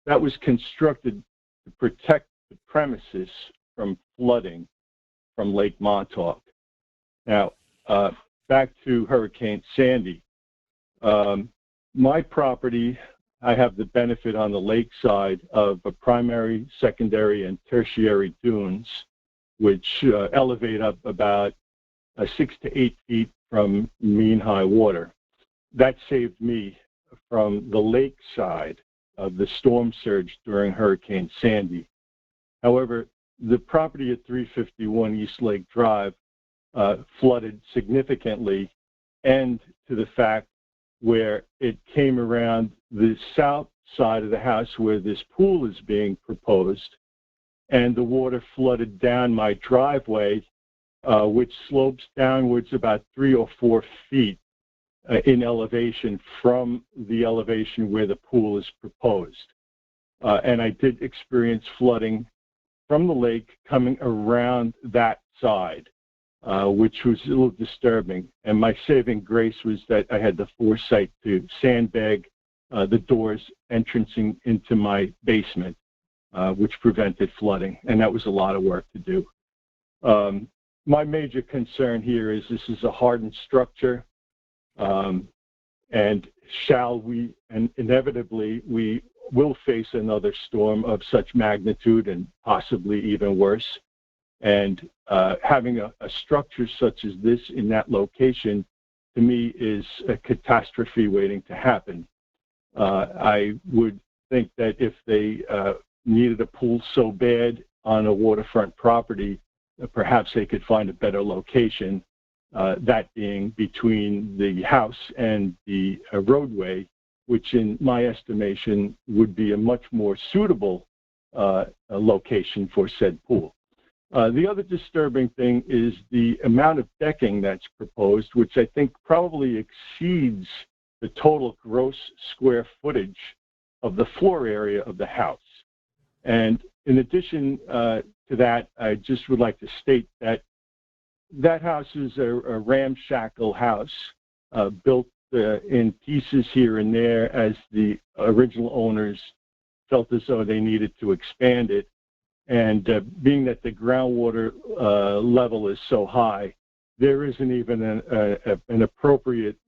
M: that was constructed to protect the premises from flooding from Lake Montauk. Now, back to Hurricane Sandy. My property, I have the benefit on the lakeside of a primary, secondary, and tertiary dunes, which elevate up about 6 to 8 feet from mean high water. That saved me from the lake side of the storm surge during Hurricane Sandy. However, the property at 351 East Lake Drive flooded significantly, and to the fact where it came around the south side of the house where this pool is being proposed, and the water flooded down my driveway, which slopes downwards about 3 or 4 feet in elevation from the elevation where the pool is proposed. And I did experience flooding from the lake coming around that side, which was a little disturbing. And my saving grace was that I had the foresight to sandbag the doors entrancing into my basement, which prevented flooding. And that was a lot of work to do. My major concern here is this is a hardened structure, and inevitably we will face another storm of such magnitude and possibly even worse. And having a structure such as this in that location, to me, is a catastrophe waiting to happen. I would think that if they needed a pool so bad on a waterfront property, perhaps they could find a better location that being between the house and the roadway, which in my estimation would be a much more suitable location for said pool. The other disturbing thing is the amount of decking that's proposed, which I think probably exceeds the total gross square footage of the floor area of the house. And in addition to that, I just would like to state that that house is a ramshackle house built in pieces here and there as the original owners felt as though they needed to expand it. And being that the groundwater level is so high, there isn't even an appropriate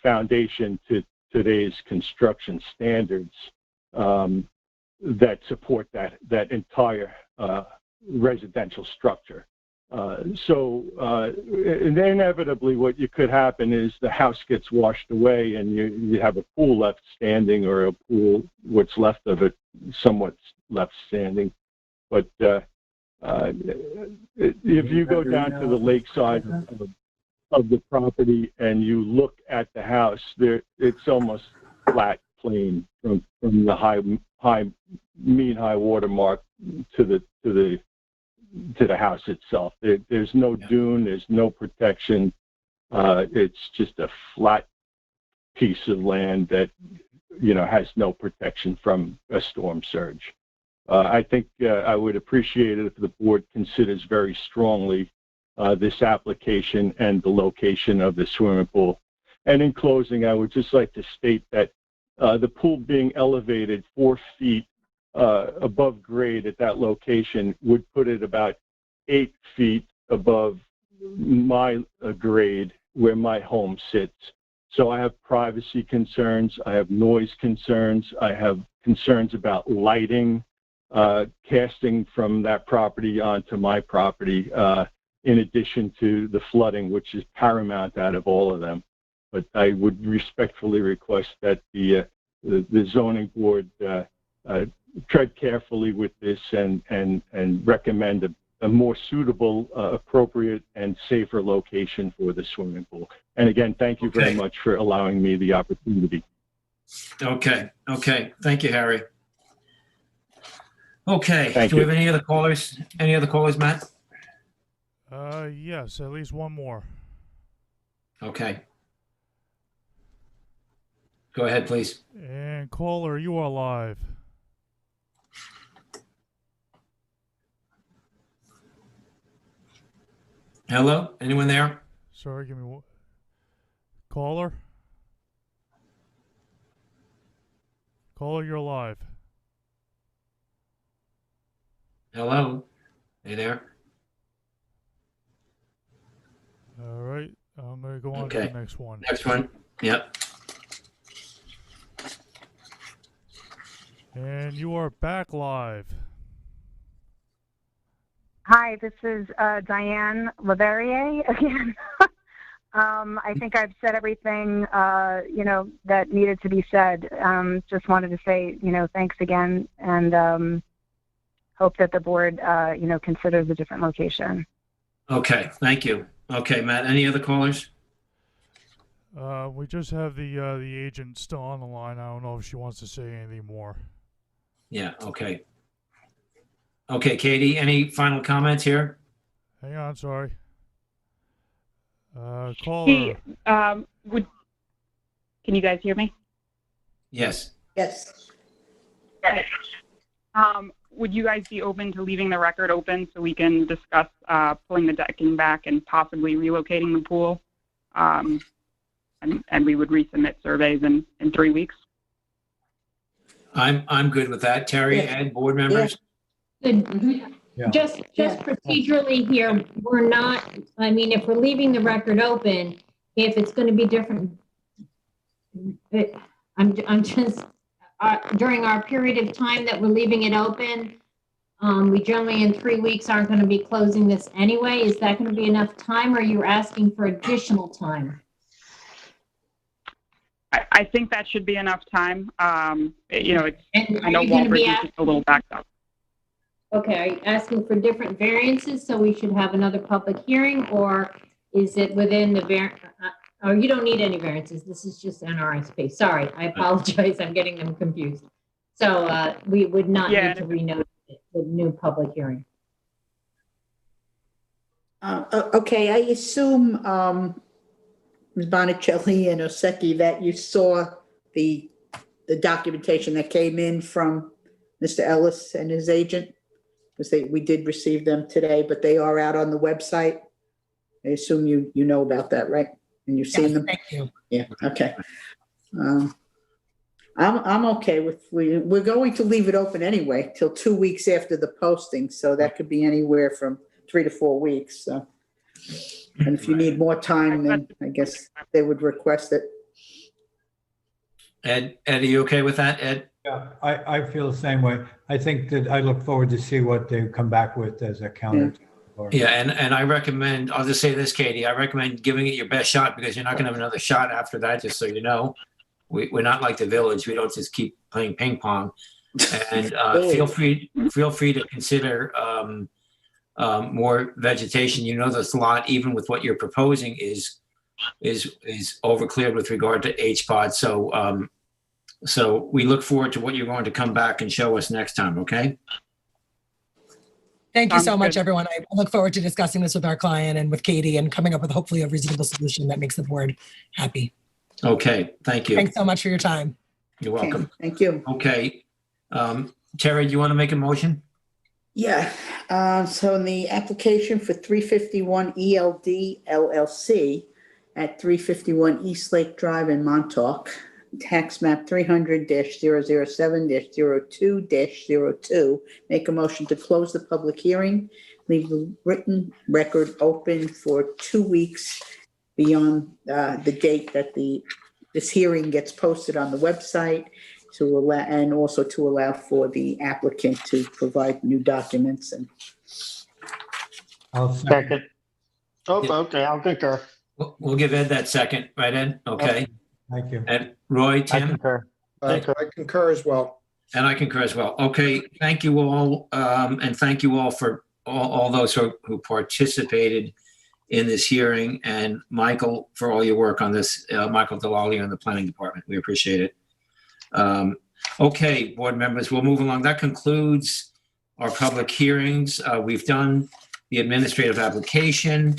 M: foundation to today's construction standards that support that entire residential structure. So inevitably what you could happen is the house gets washed away and you have a pool left standing, or a pool, what's left of it, somewhat left standing. But if you go down to the lakeside of the property and you look at the house, it's almost flat, plain from the mean high water mark to the house itself. There's no dune, there's no protection. It's just a flat piece of land that has no protection from a storm surge. I think I would appreciate it if the board considers very strongly this application and the location of the swimming pool. And in closing, I would just like to state that the pool being elevated 4 feet above grade at that location would put it about 8 feet above my grade where my home sits. So I have privacy concerns, I have noise concerns, I have concerns about lighting, casting from that property onto my property, in addition to the flooding, which is paramount out of all of them. But I would respectfully request that the zoning board tread carefully with this and recommend a more suitable, appropriate, and safer location for the swimming pool. And again, thank you very much for allowing me the opportunity.
A: Okay. Thank you, Harry. Okay.
M: Thank
A: Do we
M: you.
A: have any other callers? Any other callers, Matt?
E: Yes, at least one more.
A: Okay. Go ahead, please.
E: And caller, you are live.
A: Hello? Anyone there?
E: Sorry, give me one. Caller? Caller, you're live.
A: Hello? Are you there?
E: All right, I'm going to go on to the next one.
A: Next one. Yep.
E: And you are back live.
U: Hi, this is Diane Leverrier again. I think I've said everything, that needed to be said. Just wanted to say, thanks again, and hope that the board, considers a different location.
A: Okay. Thank you. Okay, Matt. Any other callers?
E: We just have the agent still on the line. I don't know if she wants to say anything more.
A: Yeah. Okay. Okay, Katie. Any final comments here?
E: Hang on, sorry. Caller.
R: Hey, can you guys hear me?
A: Yes.
D: Yes.
R: Would you guys be open to leaving the record open so we can discuss pulling the decking back and possibly relocating the pool? And we would resubmit surveys in 3 weeks.
A: I'm good with that. Terry, Ed, board members?
B: Good.
J: Yeah.
B: Just procedurally here, we're not, if we're leaving the record open, if it's going to be different, I'm just, during our period of time that we're leaving it open, we generally in 3 weeks aren't going to be closing this anyway. Is that going to be enough time, or are you asking for additional time?
R: I think that should be enough time. I know
B: you gonna
R: Walbridge is a little backed up.
B: Okay, are you asking for different variances, so we should have another public hearing, or Is it within the oh, you don't need any variances. This is just NRSP. Sorry, I apologize. I'm getting them confused. So we would not need to renote the new public hearing.
D: Okay, I assume, Ms. Bonicelli and Oseki, that you saw the documentation that came in from Mr. Ellis and his agent? Because we did receive them today, but they are out on the website. I assume you know about that, right? And you've seen them?
S: Thank you.
D: Yeah, okay. I'm okay with, we're going to leave it open anyway till 2 weeks after the posting. So that could be anywhere from 3 to 4 weeks. So, and if you need more time, then I guess they would request it.
A: Ed, are you okay with that, Ed?
J: Yeah, I feel the same way. I think that I look forward to see what they come back with as a counter.
A: Yeah, and I recommend, I'll just say this, Katie, I recommend giving it your best shot because you're not going to have another shot after that, just so you know. We're not like the village. We don't just keep playing ping pong. And feel free to consider more vegetation. You know, this lot, even with what you're proposing, is overcleared with regard to HPOD. So we look forward to what you're going to come back and show us next time, okay?
S: Thank you so much, everyone. I look forward to discussing this with our client and with Katie and coming up with hopefully a reasonable solution that makes the board happy.
A: Okay, thank you.
S: Thanks so much for your time.
A: You're welcome.
D: Okay, thank you.
A: Okay. Terry, do you want to make a motion?
D: Yeah, so in the application for 351 ELD LLC at 351 East Lake Drive in Montauk, tax map 300-007-02-02, make a motion to close the public hearing, leave the written record open for 2 weeks beyond the date that this hearing gets posted on the website, to allow, and also to allow for the applicant to provide new documents. And
J: I'll
F: second. Oh, okay, I'll concur.
A: We'll give Ed that second, right, Ed? Okay.
J: Thank you.
A: And Roy, Tim?
F: I concur.
C: I concur as well.
A: And I concur as well. Okay, thank you all. And thank you all for all those who participated in this hearing, and Michael for all your work on this, Michael Delali in the planning department. We appreciate it. Okay, board members, we'll move along. That concludes our public hearings. We've done the administrative application.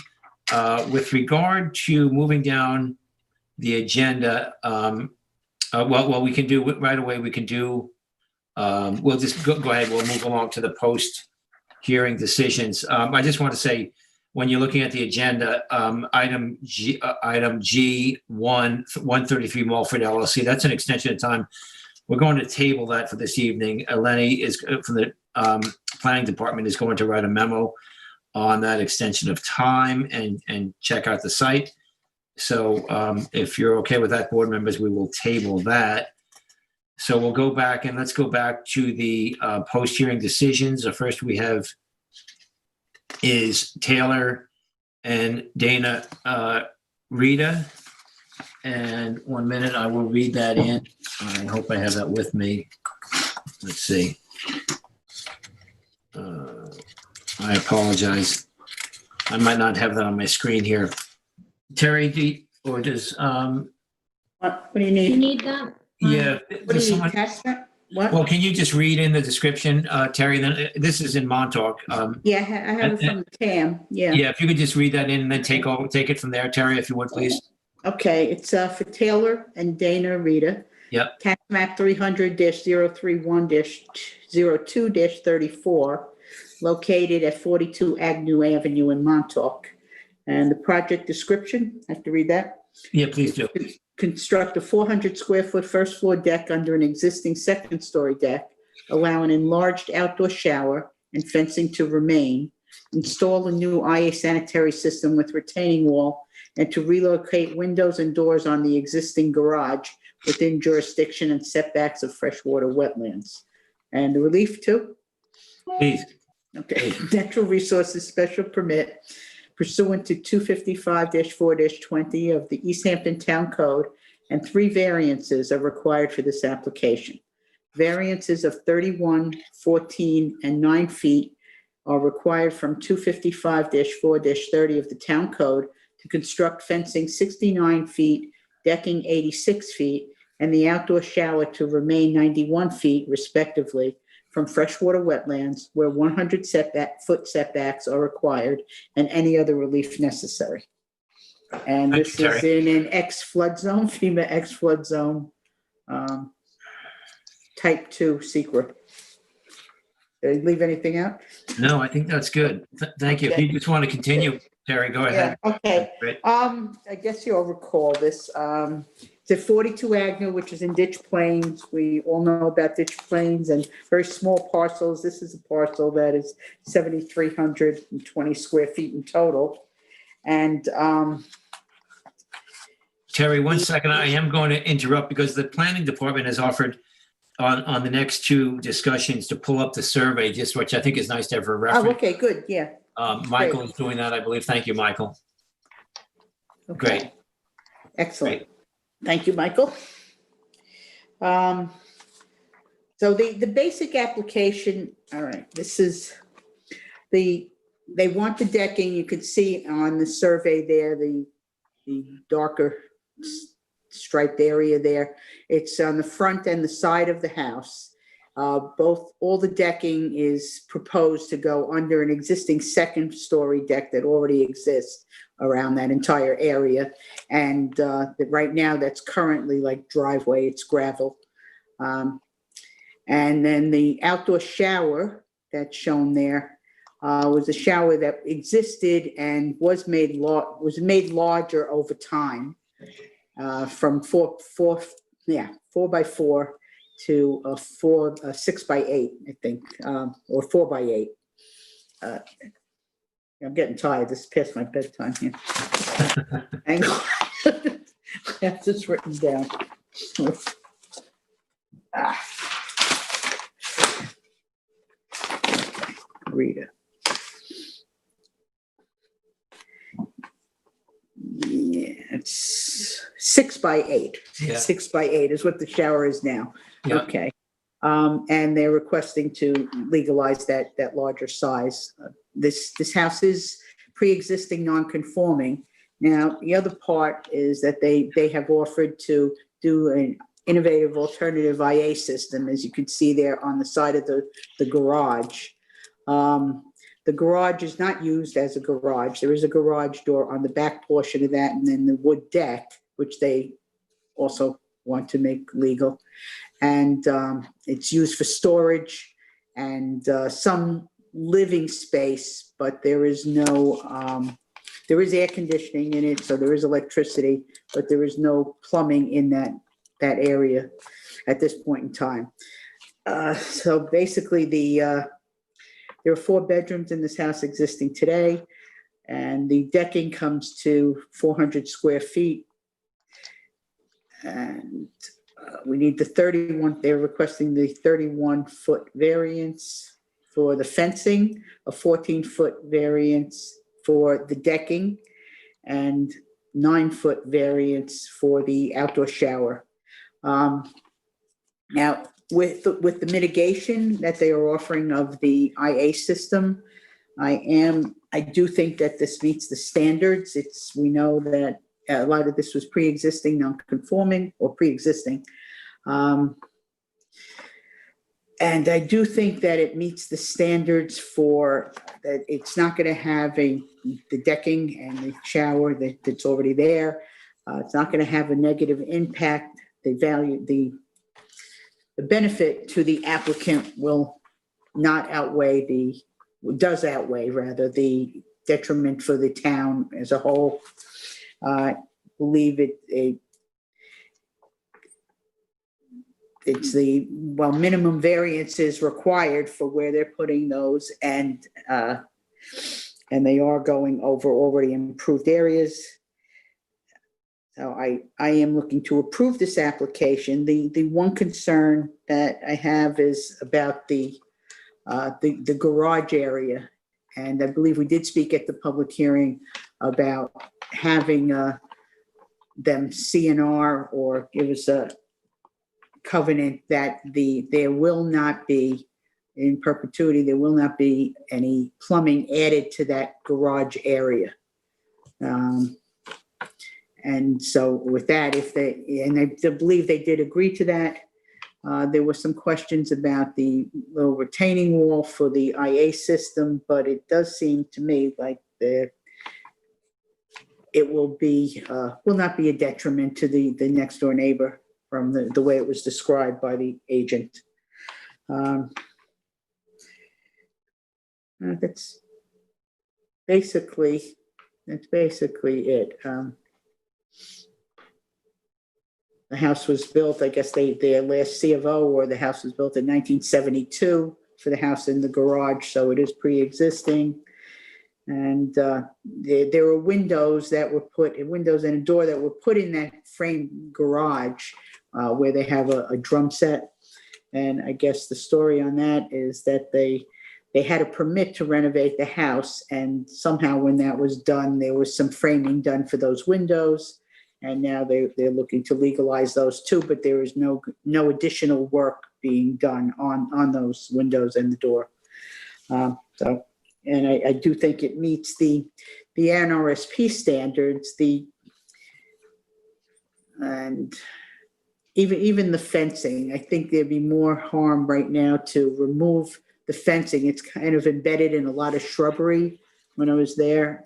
A: With regard to moving down the agenda, well, we can do right away. We can do, we'll just go ahead. We'll move along to the post-hearing decisions. I just want to say, when you're looking at the agenda, item G, 133 Mulford LLC, that's an extension of time. We're going to table that for this evening. Eleni is from the planning department is going to write a memo on that extension of time and check out the site. So if you're okay with that, board members, we will table that. So we'll go back and let's go back to the post-hearing decisions. The first we have is Taylor and Dana Rita. And 1 minute, I will read that in. I hope I have that with me. Let's see. I apologize. I might not have that on my screen here. Terry, or does
D: what do you need?
B: You need that?
A: Yeah.
D: What do you need, text that? What?
A: Well, can you just read in the description, Terry? Then this is in Montauk.
D: Yeah, I have it from Tam. Yeah.
A: Yeah, if you could just read that in and then take it from there, Terry, if you would, please.
D: Okay, it's for Taylor and Dana Rita.
A: Yep.
D: Tax map 300-031-02-34, located at 42 Agnew Avenue in Montauk. And the project description, I have to read that?
A: Yeah, please do.
D: Construct a 400 square foot first floor deck under an existing second story deck, allow an enlarged outdoor shower and fencing to remain, install a new IA sanitary system with retaining wall, and to relocate windows and doors on the existing garage within jurisdiction and setbacks of freshwater wetlands. And the relief too?
A: Please.
D: Okay, natural resources special permit pursuant to 255-4-20 of the East Hampton Town Code, and 3 variances are required for this application. Variances of 31, 14, and 9 feet are required from 255-4-30 of the Town Code to construct fencing 69 feet, decking 86 feet, and the outdoor shower to remain 91 feet respectively from freshwater wetlands where 100 foot setbacks are required and any other relief necessary. And this is in an ex-flood zone, FEMA ex-flood zone, type 2 secret. Did I leave anything out?
A: No, I think that's good. Thank you. If you just want to continue, Terry, go ahead.
D: Yeah, okay.
A: Great.
D: I guess you'll recall this. It's at 42 Agnew, which is in Ditch Plains. We all know about Ditch Plains and very small parcels. This is a parcel that is 7,320 square feet in total. And
A: Terry, 1 second. I am going to interrupt because the planning department has offered on the next two discussions to pull up the survey, just which I think is nice to have for reference.
D: oh, okay, good, yeah.
A: Michael is doing that, I believe. Thank you, Michael.
D: Okay.
A: Great.
D: Excellent.
A: Great.
D: Thank you, Michael. So the basic application, all right, this is they want the decking. You could see on the survey there, the darker striped area there. It's on the front and the side of the house. All the decking is proposed to go under an existing second-story deck that already exists around that entire area. And right now that's currently like driveway, it's gravel. And then the outdoor shower that's shown there was a shower that existed and was made larger over time from 4x4 to a 6x8, I think, or 4x8. I'm getting tired. This is past my bedtime here. Hang on. I have this written down. Rita. Yeah, it's 6x8.
A: Yeah.
D: 6x8 is what the shower is now.
A: Yeah.
D: Okay. And they're requesting to legalize that larger size. This house is pre-existing non-conforming. Now, the other part is that they have offered to do an innovative alternative IA system, as you can see there on the side of the garage. The garage is not used as a garage. There is a garage door on the back portion of that, and then the wood deck, which they also want to make legal. And it's used for storage and some living space, but there is no, there is air conditioning in it, so there is electricity, but there is no plumbing in that area at this point in time. So basically there are 4 bedrooms in this house existing today, and the decking comes to 400 square feet. And we need the 31, they're requesting the 31-foot variance for the fencing, a 14-foot variance for the decking, and 9-foot variance for the outdoor shower. Now, with the mitigation that they are offering of the IA system, I do think that this meets the standards. We know that a lot of this was pre-existing, non-conforming, or pre-existing. And I do think that it meets the standards for that. It's not going to have the decking and the shower that's already there. It's not going to have a negative impact. The benefit to the applicant will not outweigh does outweigh rather the detriment for the town as a whole. I believe it's minimum variance is required for where they're putting those, and they are going over already improved areas. So I am looking to approve this application. The one concern that I have is about the garage area, and I believe we did speak at the public hearing about having them CNR or give us a covenant that there will not be, in perpetuity, there will not be any plumbing added to that garage area. And so with that, and I believe they did agree to that. There were some questions about the little retaining wall for the IA system, but it does seem to me like it will not be a detriment to the next door neighbor from the way it was described by the agent. That's basically it. The house was built, I guess their last C of O, or the house was built in 1972 for the house in the garage, so it is pre-existing. And there were windows and a door that were put in that frame garage where they have a drum set. And I guess the story on that is that they had a permit to renovate the house, and somehow when that was done, there was some framing done for those windows. And now they're looking to legalize those too, but there is no additional work being done on those windows and the door. And I do think it meets the NRSP standards, and even the fencing. I think there'd be more harm right now to remove the fencing. It's kind of embedded in a lot of shrubbery when I was there.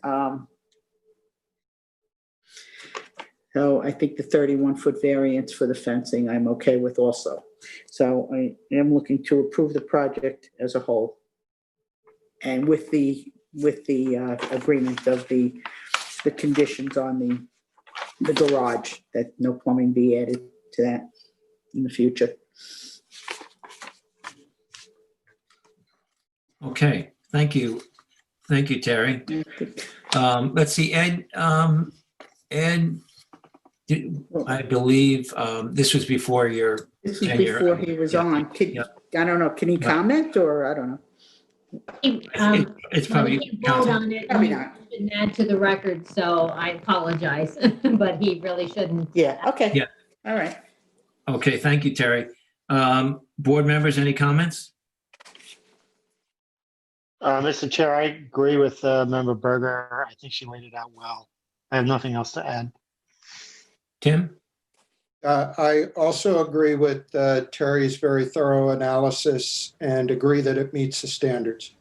D: So I think the 31-foot variance for the fencing I'm okay with also. So I am looking to approve the project as a whole, and with the agreement of the conditions on the garage, that no plumbing be added to that in the future.
A: Okay, thank you. Thank you, Terry. Let's see, Ed. Ed, I believe this was before your
D: This was before he was on. I don't know. Can he comment, or I don't know?
A: It's probably
B: he vote on it.
D: Probably
B: He
D: not.
B: shouldn't add to the record, so I apologize, but he really shouldn't.
D: Yeah. Okay.
A: Yeah.
D: All right.
A: Okay. Thank you, Terry. Board members, any comments?
F: Mr. Chair, I agree with Member Berger. I think she laid it out well. I have nothing else to add.
A: Tim?
C: I also agree with Terry's very thorough analysis and agree that it meets the standards.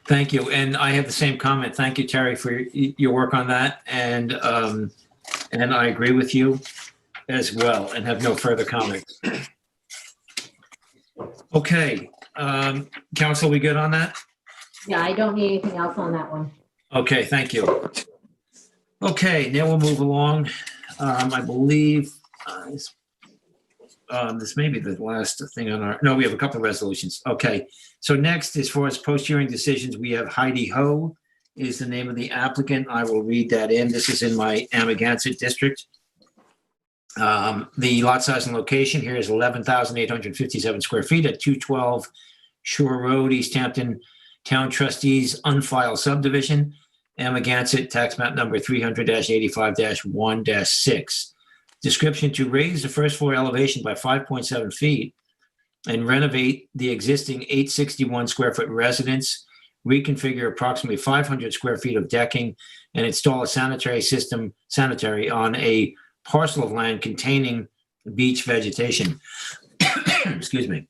A: Thank you. And I have the same comment. Thank you, Terry, for your work on that. And I agree with you as well, and have no further comments. Okay. Council, we good on that?
B: Yeah, I don't need anything else on that one.
A: Okay, thank you. Okay, now we'll move along. I believe this may be the last thing on our, no, we have a couple of resolutions. Okay, so next, as far as post-hearing decisions, we have Heidi Ho is the name of the applicant. I will read that in. This is in my Amagansett district. The lot size and location here is 11,857 square feet at 212 Shore Road, East Hampton, Town Trustees, unfiled subdivision. Amagansett, tax map number 300-85-1-6. Description: to raise the first floor elevation by 5.7 feet and renovate the existing 861 square foot residence, reconfigure approximately 500 square feet of decking, and install a sanitary on a parcel of land containing beach vegetation. Excuse me.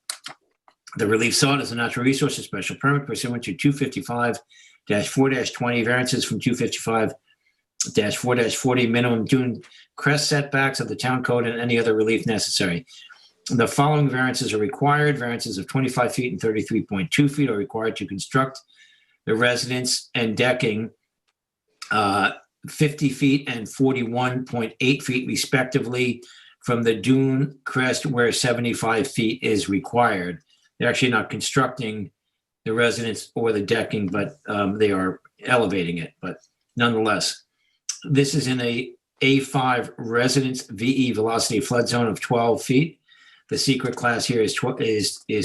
A: The relief sought is a natural resources special permit pursuant to 255-4-20, variances from 255-4-40, minimum dune crest setbacks of the town code, and any other relief necessary. The following variances are required. Variances of 25 feet and 33.2 feet are required to construct the residence and decking 50 feet and 41.8 feet respectively from the dune crest, where 75 feet is required. They're actually not constructing the residence or the decking, but they are elevating it. But nonetheless, this is in a A5 residence VE velocity flood zone of 12 feet. The secret class here is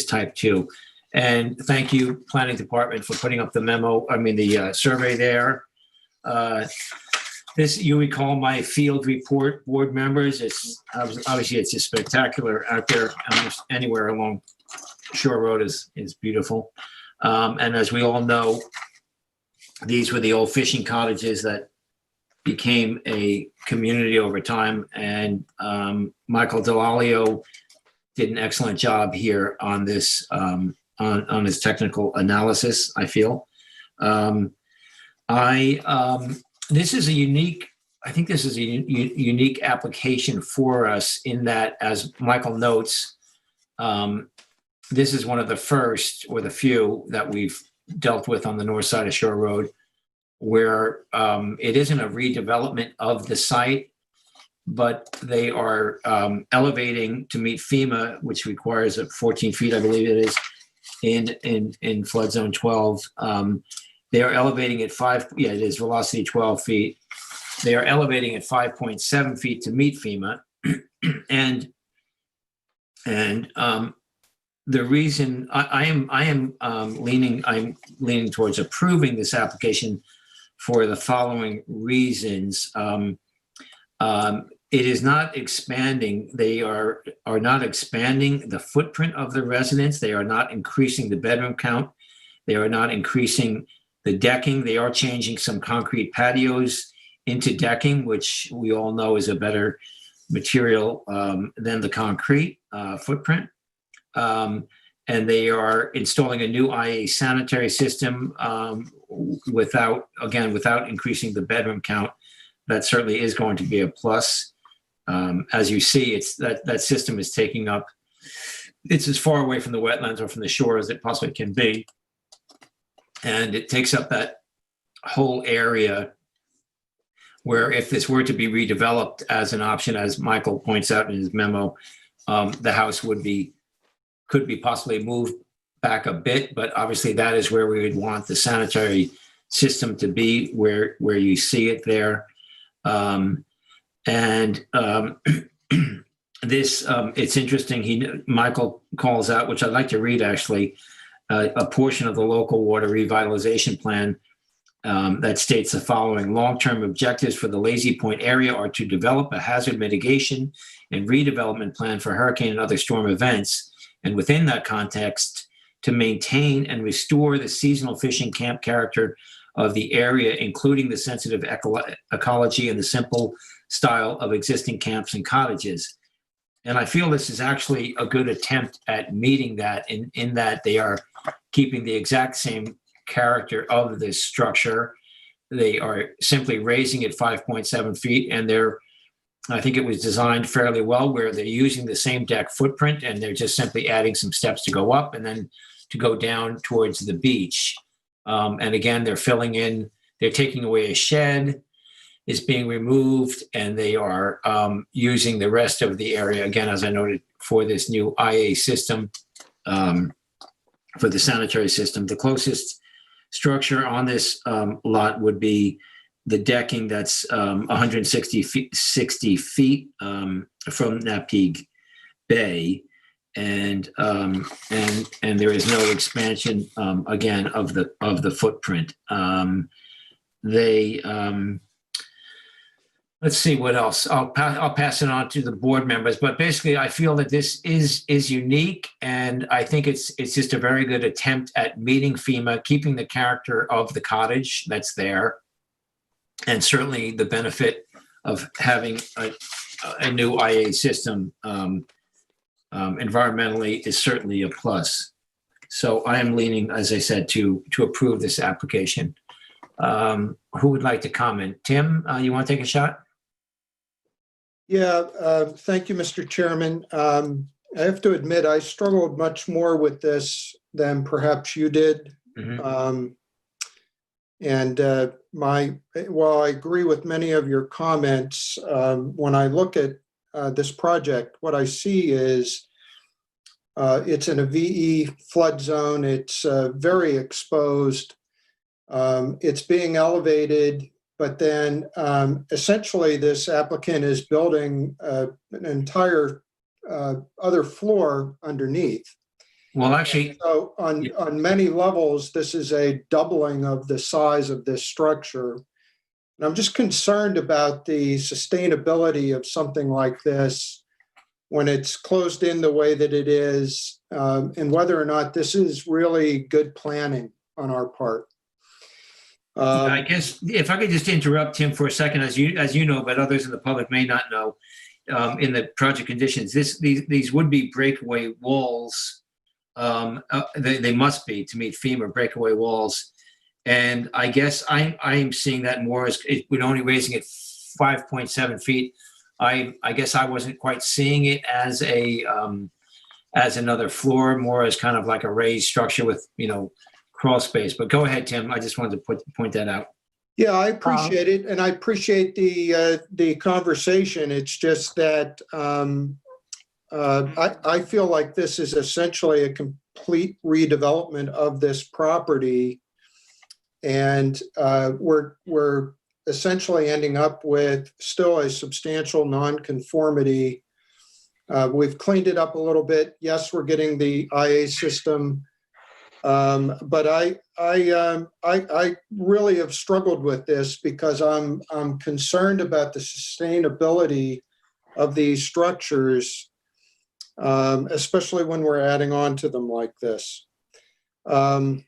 A: type 2. And thank you, Planning Department, for putting up the the survey there. This, you recall my field report, board members. It's obviously it's just spectacular out there. Almost anywhere along Shore Road is beautiful. And as we all know, these were the old fishing cottages that became a community over time. And Michael Delalio did an excellent job here on this, on his technical analysis, I feel. This is a unique, I think this is a unique application for us in that, as Michael notes, this is one of the first or the few that we've dealt with on the north side of Shore Road where it isn't a redevelopment of the site, but they are elevating to meet FEMA, which requires 14 feet, I believe it is, in flood zone 12. They are elevating at it is velocity 12 feet. They are elevating at 5.7 feet to meet FEMA. and the reason I'm leaning towards approving this application for the following reasons. It is not expanding. They are not expanding the footprint of the residence. They are not increasing the bedroom count. They are not increasing the decking. They are changing some concrete patios into decking, which we all know is a better material than the concrete footprint. And they are installing a new IA sanitary system without increasing the bedroom count. That certainly is going to be a plus. As you see, it's that system is taking up, it's as far away from the wetlands or from the shore as it possibly can be. And it takes up that whole area where if this were to be redeveloped as an option, as Michael points out in his memo, the house could be possibly moved back a bit, but obviously that is where we would want the sanitary system to be, where you see it there. This, it's interesting, Michael calls out, which I'd like to read actually, a portion of the local water revitalization plan that states the following: long-term objectives for the Lazy Point area are to develop a hazard mitigation and redevelopment plan for hurricane and other storm events. And within that context, to maintain and restore the seasonal fishing camp character of the area, including the sensitive ecology and the simple style of existing camps and cottages. And I feel this is actually a good attempt at meeting that in that they are keeping the exact same character of this structure. They are simply raising it 5.7 feet, and I think it was designed fairly well where they're using the same deck footprint and they're just simply adding some steps to go up and then to go down towards the beach. And again, they're filling in, they're taking away a shed, is being removed, and they are using the rest of the area, again, as I noted, for this new IA system, for the sanitary system. The closest structure on this lot would be the decking that's 160 feet, 60 feet from Napeague Bay. And there is no expansion again of the footprint. Let's see what else. I'll pass it on to the board members, but basically I feel that this is unique, and I think it's just a very good attempt at meeting FEMA, keeping the character of the cottage that's there, and certainly the benefit of having a new IA system environmentally is certainly a plus. So I am leaning, as I said, to approve this application. Who would like to comment? Tim, you want to take a shot?
C: Yeah, thank you, Mr. Chairman. I have to admit, I struggled much more with this than perhaps you did. Mm-hmm. While I agree with many of your comments, when I look at this project, what I see is it's in a VE flood zone. It's very exposed. It's being elevated, but then essentially this applicant is building an entire other floor underneath.
A: Well, actually,
C: so on many levels, this is a doubling of the size of this structure. And I'm just concerned about the sustainability of something like this when it's closed in the way that it is, and whether or not this is really good planning on our part.
A: I guess if I could just interrupt Tim for a second, as you know, but others in the public may not know, in the project conditions, these would be breakaway walls. They must be to meet FEMA breakaway walls, and I guess I'm seeing that more as we're only raising it 5.7 feet. I guess I wasn't quite seeing it as another floor, more as kind of like a raised structure with crawl space. But go ahead, Tim. I just wanted to point that out.
C: Yeah, I appreciate it, and I appreciate the conversation. It's just that I feel like this is essentially a complete redevelopment of this property, and we're essentially ending up with still a substantial nonconformity. We've cleaned it up a little bit. Yes, we're getting the IA system. But I really have struggled with this because I'm concerned about the sustainability of these structures, especially when we're adding on to them like this. I'm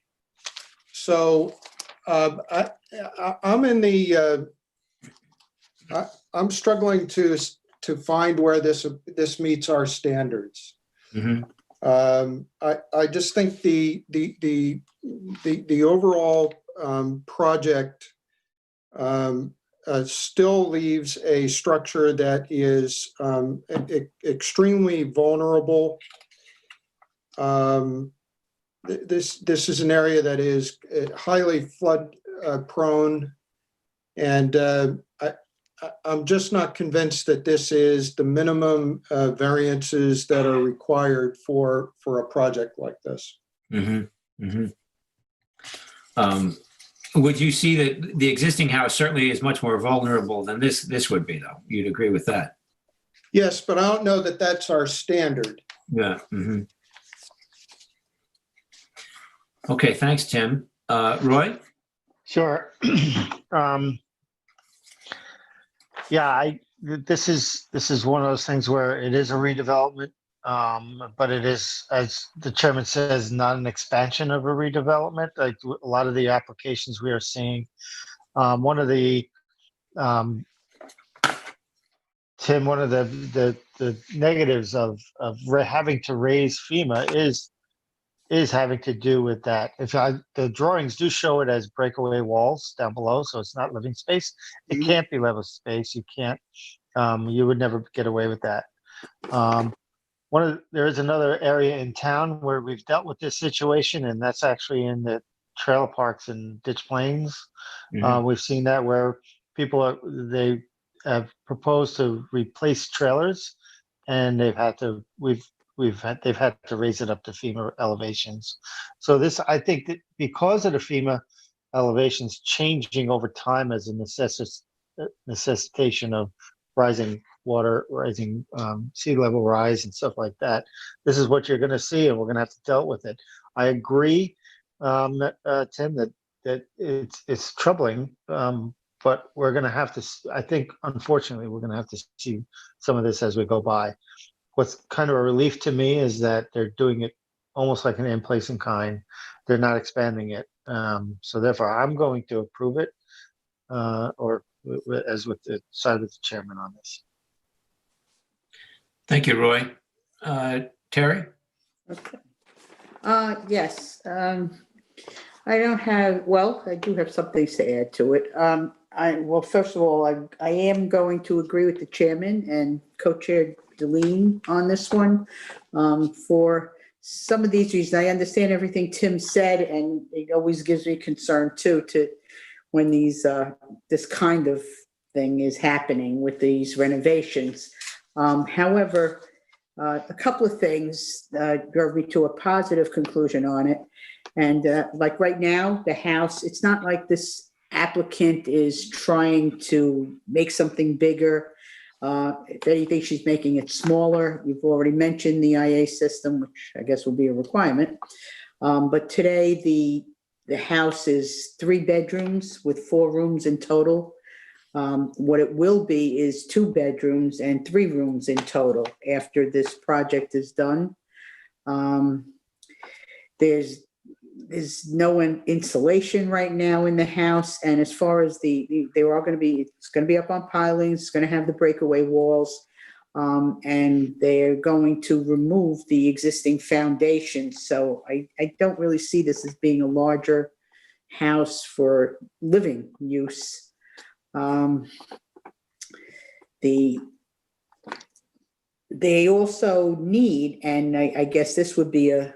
C: struggling to find where this meets our standards. Mm-hmm. I just think the overall project still leaves a structure that is extremely vulnerable. This is an area that is highly flood prone, and I'm just not convinced that this is the minimum variances that are required for a project like this.
A: Mm-hmm. Mm-hmm. Would you see that the existing house certainly is much more vulnerable than this would be, though? You'd agree with that?
C: Yes, but I don't know that that's our standard.
A: Yeah. Mm-hmm. Okay, thanks, Tim. Roy?
F: Sure. Yeah, this is one of those things where it is a redevelopment, but it is, as the chairman says, not an expansion of a redevelopment. Like a lot of the applications we are seeing, one of the negatives of having to raise FEMA is having to do with that. The drawings do show it as breakaway walls down below, so it's not living space. It can't be level space. You can't. You would never get away with that. There is another area in town where we've dealt with this situation, and that's actually in the trailer parks and ditch plains. Mm-hmm. We've seen that where they have proposed to replace trailers, and they've had to raise it up to FEMA elevations. So this, I think that because of the FEMA elevations changing over time as a necessitation of rising water, rising sea level rise and stuff like that, this is what you're going to see, and we're going to have to deal with it. I agree, Tim, that it's troubling, but we're going to have to, I think, unfortunately, we're going to have to see some of this as we go by. What's kind of a relief to me is that they're doing it almost like an in place and kind. They're not expanding it. So therefore, I'm going to approve it, or as with the side of the chairman on this.
A: Thank you, Roy. Terry?
D: Okay. Yes. I do have some things to add to it. First of all, I am going to agree with the chairman and co-chair Deline on this one. For some of these reasons, I understand everything Tim said, and it always gives me concern too, when this kind of thing is happening with these renovations. However, a couple of things drove me to a positive conclusion on it. And like right now, the house, it's not like this applicant is trying to make something bigger. If anything, she's making it smaller. You've already mentioned the IA system, which I guess will be a requirement. But today, the house is 3 bedrooms with 4 rooms in total. What it will be is 2 bedrooms and 3 rooms in total after this project is done. There's There's no insulation right now in the house, and as far as they're all going to be, it's going to be up on pilings, it's going to have the breakaway walls, and they're going to remove the existing foundation. So I don't really see this as being a larger house for living use. They also need, and I guess this would be a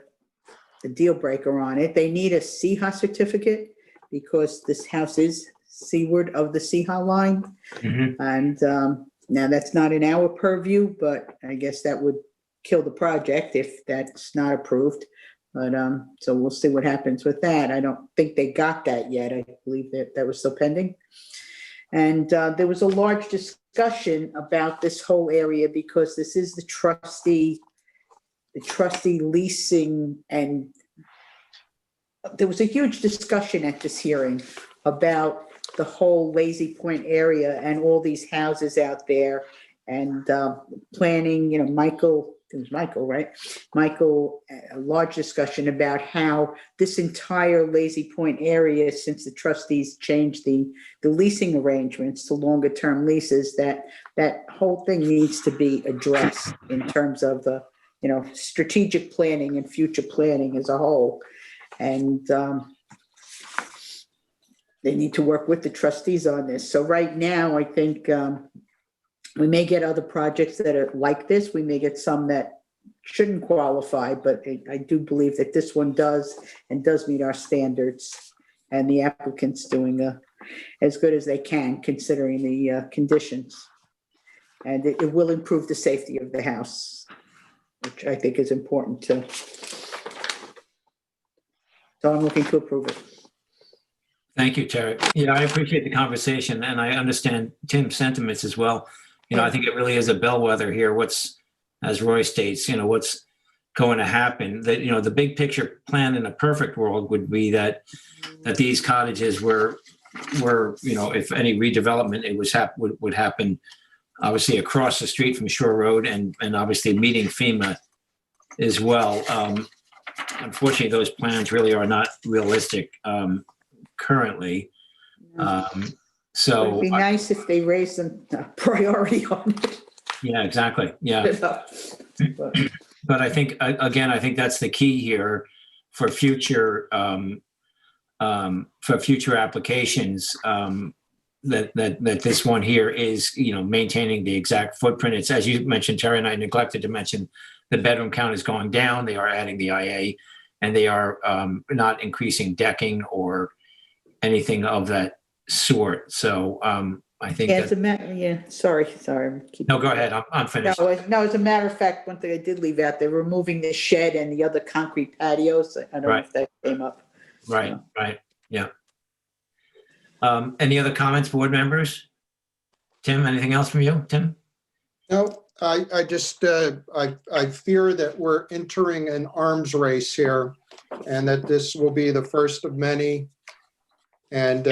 D: deal breaker on it, they need a CHA certificate because this house is seaward of the CHA line. And now that's not in our purview, but I guess that would kill the project if that's not approved. But so we'll see what happens with that. I don't think they got that yet. I believe that was still pending. And there was a large discussion about this whole area because this is the trustee leasing, and there was a huge discussion at this hearing about the whole Lazy Point area and all these houses out there, and planning, you know, Michael, it was Michael, right? Michael, a large discussion about how this entire Lazy Point area, since the trustees changed the leasing arrangements to longer term leases, that whole thing needs to be addressed in terms of the, you know, strategic planning and future planning as a whole. And they need to work with the trustees on this. So right now, I think we may get other projects that are like this. We may get some that shouldn't qualify, but I do believe that this one does and does meet our standards, and the applicant's doing as good as they can considering the conditions. And it will improve the safety of the house, which I think is important too. So I'm looking to approve it.
A: Thank you, Terry. Yeah, I appreciate the conversation, and I understand Tim's sentiments as well. You know, I think it really is a bellwether here. As Roy states, you know, what's going to happen. That, you know, the big picture plan in a perfect world would be that these cottages were, you know, if any redevelopment, it would happen obviously across the street from Shore Road and obviously meeting FEMA as well. Unfortunately, those plans really are not realistic currently. So
D: it'd be nice if they raised them priority on it.
A: Yeah, exactly. Yeah. But I think, again, I think that's the key here for future applications, that this one here is, you know, maintaining the exact footprint. It's, as you mentioned, Terry, and I neglected to mention, the bedroom count is going down. They are adding the IA, and they are not increasing decking or anything of that sort. So I think
D: sorry.
A: No, go ahead. I'm finished.
D: No, as a matter of fact, one thing I did leave out, they're removing the shed and the other concrete patios. I don't know if that came up.
A: Right. Yeah. Any other comments, board members? Tim, anything else from you, Tim?
C: No, I just, I fear that we're entering an arms race here, and that this will be the first of many. And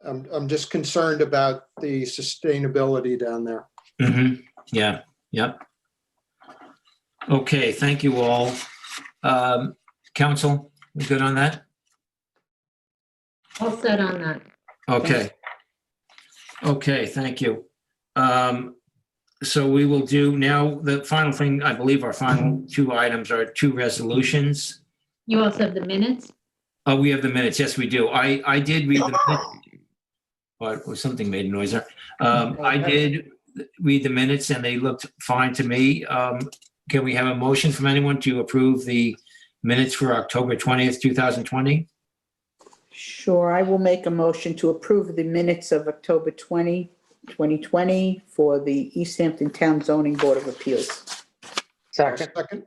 C: I'm just concerned about the sustainability down there.
A: Mm-hmm. Yeah. Yep. Okay. Thank you all. Council, we good on that?
B: All set on that.
A: Okay. Okay. Thank you. So we will do now the final thing. I believe our final two items are two resolutions.
B: You also have the minutes?
A: Oh, we have the minutes. Yes, we do. I did read the minutes. But something made a noise there. I did read the minutes and they looked fine to me. Can we have a motion from anyone to approve the minutes for October 20th, 2020?
D: Sure, I will make a motion to approve the minutes of October 20, 2020 for the East Hampton Town Zoning Board of Appeals.
F: Second.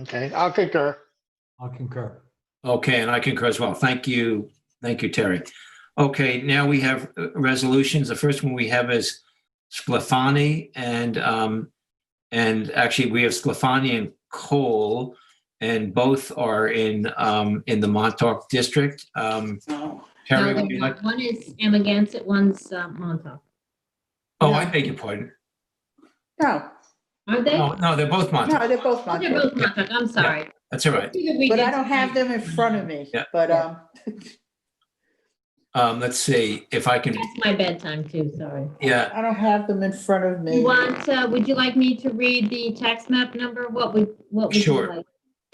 F: Okay, I'll concur.
A: Okay, and I concur as well. Thank you. Thank you, Terry. Okay, now we have resolutions. The first one we have is Sclafani, and actually we have Sclafani and Cole, and both are in the Montauk district. Terry, would you like?
B: One is Amagansett, one's Montauk.
A: Oh, I beg your pardon.
D: No.
B: Are they?
A: No, they're both Montauk.
D: No, they're both Montauk.
B: They're both Montauk. I'm sorry.
A: That's all right.
D: But I don't have them in front of me,
A: Yeah.
D: but,
A: Let's see if I can,
B: It's my bedtime too, sorry.
A: yeah,
D: I don't have them in front of me.
B: You want, would you like me to read the tax map number? What would you
A: Sure.
B: like?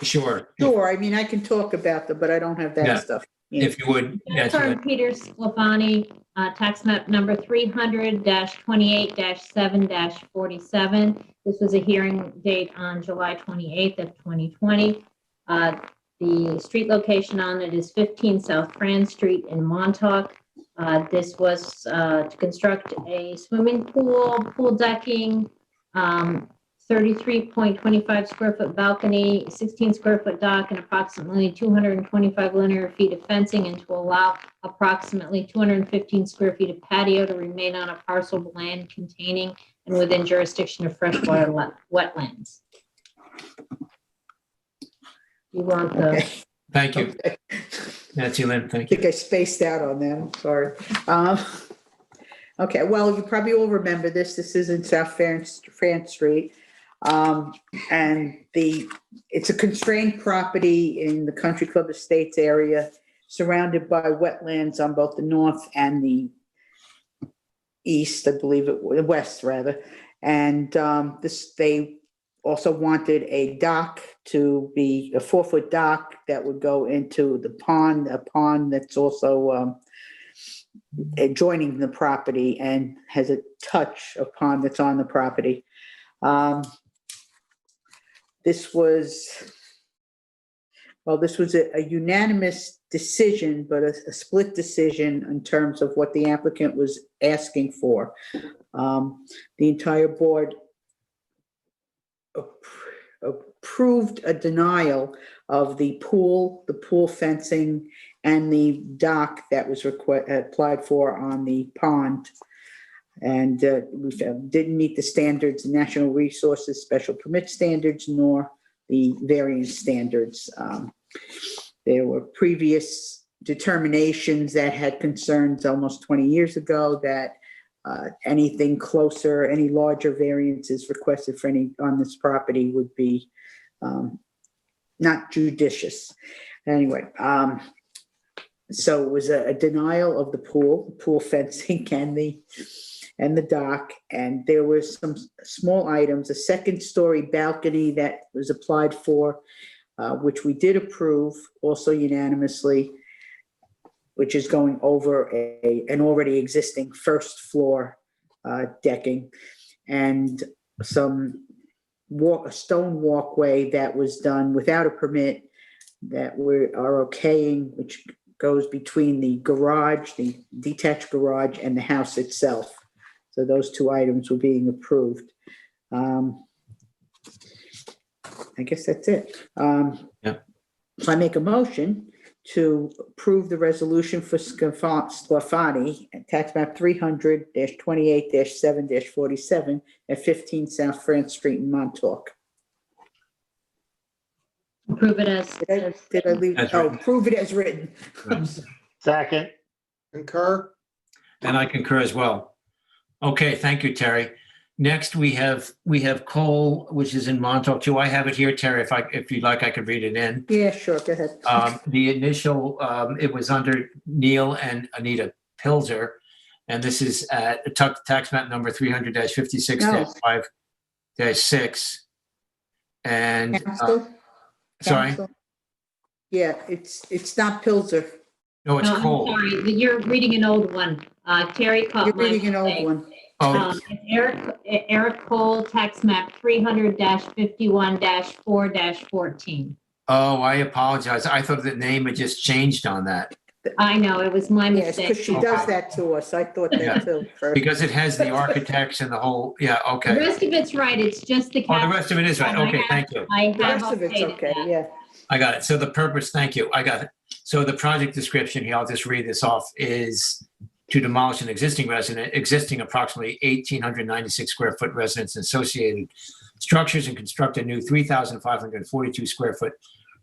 A: sure.
D: Sure, I mean, I can talk about them, but I don't have
A: Yeah.
D: that stuff. Yeah.
A: If you would.
B: That's
A: Nancy,
B: on Peter Sclafani, tax map number 300-28-7-47. This was a hearing date on July 28th of 2020. The street location on it is 15 South Fran Street in Montauk. This was to construct a swimming pool decking, 33.25 square foot balcony, 16 square foot dock, and approximately 225 linear feet of fencing, and to allow approximately 215 square feet of patio to remain on a parcel of land containing and within jurisdiction of freshwater wetlands. You want the...
D: Okay.
A: Thank you.
D: Okay.
A: Nancy Lynn,
D: I
A: thank you.
D: think I spaced out on them, sorry. Okay, well, you probably all remember this. This is in South Fran Street. And it's a constrained property in the Country Club Estates area, surrounded by wetlands on both the north and the east, I believe west rather. And they also wanted a dock to be a 4-foot dock that would go into the pond, a pond that's also adjoining the property and has a touch of pond that's on the property. This was a unanimous decision, but a split decision in terms of what the applicant was asking for. The entire board approved a denial of the pool fencing, and the dock that was applied for on the pond. And we didn't meet the standards, National Resources Special Permit standards, nor the variance standards. There were previous determinations that had concerns almost 20 years ago that anything closer, any larger variances requested for any on this property would be not judicious. Anyway, so it was a denial of the pool fencing and the dock, and there were some small items, a second-story balcony that was applied for, which we did approve also unanimously, which is going over an already existing first floor decking, and a stone walkway that was done without a permit that we are okaying, which goes between the garage, the detached garage, and the house itself. So those two items were being approved. I guess that's it.
A: Yeah.
D: So I make a motion to approve the resolution for Sclafani, tax map 300-28-7-47 at 15 South France Street in Montauk.
B: Approve it as...
D: Did I leave? Oh, approve it as written.
F: Second.
C: Concur?
A: And I concur as well. Okay, thank you, Terry. Next, we have Cole, which is in Montauk too. I have it here, Terry. If you'd like, I could read it in.
D: Yeah, sure. Go ahead.
A: The initial, it was under Neil and Anita Pilzer, and this is at tax map number 300-56-5-6. And sorry.
D: Council? Yeah, it's not Pilzer.
A: No, it's Cole.
B: I'm sorry, you're reading an old one. Terry caught
D: You're
B: my
D: reading an old
B: mistake.
D: one.
A: Oh,
B: Eric Cole, tax map 300-51-4-14.
A: oh, I apologize. I thought the name had just changed on that.
B: I know, it was my
D: Yes,
B: mistake.
D: because she does that to us. I thought
A: Yeah.
D: that too. first.
A: Because it has the architects and the whole, yeah,
B: The
A: okay.
B: rest of it's right, it's just the.
A: Oh, the rest of it is right. Okay, thank you.
B: I
D: The
B: have
D: rest of it's
B: updated
D: okay,
B: that.
D: yeah.
A: I got it. So the purpose, thank you. I got it. So the project description here, I'll just read this off, is to demolish an existing approximately 1,896 square foot residence and associated structures and construct a new 3,542 square foot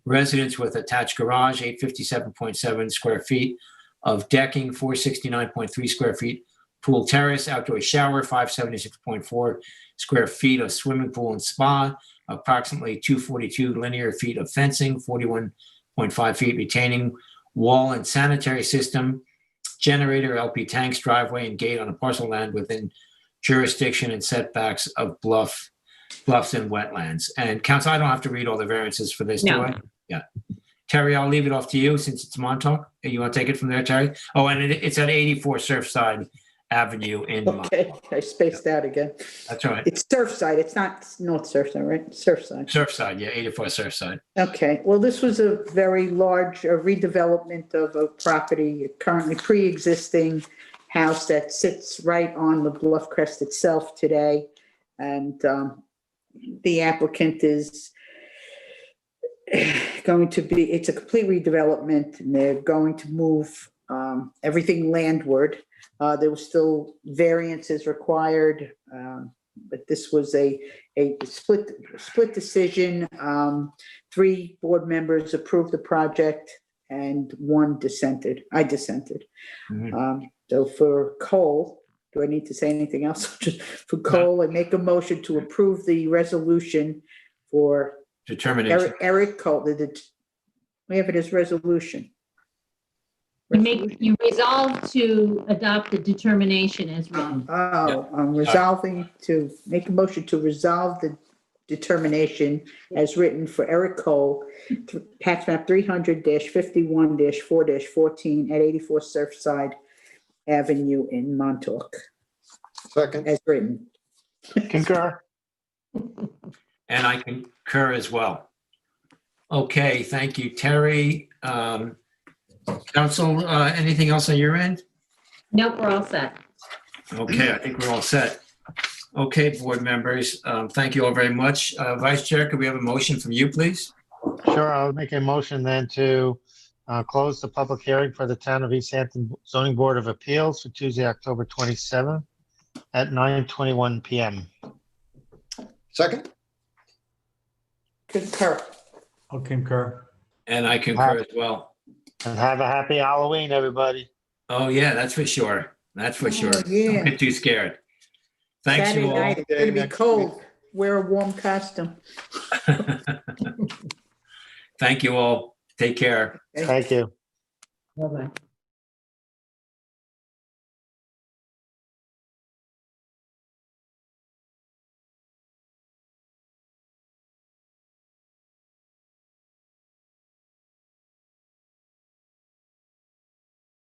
A: residence with attached garage, 857.7 square feet of decking, 469.3 square feet, pool terrace, outdoor shower, 576.4 square feet of swimming pool and spa, approximately 242 linear feet of fencing, 41.5 feet retaining wall and sanitary system, generator, LP tanks, driveway, and gate on a parcel of land within jurisdiction and setbacks of bluffs and wetlands. And council, I don't have to read all the variances for this, do
B: No.
A: I? Yeah. Terry, I'll leave it off to you since it's Montauk. You want to take it from there, Terry? Oh, and it's at 84 Surfside Avenue in Montauk.
D: Okay, I spaced out again.
A: That's right.
D: It's Surfside, it's not North Surfside, right? Surfside.
A: Surfside, yeah, 84 Surfside.
D: Okay, well, this was a very large redevelopment of a property, currently pre-existing house that sits right on the bluff crest itself today. And the applicant is going to be, it's a complete redevelopment, and they're going to move everything landward. There was still variances required, but this was a split decision. 3 board members approved the project and 1 dissented. I dissented. So for Cole, do I need to say anything else? Just for Cole, I make a motion to approve the resolution for
A: determination.
D: Eric Cole. We have it as resolution.
B: You resolve to adopt the determination as written.
D: Oh, I'm resolving to make a motion to resolve the determination as written for Eric Cole, tax map 300-51-4-14 at 84 Surfside Avenue in Montauk.
C: Second.
D: As written.
F: Concur.
A: And I concur as well. Okay, thank you, Terry. Council, anything else on your end?
B: Nope, we're all set.
A: Okay, I think we're all set. Okay, board members, thank you all very much. Vice Chair, could we have a motion from you, please?
F: Sure, I'll make a motion then to close the public hearing for the Town of East Hampton Zoning Board of Appeals for Tuesday, October 27th at 9:21 p.m.
C: Second.
D: Concur.
J: I'll concur.
A: And I concur as well.
F: And have a happy Halloween, everybody.
A: Oh, yeah, that's for sure. That's for sure.
D: yeah.
A: Don't get too scared. Thanks
D: Saturday
A: you all.
D: night, it's gonna be cold. Wear a warm costume.
A: Thank you all. Take care.
F: Thank you.
B: Bye-bye.